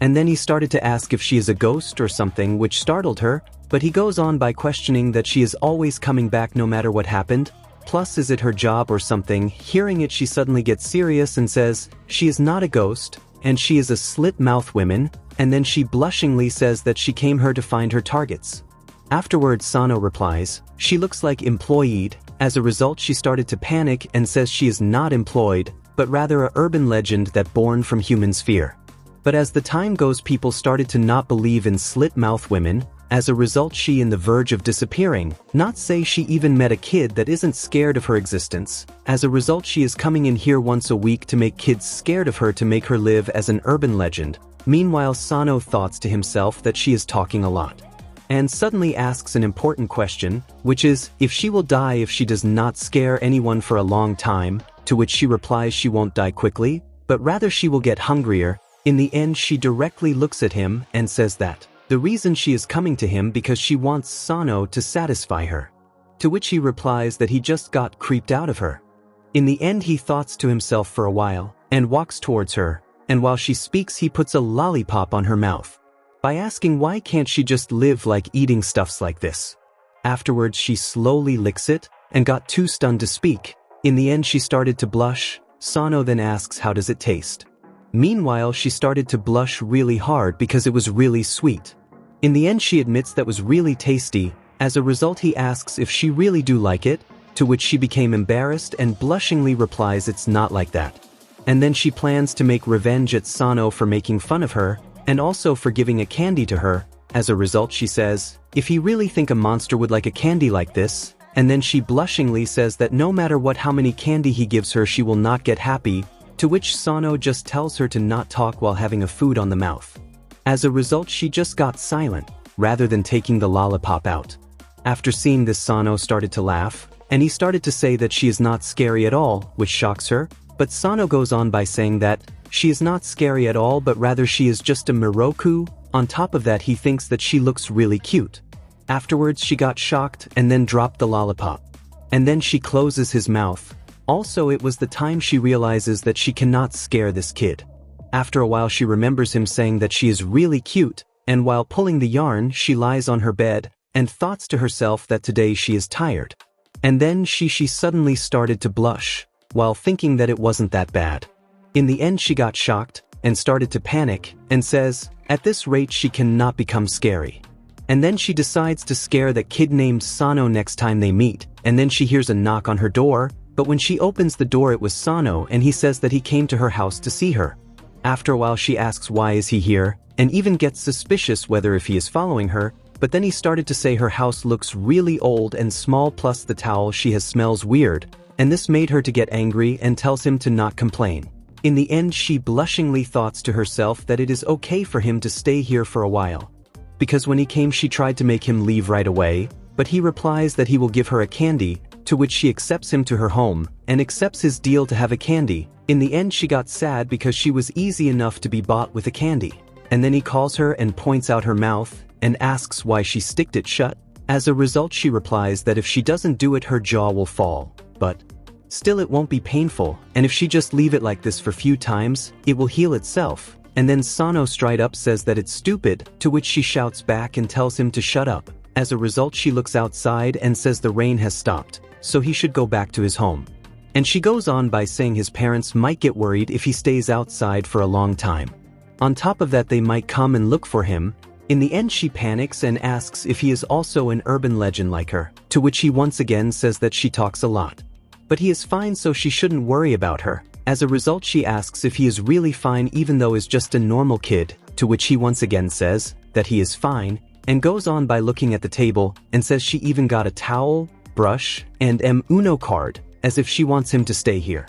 And then he started to ask if she is a ghost or something, which startled her, but he goes on by questioning that she is always coming back no matter what happened, plus is it her job or something. Hearing it, she suddenly gets serious and says she is not a ghost, and she is a slit-mouth woman, and then she blushingly says that she came here to find her targets. Afterwards, Sano replies, she looks like employed. As a result, she started to panic and says she is not employed, but rather a urban legend that born from human sphere. But as the time goes, people started to not believe in slit-mouth women. As a result, she in the verge of disappearing, not say she even met a kid that isn't scared of her existence. As a result, she is coming in here once a week to make kids scared of her to make her live as an urban legend. Meanwhile, Sano thoughts to himself that she is talking a lot. And suddenly asks an important question, which is, if she will die if she does not scare anyone for a long time, to which she replies she won't die quickly, but rather she will get hungrier. In the end, she directly looks at him and says that the reason she is coming to him because she wants Sano to satisfy her. To which he replies that he just got creeped out of her. In the end, he thoughts to himself for a while, and walks towards her, and while she speaks he puts a lollipop on her mouth, by asking why can't she just live like eating stuffs like this. Afterwards, she slowly licks it, and got too stunned to speak. In the end, she started to blush. Sano then asks how does it taste. Meanwhile, she started to blush really hard because it was really sweet. In the end, she admits that was really tasty. As a result, he asks if she really do like it, to which she became embarrassed and blushingly replies it's not like that. And then she plans to make revenge at Sano for making fun of her, and also for giving a candy to her. As a result, she says, if he really think a monster would like a candy like this, and then she blushingly says that no matter what how many candy he gives her she will not get happy. To which Sano just tells her to not talk while having a food on the mouth. As a result, she just got silent, rather than taking the lollipop out. After seeing this, Sano started to laugh, and he started to say that she is not scary at all, which shocks her, but Sano goes on by saying that she is not scary at all, but rather she is just a Miroku. On top of that, he thinks that she looks really cute. Afterwards, she got shocked and then dropped the lollipop. And then she closes his mouth. Also, it was the time she realizes that she cannot scare this kid. After a while, she remembers him saying that she is really cute, and while pulling the yarn, she lies on her bed and thoughts to herself that today she is tired. And then she suddenly started to blush, while thinking that it wasn't that bad. In the end, she got shocked and started to panic and says, at this rate she cannot become scary. And then she decides to scare that kid named Sano next time they meet, and then she hears a knock on her door, but when she opens the door it was Sano and he says that he came to her house to see her. After a while she asks why is he here, and even gets suspicious whether if he is following her, but then he started to say her house looks really old and small, plus the towel she has smells weird, and this made her to get angry and tells him to not complain. In the end, she blushingly thoughts to herself that it is okay for him to stay here for a while. Because when he came she tried to make him leave right away, but he replies that he will give her a candy, to which she accepts him to her home, and accepts his deal to have a candy. In the end she got sad because she was easy enough to be bought with a candy. And then he calls her and points out her mouth, and asks why she sticked it shut. As a result she replies that if she doesn't do it her jaw will fall, but still it won't be painful, and if she just leave it like this for few times, it will heal itself. And then Sano straight up says that it's stupid, to which she shouts back and tells him to shut up. As a result she looks outside and says the rain has stopped, so he should go back to his home. And she goes on by saying his parents might get worried if he stays outside for a long time. On top of that they might come and look for him. In the end she panics and asks if he is also an urban legend like her, to which he once again says that she talks a lot. But he is fine, so she shouldn't worry about her. As a result she asks if he is really fine even though is just a normal kid, to which he once again says that he is fine, and goes on by looking at the table and says she even got a towel, brush, and Uno card, as if she wants him to stay here.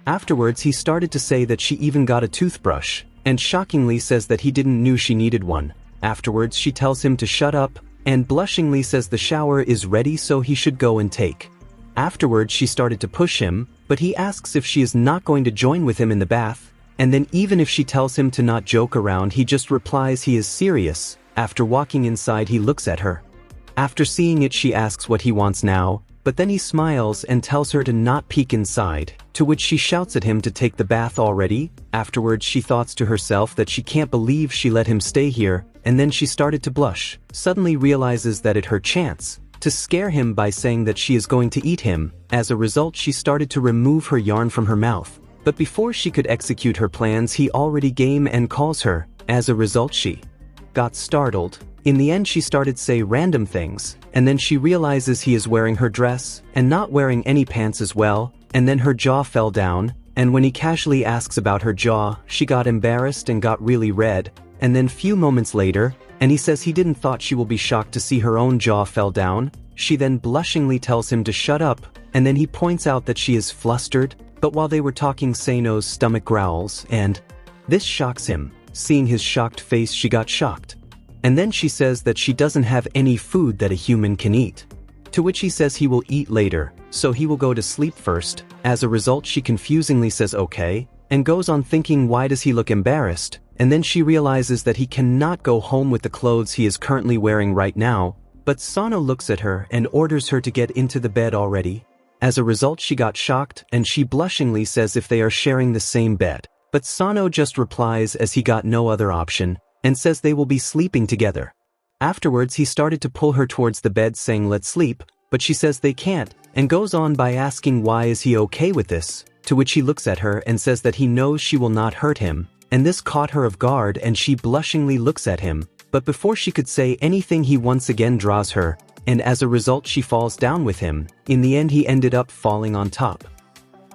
Afterwards he started to say that she even got a toothbrush, and shockingly says that he didn't knew she needed one. Afterwards she tells him to shut up, and blushingly says the shower is ready so he should go and take. Afterwards she started to push him, but he asks if she is not going to join with him in the bath, and then even if she tells him to not joke around he just replies he is serious. After walking inside he looks at her. After seeing it she asks what he wants now, but then he smiles and tells her to not peek inside, to which she shouts at him to take the bath already. Afterwards she thoughts to herself that she can't believe she let him stay here, and then she started to blush, suddenly realizes that it her chance to scare him by saying that she is going to eat him. As a result she started to remove her yarn from her mouth, but before she could execute her plans he already came and calls her. As a result she got startled. In the end she started say random things, and then she realizes he is wearing her dress, and not wearing any pants as well, and then her jaw fell down, and when he casually asks about her jaw, she got embarrassed and got really red, and then few moments later, and he says he didn't thought she will be shocked to see her own jaw fell down. She then blushingly tells him to shut up, and then he points out that she is flustered, but while they were talking Sano's stomach growls, and this shocks him. Seeing his shocked face she got shocked. And then she says that she doesn't have any food that a human can eat. To which he says he will eat later, so he will go to sleep first. As a result she confusingly says okay, and goes on thinking why does he look embarrassed, and then she realizes that he cannot go home with the clothes he is currently wearing right now, but Sano looks at her and orders her to get into the bed already. As a result she got shocked and she blushingly says if they are sharing the same bed. But Sano just replies as he got no other option, and says they will be sleeping together. Afterwards he started to pull her towards the bed saying let's sleep, but she says they can't, and goes on by asking why is he okay with this, to which he looks at her and says that he knows she will not hurt him, and this caught her off guard and she blushingly looks at him, but before she could say anything he once again draws her, and as a result she falls down with him. In the end he ended up falling on top.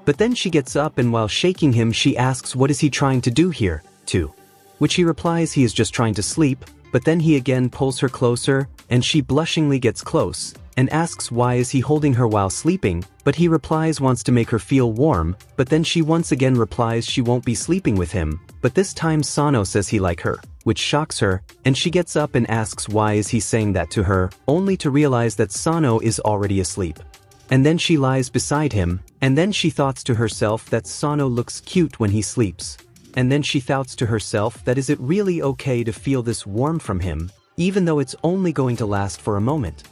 But then she gets up and while shaking him she asks what is he trying to do here, to which he replies he is just trying to sleep, but then he again pulls her closer, and she blushingly gets close, and asks why is he holding her while sleeping, but he replies wants to make her feel warm, but then she once again replies she won't be sleeping with him, but this time Sano says he like her, which shocks her, and she gets up and asks why is he saying that to her, only to realize that Sano is already asleep. And then she lies beside him, and then she thoughts to herself that Sano looks cute when he sleeps. And then she thoughts to herself that is it really okay to feel this warm from him, even though it's only going to last for a moment.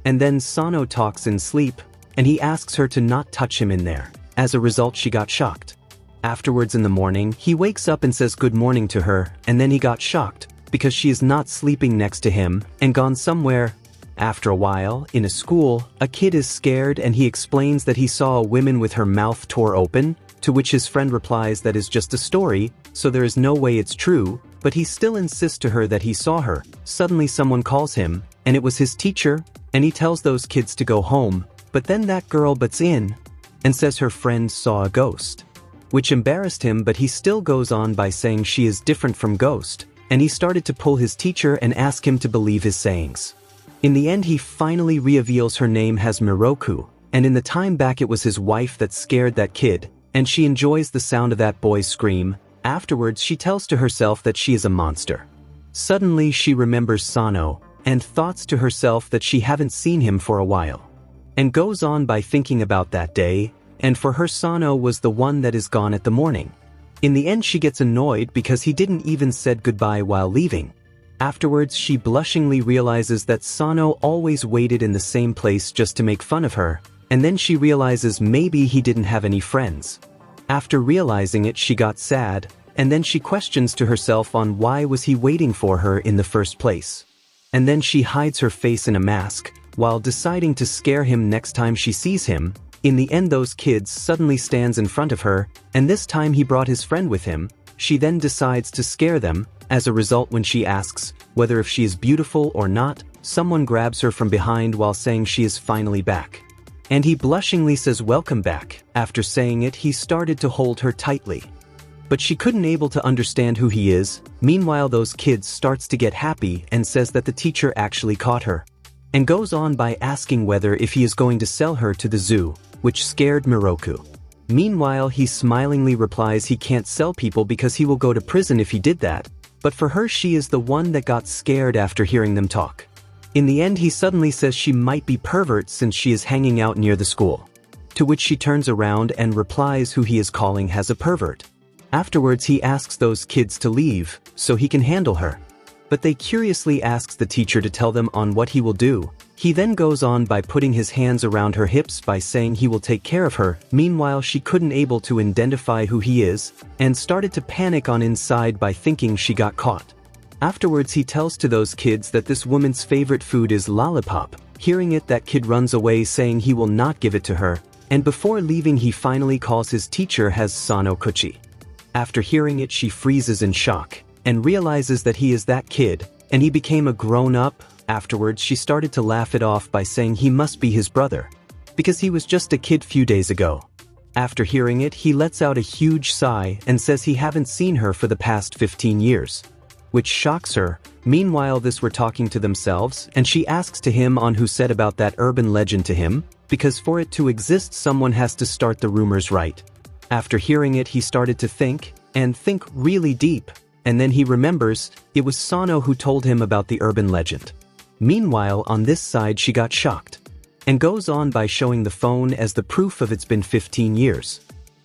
And then Sano talks in sleep, and he asks her to not touch him in there. As a result, she got shocked. Afterwards in the morning, he wakes up and says good morning to her, and then he got shocked, because she is not sleeping next to him, and gone somewhere. After a while, in a school, a kid is scared and he explains that he saw a woman with her mouth tore open, to which his friend replies that is just a story, so there is no way it's true, but he still insists to her that he saw her. Suddenly someone calls him, and it was his teacher, and he tells those kids to go home, but then that girl butts in, and says her friend saw a ghost. Which embarrassed him, but he still goes on by saying she is different from ghost, and he started to pull his teacher and ask him to believe his sayings. In the end he finally reveals her name as Miroku, and in the time back it was his wife that scared that kid, and she enjoys the sound of that boy's scream. Afterwards she tells to herself that she is a monster. Suddenly she remembers Sano, and thoughts to herself that she haven't seen him for a while. And goes on by thinking about that day, and for her Sano was the one that is gone at the morning. In the end she gets annoyed because he didn't even said goodbye while leaving. Afterwards she blushingly realizes that Sano always waited in the same place just to make fun of her, and then she realizes maybe he didn't have any friends. After realizing it she got sad, and then she questions to herself on why was he waiting for her in the first place. And then she hides her face in a mask, while deciding to scare him next time she sees him. In the end those kids suddenly stands in front of her, and this time he brought his friend with him. She then decides to scare them. As a result, when she asks whether if she is beautiful or not, someone grabs her from behind while saying she is finally back. And he blushingly says welcome back. After saying it he started to hold her tightly. But she couldn't able to understand who he is. Meanwhile those kids starts to get happy and says that the teacher actually caught her. And goes on by asking whether if he is going to sell her to the zoo, which scared Miroku. Meanwhile he smilingly replies he can't sell people because he will go to prison if he did that, but for her she is the one that got scared after hearing them talk. In the end he suddenly says she might be pervert since she is hanging out near the school. To which she turns around and replies who he is calling as a pervert. Afterwards he asks those kids to leave, so he can handle her. But they curiously asks the teacher to tell them on what he will do. He then goes on by putting his hands around her hips by saying he will take care of her. Meanwhile she couldn't able to identify who he is, and started to panic on inside by thinking she got caught. Afterwards he tells to those kids that this woman's favorite food is lollipop. Hearing it that kid runs away saying he will not give it to her, and before leaving he finally calls his teacher as Sano Kouchi. After hearing it she freezes in shock, and realizes that he is that kid, and he became a grown-up. Afterwards she started to laugh it off by saying he must be his brother, because he was just a kid few days ago. After hearing it he lets out a huge sigh and says he haven't seen her for the past 15 years. Which shocks her. Meanwhile this were talking to themselves, and she asks to him on who said about that urban legend to him, because for it to exist someone has to start the rumors, right? After hearing it he started to think, and think really deep, and then he remembers, it was Sano who told him about the urban legend. Meanwhile on this side she got shocked, and goes on by showing the phone as the proof of it's been 15 years.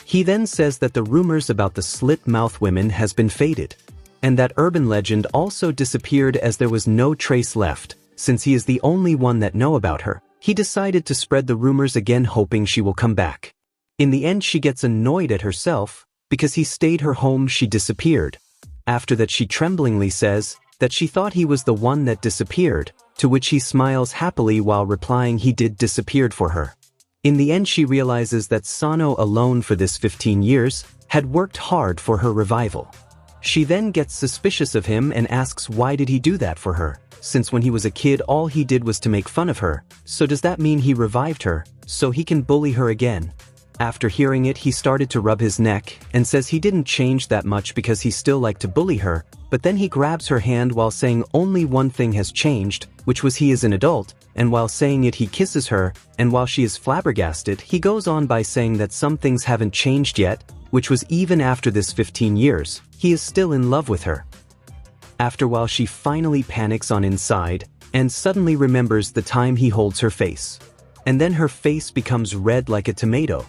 He then says that the rumors about the slit-mouth women has been faded, and that urban legend also disappeared as there was no trace left. Since he is the only one that know about her, he decided to spread the rumors again hoping she will come back. In the end she gets annoyed at herself, because he stayed her home she disappeared. After that she tremblingly says that she thought he was the one that disappeared, to which he smiles happily while replying he did disappeared for her. In the end she realizes that Sano alone for this 15 years had worked hard for her revival. She then gets suspicious of him and asks why did he do that for her, since when he was a kid all he did was to make fun of her, so does that mean he revived her, so he can bully her again? After hearing it, he started to rub his neck and says he didn't change that much because he still liked to bully her, but then he grabs her hand while saying only one thing has changed, which was he is an adult, and while saying it he kisses her, and while she is flabbergasted, he goes on by saying that some things haven't changed yet, which was even after this 15 years, he is still in love with her. After a while she finally panics on inside, and suddenly remembers the time he holds her face. And then her face becomes red like a tomato,